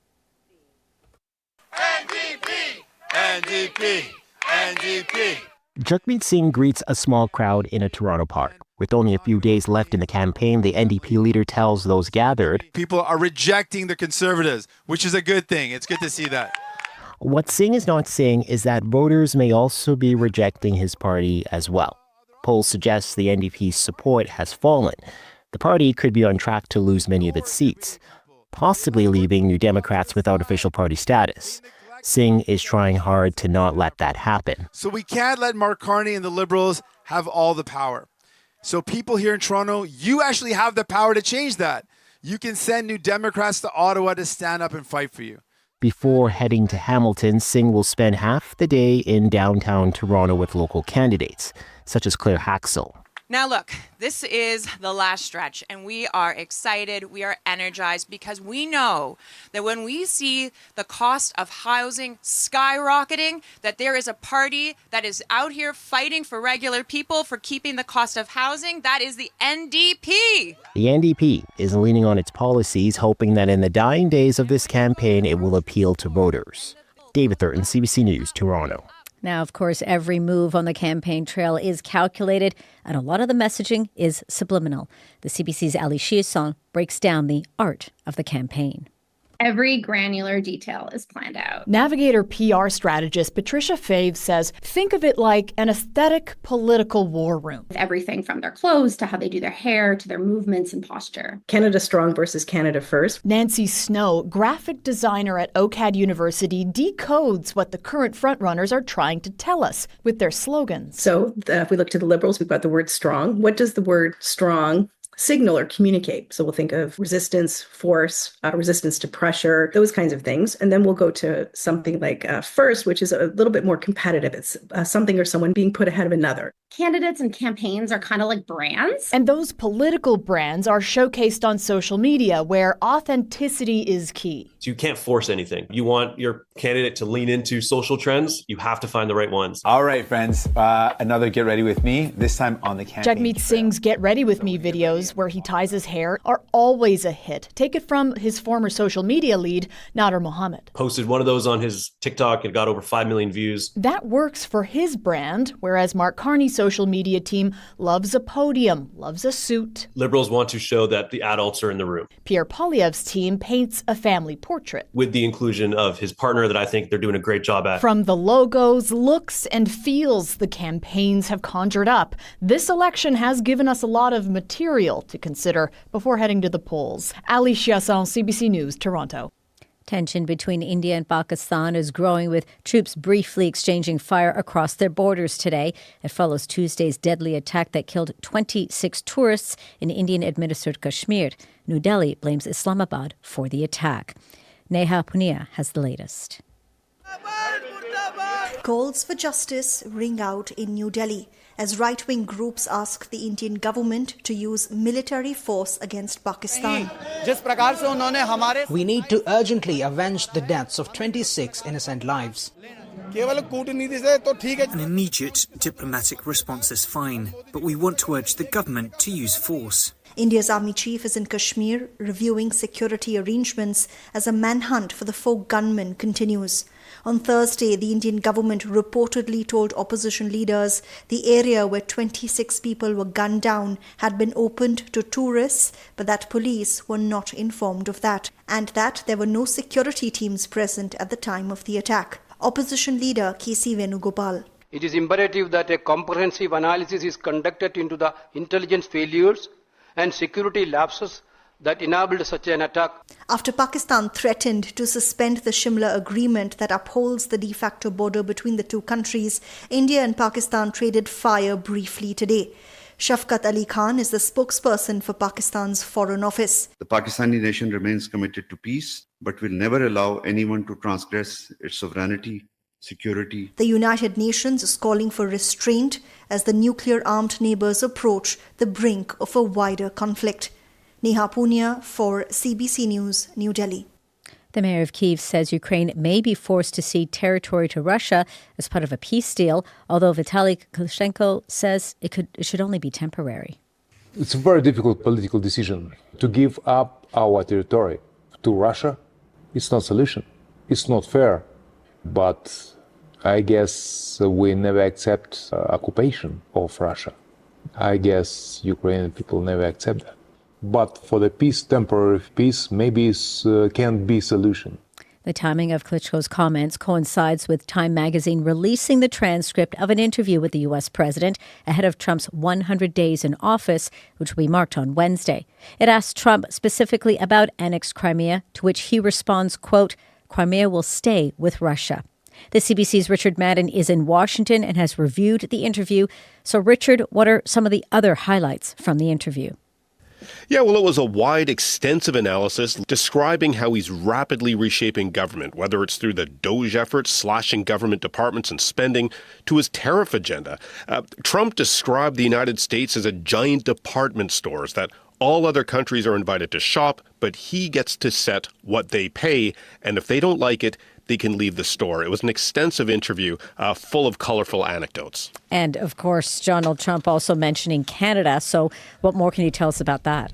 NDP! NDP! Jagmeet Singh greets a small crowd in a Toronto park. With only a few days left in the campaign, the NDP leader tells those gathered, People are rejecting the Conservatives, which is a good thing. It's good to see that. What Singh is not saying is that voters may also be rejecting his party as well. Polls suggest the NDP's support has fallen. The party could be on track to lose many of its seats, possibly leaving New Democrats without official party status. Singh is trying hard to not let that happen. So we can't let Mark Carney and the Liberals have all the power. So people here in Toronto, you actually have the power to change that. You can send New Democrats to Ottawa to stand up and fight for you. Before heading to Hamilton, Singh will spend half the day in downtown Toronto with local candidates, such as Claire Haxel. Now look, this is the last stretch, and we are excited, we are energized, because we know that when we see the cost of housing skyrocketing, that there is a party that is out here fighting for regular people, for keeping the cost of housing. That is the NDP. The NDP is leaning on its policies, hoping that in the dying days of this campaign, it will appeal to voters. David Thurton, CBC News, Toronto. Now, of course, every move on the campaign trail is calculated, and a lot of the messaging is subliminal. The CBC's Ali Chiasson breaks down the art of the campaign. Every granular detail is planned out. Navigator PR strategist Patricia Fave says, think of it like an aesthetic political war room. Everything from their clothes to how they do their hair to their movements and posture. Canada Strong versus Canada First. Nancy Snow, graphic designer at OCAD University, decodes what the current frontrunners are trying to tell us with their slogans. So if we look to the Liberals, we've got the word strong. What does the word strong signal or communicate? So we'll think of resistance, force, resistance to pressure, those kinds of things. And then we'll go to something like first, which is a little bit more competitive. It's something or someone being put ahead of another. Candidates and campaigns are kind of like brands. And those political brands are showcased on social media, where authenticity is key. So you can't force anything. You want your candidate to lean into social trends. You have to find the right ones. All right, friends, another Get Ready With Me, this time on the campaign. Jagmeet Singh's Get Ready With Me videos, where he ties his hair, are always a hit. Take it from his former social media lead, Nader Mohammed. Posted one of those on his TikTok and got over 5 million views. That works for his brand, whereas Mark Carney's social media team loves a podium, loves a suit. Liberals want to show that the adults are in the room. Pierre Poilievre's team paints a family portrait. With the inclusion of his partner that I think they're doing a great job at. From the logos, looks, and feels the campaigns have conjured up, this election has given us a lot of material to consider before heading to the polls. Ali Chiasson, CBC News, Toronto. Tension between India and Pakistan is growing, with troops briefly exchanging fire across their borders today. It follows Tuesday's deadly attack that killed 26 tourists in Indian-administered Kashmir. New Delhi blames Islamabad for the attack. Neha Punia has the latest. Calls for justice ring out in New Delhi as right-wing groups ask the Indian government to use military force against Pakistan. We need to urgently avenge the deaths of 26 innocent lives. An immediate diplomatic response is fine, but we want to urge the government to use force. India's army chief is in Kashmir reviewing security arrangements as a manhunt for the 4 gunmen continues. On Thursday, the Indian government reportedly told opposition leaders the area where 26 people were gunned down had been opened to tourists, but that police were not informed of that, and that there were no security teams present at the time of the attack. Opposition leader K.C. Venugopal. It is imperative that a comprehensive analysis is conducted into the intelligence failures and security lapses that enabled such an attack. After Pakistan threatened to suspend the Shimla agreement that upholds the de facto border between the two countries, India and Pakistan traded fire briefly today. Shafqat Ali Khan is the spokesperson for Pakistan's Foreign Office. The Pakistani nation remains committed to peace, but will never allow anyone to transgress its sovereignty, security. The United Nations is calling for restraint as the nuclear-armed neighbors approach the brink of a wider conflict. Neha Punia for CBC News, New Delhi. The mayor of Kyiv says Ukraine may be forced to cede territory to Russia as part of a peace deal, although Vitaly Klitschko says it should only be temporary. It's a very difficult political decision to give up our territory to Russia. It's not a solution. It's not fair. But I guess we never accept occupation of Russia. I guess Ukrainian people never accept that. But for the peace, temporary peace, maybe it can be a solution. The timing of Klitschko's comments coincides with Time magazine releasing the transcript of an interview with the U.S. president ahead of Trump's 100 days in office, which will be marked on Wednesday. It asks Trump specifically about annexed Crimea, to which he responds, quote, "Crimea will stay with Russia." The CBC's Richard Madden is in Washington and has reviewed the interview. So, Richard, what are some of the other highlights from the interview? Yeah, well, it was a wide, extensive analysis describing how he's rapidly reshaping government, whether it's through the DOGE efforts, slashing government departments and spending, to his tariff agenda. Trump described the United States as a giant department stores that all other countries are invited to shop, but he gets to set what they pay, and if they don't like it, they can leave the store. It was an extensive interview full of colorful anecdotes. And, of course, Donald Trump also mentioning Canada. So what more can you tell us about that?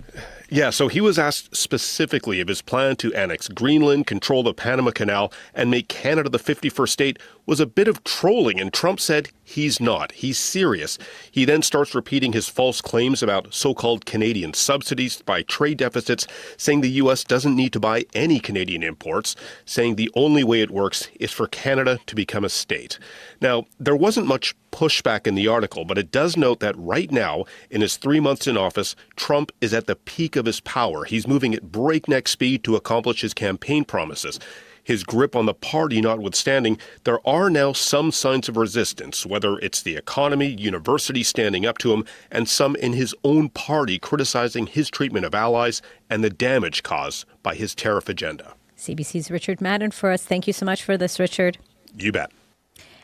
Yeah, so he was asked specifically of his plan to annex Greenland, control the Panama Canal, and make Canada the 51st state was a bit of trolling, and Trump said he's not. He's serious. He then starts repeating his false claims about so-called Canadian subsidies by trade deficits, saying the U.S. doesn't need to buy any Canadian imports, saying the only way it works is for Canada to become a state. Now, there wasn't much pushback in the article, but it does note that right now, in his 3 months in office, Trump is at the peak of his power. He's moving at breakneck speed to accomplish his campaign promises. His grip on the party notwithstanding, there are now some signs of resistance, whether it's the economy, universities standing up to him, and some in his own party criticizing his treatment of allies and the damage caused by his tariff agenda. CBC's Richard Madden for us. Thank you so much for this, Richard. You bet.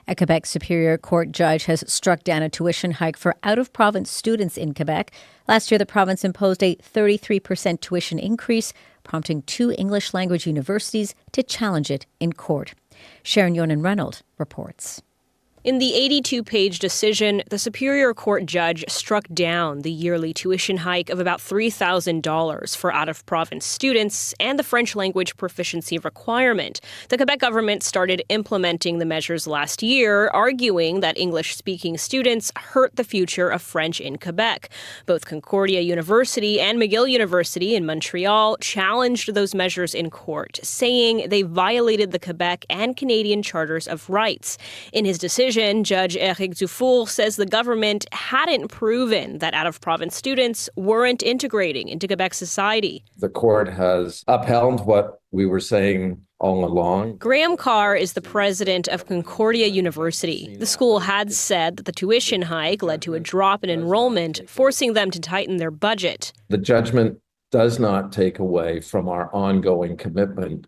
A Quebec Superior Court judge has struck down a tuition hike for out-of-province students in Quebec. Last year, the province imposed a 33% tuition increase, prompting 2 English-language universities to challenge it in court. Sharon Yonan-Reynolds reports. In the 82-page decision, the Superior Court judge struck down the yearly tuition hike of about $3,000 for out-of-province students and the French language proficiency requirement. The Quebec government started implementing the measures last year, arguing that English-speaking students hurt the future of French in Quebec. Both Concordia University and McGill University in Montreal challenged those measures in court, saying they violated the Quebec and Canadian charters of rights. In his decision, Judge Éric Dufour says the government hadn't proven that out-of-province students weren't integrating into Quebec society. The court has upheld what we were saying all along. Graham Carr is the president of Concordia University. The school had said that the tuition hike led to a drop in enrollment, forcing them to tighten their budget. The judgment does not take away from our ongoing commitment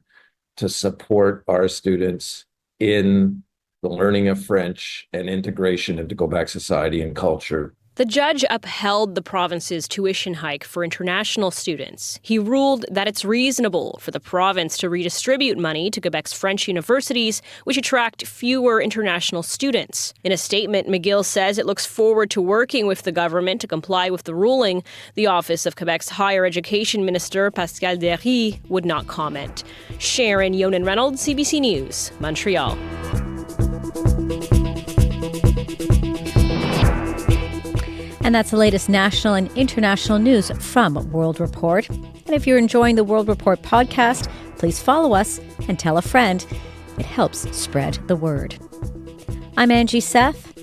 to support our students in the learning of French and integration into Quebec society and culture. The judge upheld the province's tuition hike for international students. He ruled that it's reasonable for the province to redistribute money to Quebec's French universities, which attract fewer international students. In a statement, McGill says it looks forward to working with the government to comply with the ruling. The office of Quebec's Higher Education Minister, Pascal Derry, would not comment. Sharon Yonan-Reynolds, CBC News, Montreal. And that's the latest national and international news from World Report. And if you're enjoying the World Report podcast, please follow us and tell a friend. It helps spread the word. I'm Angie Seth.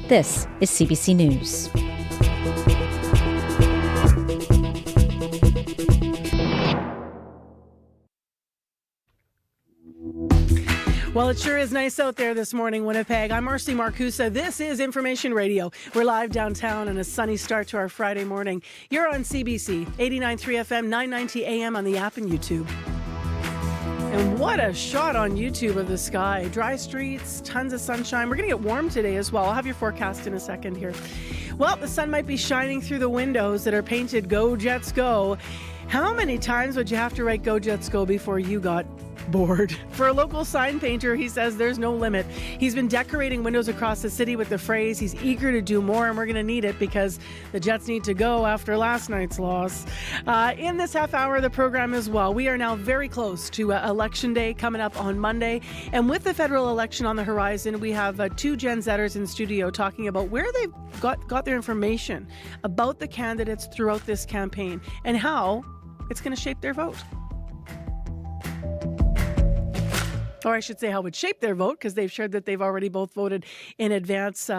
This is CBC News. Well, it sure is nice out there this morning, Winnipeg. I'm Marcy Marcusa. This is Information Radio. We're live downtown on a sunny start to our Friday morning. You're on CBC, 89.3 FM, 990 AM on the app and YouTube. And what a shot on YouTube of the sky. Dry streets, tons of sunshine. We're going to get warm today as well. I'll have your forecast in a second here. Well, the sun might be shining through the windows that are painted Go Jets Go. How many times would you have to write Go Jets Go before you got bored? For a local sign painter, he says there's no limit. He's been decorating windows across the city with the phrase, he's eager to do more, and we're going to need it because the Jets need to go after last night's loss. In this half hour of the program as well, we are now very close to Election Day coming up on Monday. And with the federal election on the horizon, we have two Gen Zers in studio talking about where they've got their information about the candidates throughout this campaign and how it's going to shape their vote. Or I should say how it would shape their vote, because they've shared that they've already both voted in advance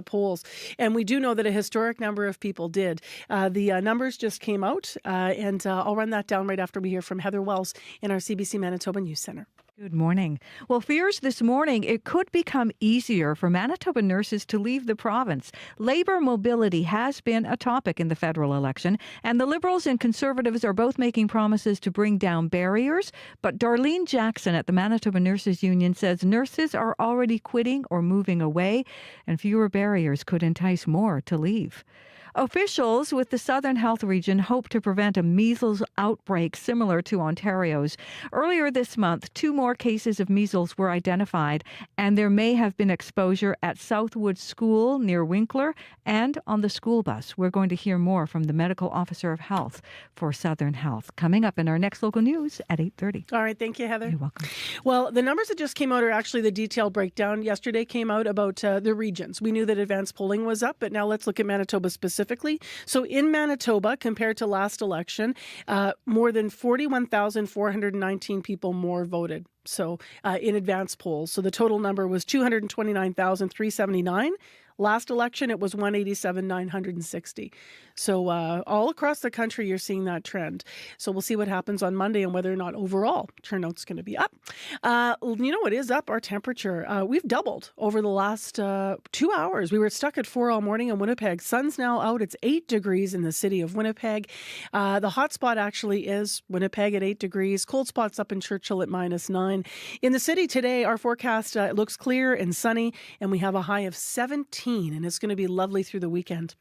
polls. And we do know that a historic number of people did. The numbers just came out, and I'll run that down right after we hear from Heather Wells in our CBC Manitoba News Centre. Good morning. Well, fears this morning it could become easier for Manitoba nurses to leave the province. Labour mobility has been a topic in the federal election, and the Liberals and Conservatives are both making promises to bring down barriers. But Darlene Jackson at the Manitoba Nurses Union says nurses are already quitting or moving away, and fewer barriers could entice more to leave. Officials with the Southern Health Region hope to prevent a measles outbreak similar to Ontario's. Earlier this month, 2 more cases of measles were identified, and there may have been exposure at Southwood School near Winkler and on the school bus. We're going to hear more from the Medical Officer of Health for Southern Health coming up in our next local news at 8:30. All right. Thank you, Heather. You're welcome. Well, the numbers that just came out are actually the detailed breakdown. Yesterday came out about the regions. We knew that advanced polling was up, but now let's look at Manitoba specifically. So in Manitoba, compared to last election, more than 41,419 people more voted. So in advance polls. So the total number was 229,379. Last election, it was 187,960. So all across the country, you're seeing that trend. So we'll see what happens on Monday and whether or not overall turnout's going to be up. You know what is up? Our temperature. We've doubled over the last 2 hours. We were stuck at 4 all morning in Winnipeg. Sun's now out. It's 8 degrees in the city of Winnipeg. The hot spot actually is Winnipeg at 8 degrees. Cold spot's up in Churchill at -9. In the city today, our forecast looks clear and sunny, and we have a high of 17 14, and it's going to be lovely through the weekend.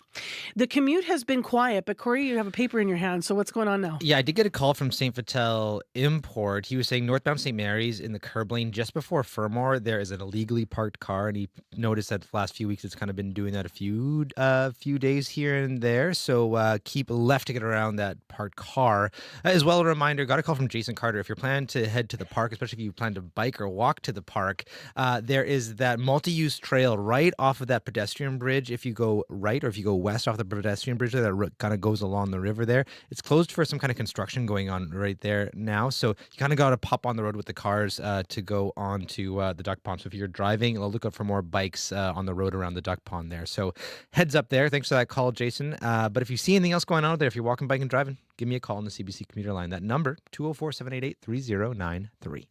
The commute has been quiet, but Corey, you have a paper in your hand, so what's going on now? Yeah, I did get a call from St. Vital Import. He was saying northbound St. Mary's in the curb lane just before Fermor, there is an illegally parked car, and he noticed that the last few weeks it's kind of been doing that a few days here and there, so keep left to get around that parked car. As well, a reminder, got a call from Jason Carter. If you're planning to head to the park, especially if you plan to bike or walk to the park, there is that multi-use trail right off of that pedestrian bridge. If you go right or if you go west off the pedestrian bridge that kind of goes along the river there, it's closed for some kind of construction going on right there now. So you kind of got to pop on the road with the cars to go on to the duck pond. So if you're driving, look out for more bikes on the road around the duck pond there. So heads up there. Thanks for that call, Jason. But if you see anything else going on out there, if you're walking, biking, driving, give me a call on the CBC commuter line. That number, 204-788-3093.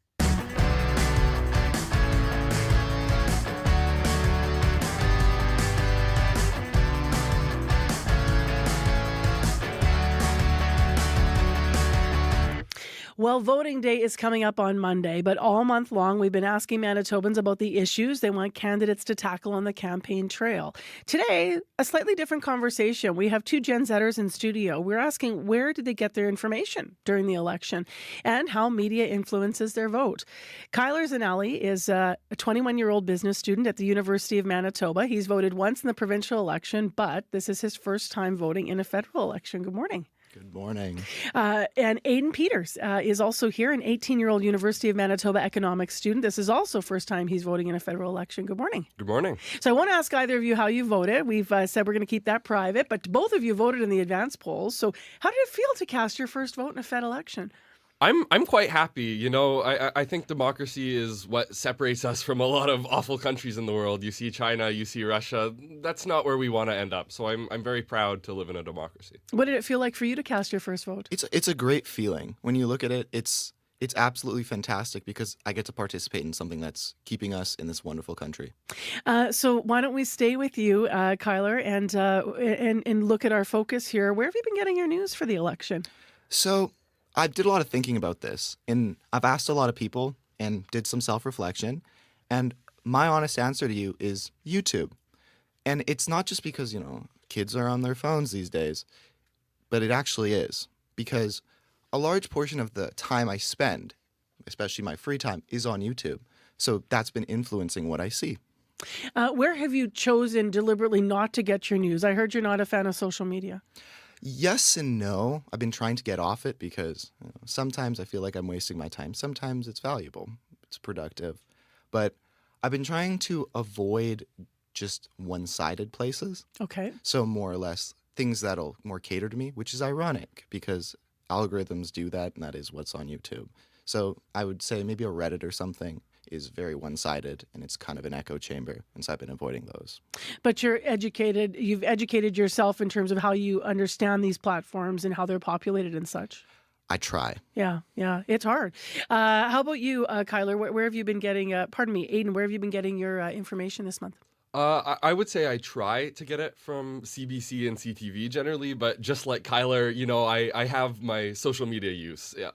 Well, voting day is coming up on Monday, but all month long we've been asking Manitobans about the issues they want candidates to tackle on the campaign trail. Today, a slightly different conversation. We have two Gen Zers in studio. We're asking where did they get their information during the election and how media influences their vote. Kyler Zanelli is a 21-year-old business student at the University of Manitoba. He's voted once in the provincial election, but this is his first time voting in a federal election. Good morning. Good morning. And Aidan Peters is also here, an 18-year-old University of Manitoba economics student. This is also first time he's voting in a federal election. Good morning. Good morning. So I want to ask either of you how you voted. We've said we're going to keep that private, but both of you voted in the advance polls. So how did it feel to cast your first vote in a Fed election? I'm quite happy. You know, I think democracy is what separates us from a lot of awful countries in the world. You see China, you see Russia. That's not where we want to end up. So I'm very proud to live in a democracy. What did it feel like for you to cast your first vote? It's a great feeling. When you look at it, it's absolutely fantastic because I get to participate in something that's keeping us in this wonderful country. So why don't we stay with you, Kyler, and look at our focus here. Where have you been getting your news for the election? So I did a lot of thinking about this, and I've asked a lot of people and did some self-reflection, and my honest answer to you is YouTube. And it's not just because, kids are on their phones these days, but it actually is. Because a large portion of the time I spend, especially my free time, is on YouTube. So that's been influencing what I see. Where have you chosen deliberately not to get your news? I heard you're not a fan of social media. Yes and no. I've been trying to get off it because sometimes I feel like I'm wasting my time. Sometimes it's valuable. It's productive. But I've been trying to avoid just one-sided places. Okay. So more or less things that'll more cater to me, which is ironic because algorithms do that, and that is what's on YouTube. So I would say maybe a Reddit or something is very one-sided, and it's kind of an echo chamber, and so I've been avoiding those. But you've educated yourself in terms of how you understand these platforms and how they're populated and such. I try. Yeah, it's hard. How about you, Kyler? Where have you been getting, Aidan, where have you been getting your information this month? I would say I try to get it from CBC and CTV generally, but just like Kyler, I have my social media use. Yeah.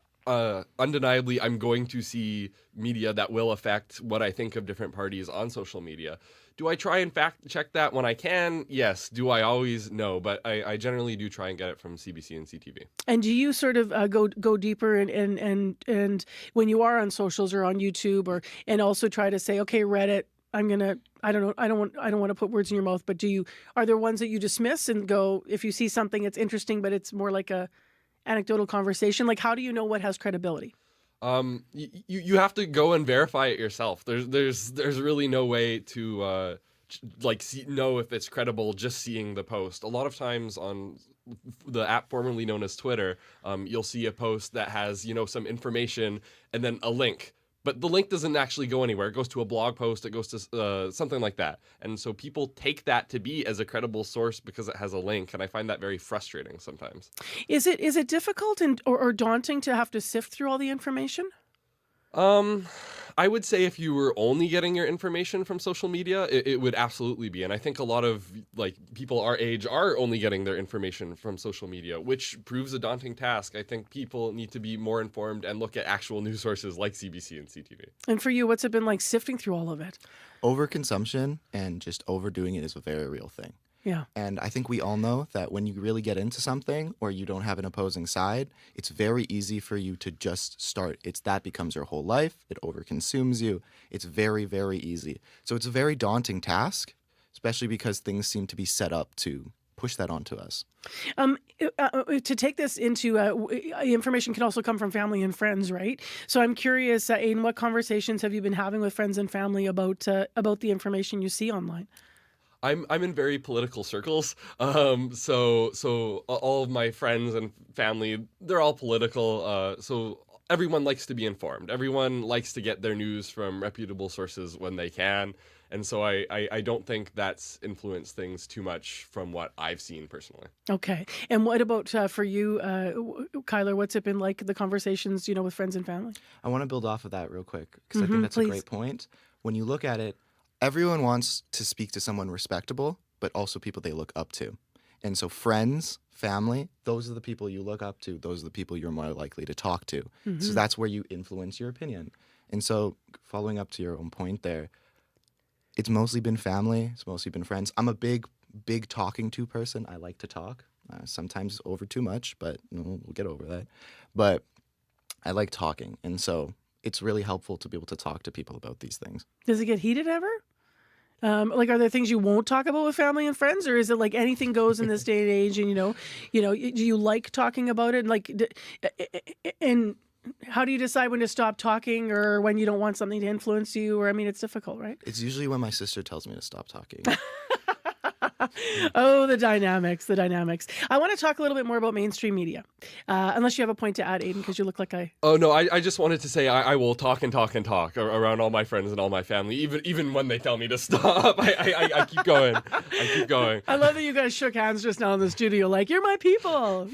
Undeniably, I'm going to see media that will affect what I think of different parties on social media. Do I try and fact check that when I can? Yes. Do I always? No. But I generally do try and get it from CBC and CTV. And do you sort of go deeper and when you are on socials or on YouTube and also try to say, okay, Reddit, I don't want to put words in your mouth, but are there ones that you dismiss and go, if you see something it's interesting, but it's more like a anecdotal conversation? Like, how do you know what has credibility? You have to go and verify it yourself. There's really no way to know if it's credible just seeing the post. A lot of times on the app formerly known as Twitter, you'll see a post that has some information and then a link. But the link doesn't actually go anywhere. It goes to a blog post. It goes to something like that. And so people take that to be as a credible source because it has a link. And I find that very frustrating sometimes. Is it difficult or daunting to have to sift through all the information? I would say if you were only getting your information from social media, it would absolutely be. And I think a lot of people our age are only getting their information from social media, which proves a daunting task. I think people need to be more informed and look at actual news sources like CBC and CTV. And for you, what's it been like sifting through all of it? Overconsumption and just overdoing it is a very real thing. Yeah. And I think we all know that when you really get into something or you don't have an opposing side, it's very easy for you to just start. That becomes your whole life. It overconsumes you. It's very, very easy. So it's a very daunting task, especially because things seem to be set up to push that onto us. To take this into information can also come from family and friends, right? So I'm curious, Aiden, what conversations have you been having with friends and family about the information you see online? I'm in very political circles, so all of my friends and family, they're all political, so everyone likes to be informed. Everyone likes to get their news from reputable sources when they can, and so I don't think that's influenced things too much from what I've seen personally. Okay, and what about for you, Kyler? What's it been like, the conversations, with friends and family? I want to build off of that real quick, because I think that's a great point. When you look at it, everyone wants to speak to someone respectable, but also people they look up to. And so friends, family, those are the people you look up to. Those are the people you're more likely to talk to. Mm-hmm. So that's where you influence your opinion. And so following up to your own point there, it's mostly been family. It's mostly been friends. I'm a big talking to person. I like to talk, sometimes over too much, but we'll get over that. But I like talking. And so it's really helpful to be able to talk to people about these things. Does it get heated ever? Are there things you won't talk about with family and friends, or is it like anything goes in this day and age? And do you like talking about it? And how do you decide when to stop talking, or when you don't want something to influence you? Or it's difficult, right? It's usually when my sister tells me to stop talking. Oh, the dynamics. I want to talk a little bit more about mainstream media. Unless you have a point to add, Aiden, because you look like Oh, no, I just wanted to say I will talk and talk and talk around all my friends and all my family, even when they tell me to stop. I keep going. I love that you guys shook hands just now in the studio, like, you're my people.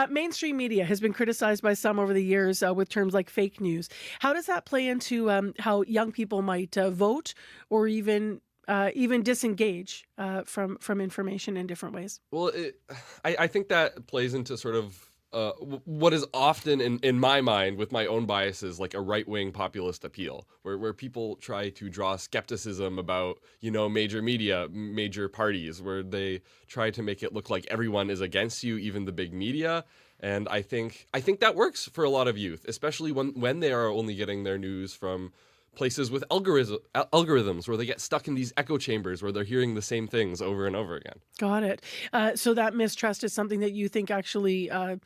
Mainstream media has been criticized by some over the years with terms like fake news. How does that play into how young people might vote, or even disengage from information in different ways? Well, I think that plays into sort of what is often in my mind, with my own biases, like a right-wing populist appeal, where people try to draw skepticism about, major media, major parties, where they try to make it look like everyone is against you, even the big media. And I think that works for a lot of youth, especially when they are only getting their news from places with algorithms, where they get stuck in these echo chambers where they're hearing the same things over and over again. Got it. So that mistrust is something that you think actually, do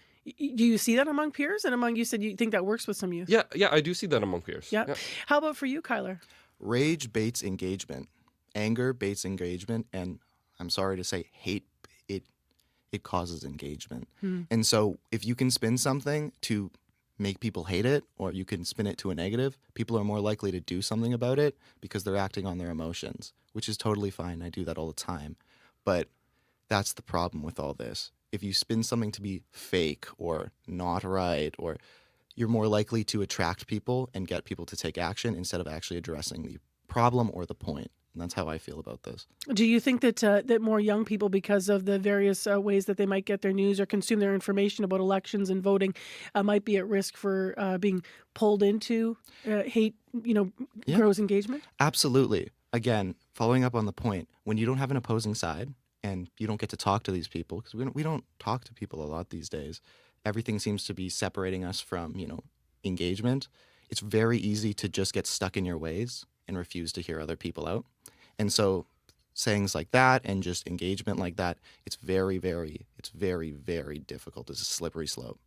you see that among peers? And you said you think that works with some youth? Yeah, I do see that among peers. Yeah. How about for you, Kyler? Rage baits engagement. Anger baits engagement. And I'm sorry to say, hate, it causes engagement. And so if you can spin something to make people hate it, or you can spin it to a negative, people are more likely to do something about it because they're acting on their emotions, which is totally fine. I do that all the time. But that's the problem with all this. If you spin something to be fake or not right, or you're more likely to attract people and get people to take action instead of actually addressing the problem or the point. And that's how I feel about this. Do you think that that more young people, because of the various ways that they might get their news or consume their information about elections and voting, might be at risk for being pulled into hate, grows engagement? Absolutely. Again, following up on the point, when you don't have an opposing side and you don't get to talk to these people, because we don't talk to people a lot these days, everything seems to be separating us from, engagement. It's very easy to just get stuck in your ways and refuse to hear other people out. And so sayings like that and just engagement like that, it's very, very difficult. It's a slippery slope.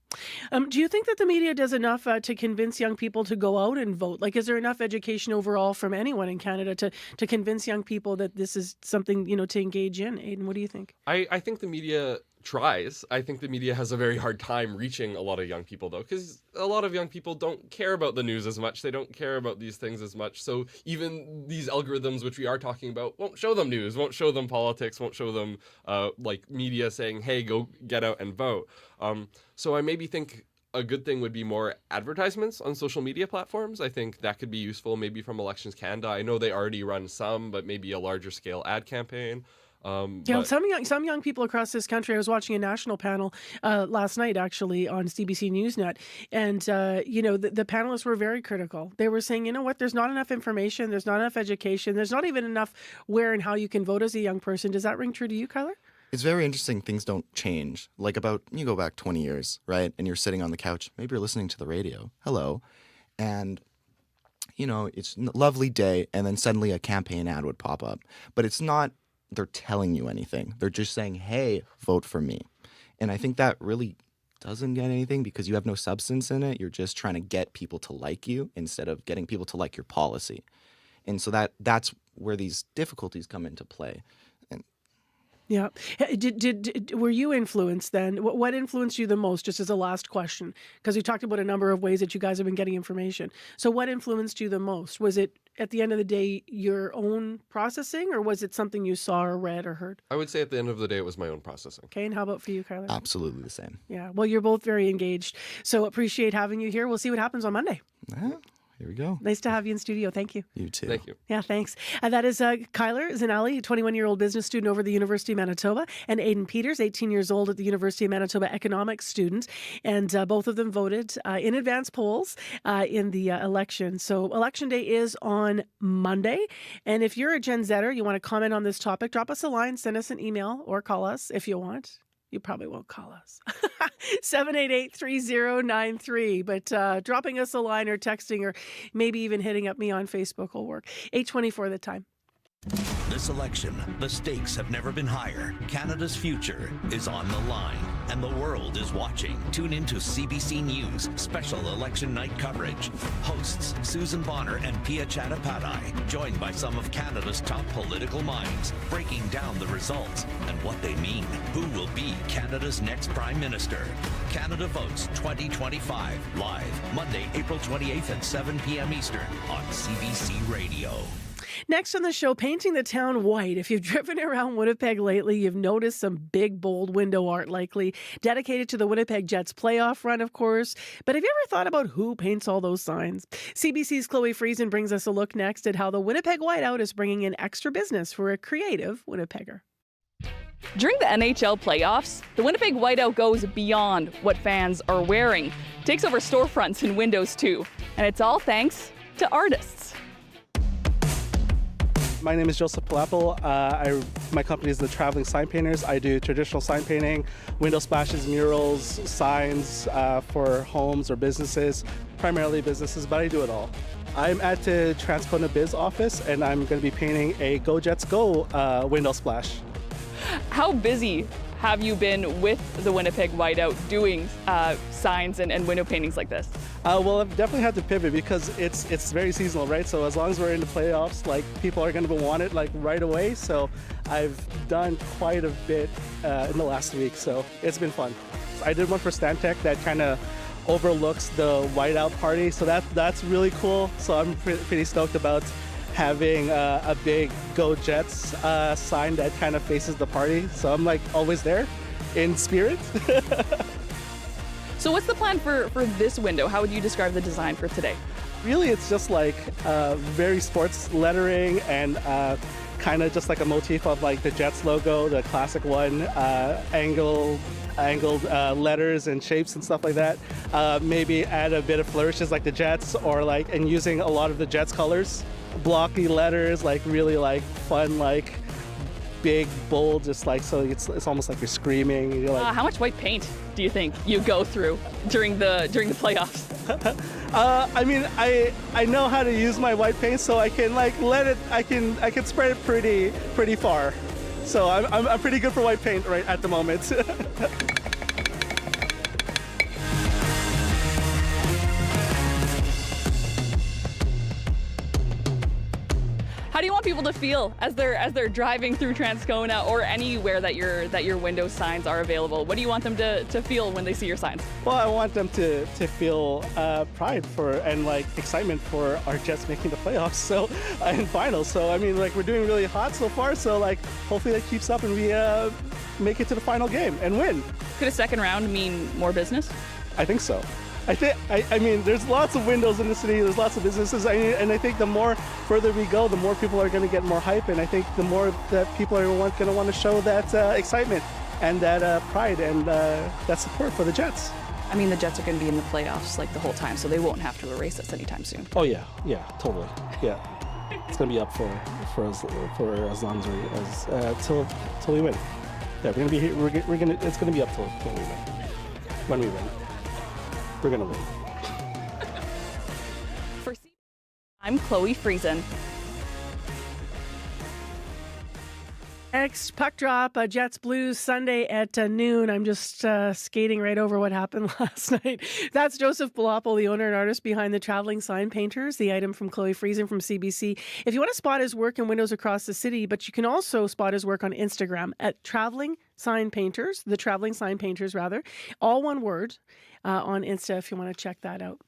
Do you think that the media does enough to convince young people to go out and vote? Like, is there enough education overall from anyone in Canada to convince young people that this is something, to engage in? Aiden, what do you think? I think the media tries. I think the media has a very hard time reaching a lot of young people, though, because a lot of young people don't care about the news as much. They don't care about these things as much. So even these algorithms, which we are talking about, won't show them news, won't show them politics, won't show them media saying, hey, go get out and vote. So I maybe think a good thing would be more advertisements on social media platforms. I think that could be useful, maybe from Elections Canada. I know they already run some, but maybe a larger scale ad campaign. Some young people across this country. I was watching a national panel last night, actually, on CBC Newsnet, and the panelists were very critical. They were saying, you know what, there's not enough information, there's not enough education, there's not even enough where and how you can vote as a young person. Does that ring true to you, Kyler? It's very interesting. Things don't change. Like you go back 20 years, right? And you're sitting on the couch. Maybe you're listening to the radio. Hello. And, it's a lovely day. And then suddenly a campaign ad would pop up. But it's not they're telling you anything. They're just saying, hey, vote for me. And I think that really doesn't get anything because you have no substance in it. You're just trying to get people to like you instead of getting people to like your policy. And so that's where these difficulties come into play. Yeah. Were you influenced then? What influenced you the most, just as a last question? Because we talked about a number of ways that you guys have been getting information. So what influenced you the most? Was it, at the end of the day, your own processing, or was it something you saw or read or heard? I would say at the end of the day, it was my own processing. Okay, and how about for you, Kyler? Absolutely the same. Yeah, well, you're both very engaged. So appreciate having you here. We'll see what happens on Monday. Here we go. Nice to have you in studio. Thank you. You too. Thank you. Yeah, thanks. That is Kyler Zanelli, a 21-year-old business student over at the University of Manitoba, and Aidan Peters, 18 years old at the University of Manitoba economics student. And both of them voted in advance polls in the election. So election day is on Monday. And if you're a Gen Zer, you want to comment on this topic, drop us a line, send us an email, or call us if you want. You probably won't call us. 788-3093. But dropping us a line or texting or maybe even hitting up me on Facebook will work. 8:24 the time. This election, the stakes have never been higher. Canada's future is on the line, and the world is watching. Tune into CBC News special election night coverage. Hosts Susan Bonner and Pia Chattopadhyay, joined by some of Canada's top political minds, breaking down the results and what they mean. Who will be Canada's next Prime Minister? Canada Votes 2025, live Monday, April 28th at 7 p.m. Eastern on CBC Radio. Next on the show, painting the town white. If you've driven around Winnipeg lately, you've noticed some big, bold window art, likely dedicated to the Winnipeg Jets playoff run, of course. But have you ever thought about who paints all those signs? CBC's Chloe Friesen brings us a look next at how the Winnipeg Whiteout is bringing in extra business for a creative Winnipegger. During the NHL playoffs, the Winnipeg Whiteout goes beyond what fans are wearing. Takes over storefronts and windows too. And it's all thanks to artists. My name is Joseph Palapel. My company is the Traveling Sign Painters. I do traditional sign painting, window splashes, murals, signs for homes or businesses, primarily businesses, but I do it all. I'm at the Transcona Biz office, and I'm going to be painting a Go Jets Go window splash. How busy have you been with the Winnipeg Whiteout doing signs and window paintings like this? Well, I've definitely had to pivot because it's very seasonal, right? So as long as we're in the playoffs, like people are going to want it like right away. So I've done quite a bit in the last week, so it's been fun. I did one for Stantec that kind of overlooks the Whiteout party, so that's really cool. So I'm pretty stoked about having a big Go Jets sign that kind of faces the party. So I'm like always there in spirit. So what's the plan for this window? How would you describe the design for today? Really, it's just like very sports lettering and kind of just like a motif of like the Jets logo, the classic one, angled letters and shapes and stuff like that. Maybe add a bit of flourishes like the Jets, or like, and using a lot of the Jets colors. Blocky letters, like really like fun, like big, bold, just like, so it's almost like you're screaming. You're like, how much white paint do you think you go through during the playoffs? I mean, I know how to use my white paint, so I can like I can spread it pretty far. So I'm pretty good for white paint right at the moment. How do you want people to feel as they're driving through Transcona or anywhere that your window signs are available? What do you want them to feel when they see your signs? Well, I want them to feel pride and like excitement for our Jets making the playoffs. So in finals. So I mean, like we're doing really hot so far. So like hopefully that keeps up and we make it to the final game and win. Could a second round mean more business? I think so. I mean, there's lots of windows in the city. There's lots of businesses. And I think the more further we go, the more people are going to get more hype. And I think the more that people are going to want to show that excitement and that pride and that support for the Jets. I mean, the Jets are going to be in the playoffs like the whole time, so they won't have to erase us anytime soon. Oh yeah, totally, yeah. It's going to be up for as long as till we win. Yeah, we're going to be here. It's going to be up till we win. When we win, we're going to win. For CBC, I'm Chloe Friesen. Next puck drop, Jets Blues Sunday at noon. I'm just skating right over what happened last night. That's Joseph Balopple, the owner and artist behind the Traveling Sign Painters, the item from Chloe Friesen from CBC. If you want to spot his work in windows across the city, but you can also spot his work on Instagram at Traveling Sign Painters, the Traveling Sign Painters rather, all one word on Insta if you want to check that out.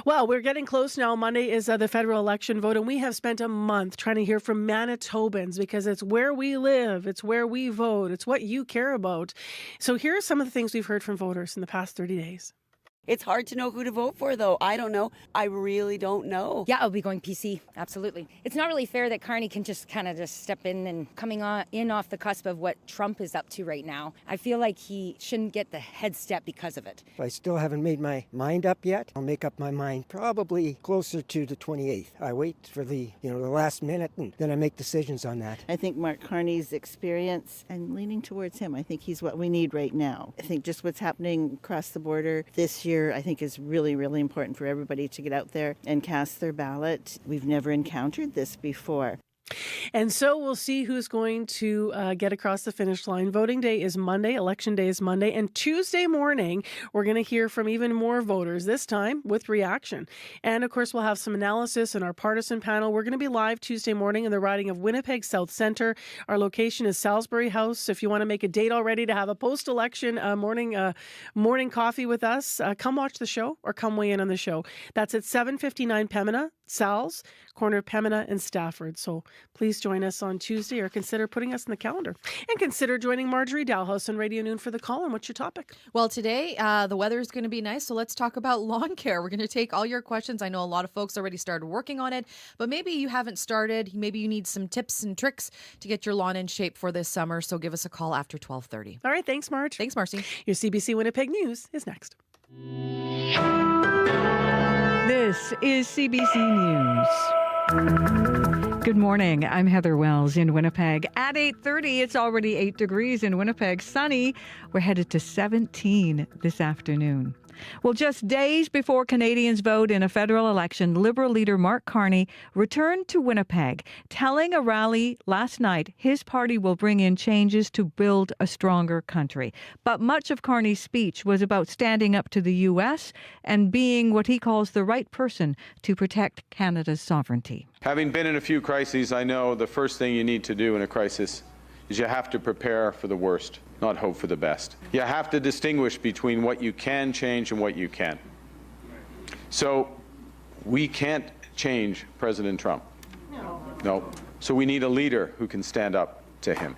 Well, we're getting close now. Monday is the federal election vote, and we have spent a month trying to hear from Manitobans because it's where we live, it's where we vote, it's what you care about. So here are some of the things we've heard from voters in the past 30 days. It's hard to know who to vote for, though. I don't know. I really don't know. Yeah, I'll be going PC. Absolutely. It's not really fair that Carney can just kind of step in and coming in off the cusp of what Trump is up to right now. I feel like he shouldn't get the head step because of it. I still haven't made my mind up yet. I'll make up my mind probably closer to the 28th. I wait for the last minute and then I make decisions on that. I think Mark Carney's experience, I'm leaning towards him. I think he's what we need right now. I think just what's happening across the border this year, I think is really, really important for everybody to get out there and cast their ballot. We've never encountered this before. And so we'll see who's going to get across the finish line. Voting day is Monday. Election day is Monday. And Tuesday morning, we're going to hear from even more voters, this time with reaction. And, of course, we'll have some analysis in our partisan panel. We're going to be live Tuesday morning in the riding of Winnipeg South Centre. Our location is Salisbury House. If you want to make a date already to have a post-election morning coffee with us, come watch the show or come weigh in on the show. That's at 759 Pembina, Sal's, corner of Pembina and Stafford. So please join us on Tuesday or consider putting us in the calendar. And consider joining Marjorie Dalhouse on Radio Noon for the call. And what's your topic? Well, today the weather is going to be nice, so let's talk about lawn care. We're going to take all your questions. I know a lot of folks already started working on it, but maybe you haven't started. Maybe you need some tips and tricks to get your lawn in shape for this summer. So give us a call after 12:30. All right. Thanks, Marge. Thanks, Marcy. Your CBC Winnipeg News is next. This is CBC News. Good morning. I'm Heather Wells in Winnipeg. At 8:30, it's already 8 degrees in Winnipeg. Sunny. We're headed to 17 this afternoon. Well, just days before Canadians vote in a federal election, Liberal leader Mark Carney returned to Winnipeg, telling a rally last night his party will bring in changes to build a stronger country. But much of Carney's speech was about standing up to the U.S. and being what he calls the right person to protect Canada's sovereignty. Having been in a few crises, I know the first thing you need to do in a crisis is you have to prepare for the worst, not hope for the best. You have to distinguish between what you can change and what you can't. So we can't change President Trump. No. So we need a leader who can stand up to him.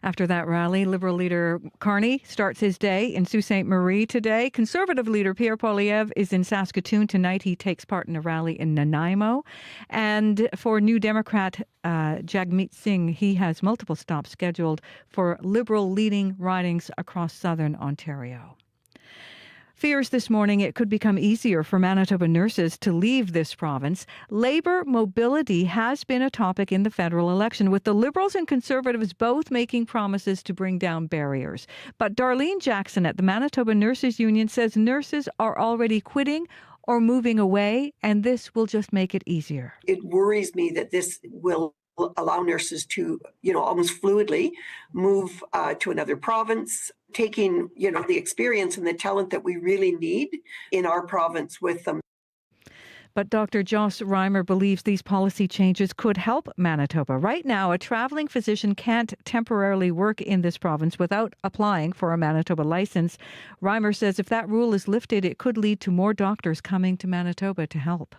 After that rally, Liberal leader Carney starts his day in Sault Ste. Marie today. Conservative leader Pierre Poilievre is in Saskatoon tonight. He takes part in a rally in Nanaimo. And for New Democrat Jagmeet Singh, he has multiple stops scheduled for Liberal leading ridings across southern Ontario. Fears this morning it could become easier for Manitoba nurses to leave this province. Labour mobility has been a topic in the federal election, with the Liberals and Conservatives both making promises to bring down barriers. But Darlene Jackson at the Manitoba Nurses Union says nurses are already quitting or moving away, and this will just make it easier. It worries me that this will allow nurses to, almost fluidly move to another province, taking, the experience and the talent that we really need in our province with them. But Dr. Joss Reimer believes these policy changes could help Manitoba. Right now, a traveling physician can't temporarily work in this province without applying for a Manitoba license. Reimer says if that rule is lifted, it could lead to more doctors coming to Manitoba to help.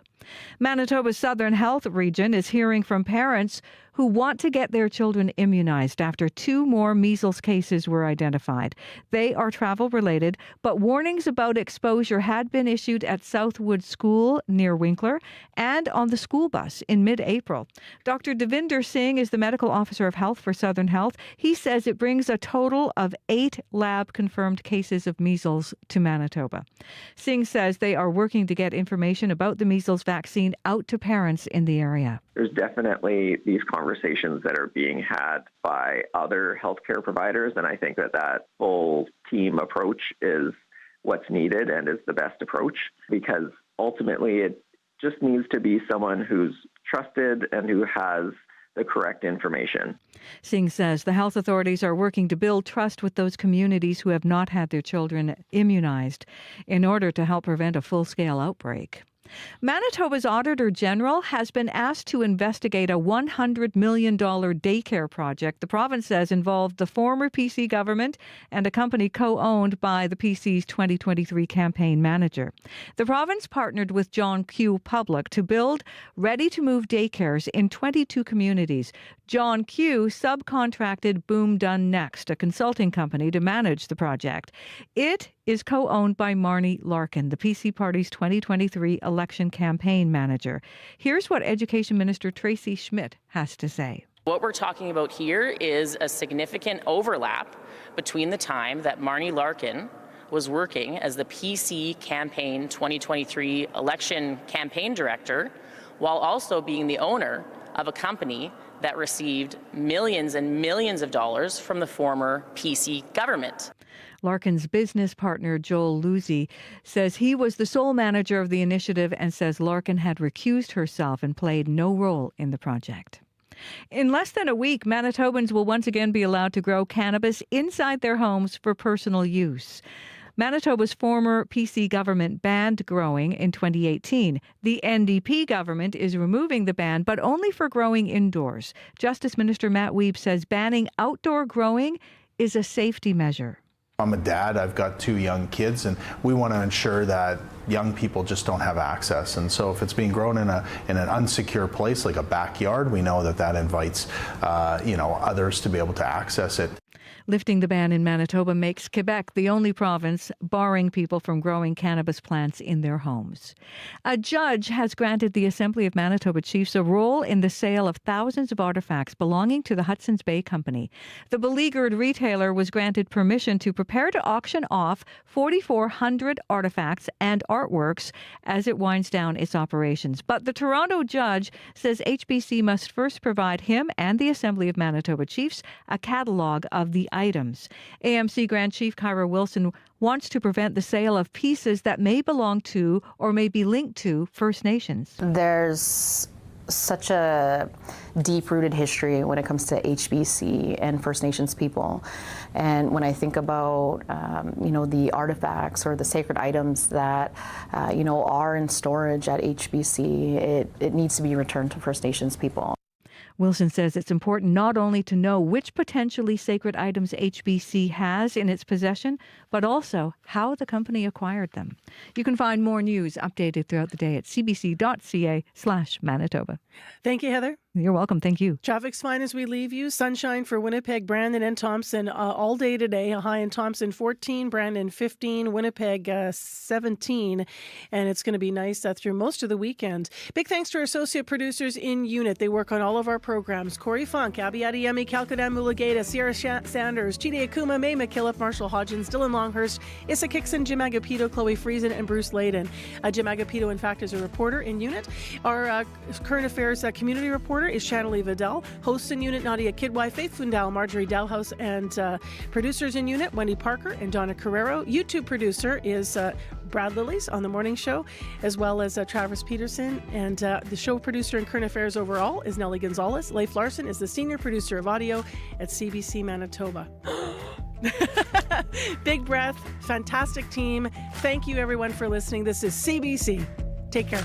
Manitoba's Southern Health Region is hearing from parents who want to get their children immunized after 2 more measles cases were identified. They are travel-related, but warnings about exposure had been issued at Southwood School near Winkler and on the school bus in mid-April. Dr. Devinder Singh is the medical officer of health for Southern Health. He says it brings a total of 8 lab-confirmed cases of measles to Manitoba. Singh says they are working to get information about the measles vaccine out to parents in the area. There's definitely these conversations that are being had by other healthcare providers, and I think that full team approach is what's needed and is the best approach, because ultimately it just needs to be someone who's trusted and who has the correct information. Singh says the health authorities are working to build trust with those communities who have not had their children immunized in order to help prevent a full-scale outbreak. Manitoba's Auditor General has been asked to investigate a $100 million daycare project the province says involved the former PC government and a company co-owned by the PC's 2023 campaign manager. The province partnered with John Q. Public to build ready-to-move daycares in 22 communities. John Q. subcontracted Boom Done Next, a consulting company, to manage the project. It is co-owned by Marnie Larkin, the PC Party's 2023 election campaign manager. Here's what Education Minister Tracy Schmidt has to say. What we're talking about here is a significant overlap between the time that Marnie Larkin was working as the PC campaign 2023 election campaign director, while also being the owner of a company that received millions and millions of dollars from the former PC government. Larkin's business partner, Joel Luzzi, says he was the sole manager of the initiative and says Larkin had recused herself and played no role in the project. In less than a week, Manitobans will once again be allowed to grow cannabis inside their homes for personal use. Manitoba's former PC government banned growing in 2018. The NDP government is removing the ban, but only for growing indoors. Justice Minister Matt Wiebe says banning outdoor growing is a safety measure. I'm a dad, I've got 2 young kids, and we want to ensure that young people just don't have access. And so if it's being grown in an unsecure place like a backyard, we know that invites others to be able to access it. Lifting the ban in Manitoba makes Quebec the only province barring people from growing cannabis plants in their homes. A judge has granted the Assembly of Manitoba chiefs a role in the sale of thousands of artifacts belonging to the Hudson's Bay Company. The beleaguered retailer was granted permission to prepare to auction off 4,400 artifacts and artworks as it winds down its operations. But the Toronto judge says HBC must first provide him and the Assembly of Manitoba chiefs a catalogue of the items. AMC Grand Chief Kyra Wilson wants to prevent the sale of pieces that may belong to or may be linked to First Nations. There's such a deep-rooted history when it comes to HBC and First Nations people. And when I think about, the artifacts or the sacred items that, are in storage at HBC, it needs to be returned to First Nations people. Wilson says it's important not only to know which potentially sacred items HBC has in its possession, but also how the company acquired them. You can find more news updated throughout the day at cbc.ca/Manitoba. Thank you, Heather. You're welcome. Thank you. Traffic's fine as we leave you. Sunshine for Winnipeg, Brandon, and Thompson all day today. A high in Thompson 14, Brandon 15, Winnipeg 17. And it's going to be nice through most of the weekend. Big thanks to our associate producers in unit. They work on all of our programs. Corey Funk, Abby Adiyemi, Kalkadan Mulugeta, Sierra Sanders, Chidi Akuma, May McKillop, Marshall Hodgins, Dylan Longhurst, Issa Kickson, Jim Agapito, Chloe Friesen, and Bruce Layden. Jim Agapito, in fact, is a reporter in unit. Our current affairs community reporter is Shanalee Vidal. Hosts in unit, Nadia Kidwai, Faith Fundal, Marjorie Dalhouse, and producers in unit, Wendy Parker and Donna Carrero. YouTube producer is Brad Lillies on The Morning Show, as well as Travis Peterson. And the show producer and current affairs overall is Nellie Gonzalez. Leif Larson is the senior producer of audio at CBC Manitoba. Big breath, fantastic team. Thank you, everyone, for listening. This is CBC. Take care.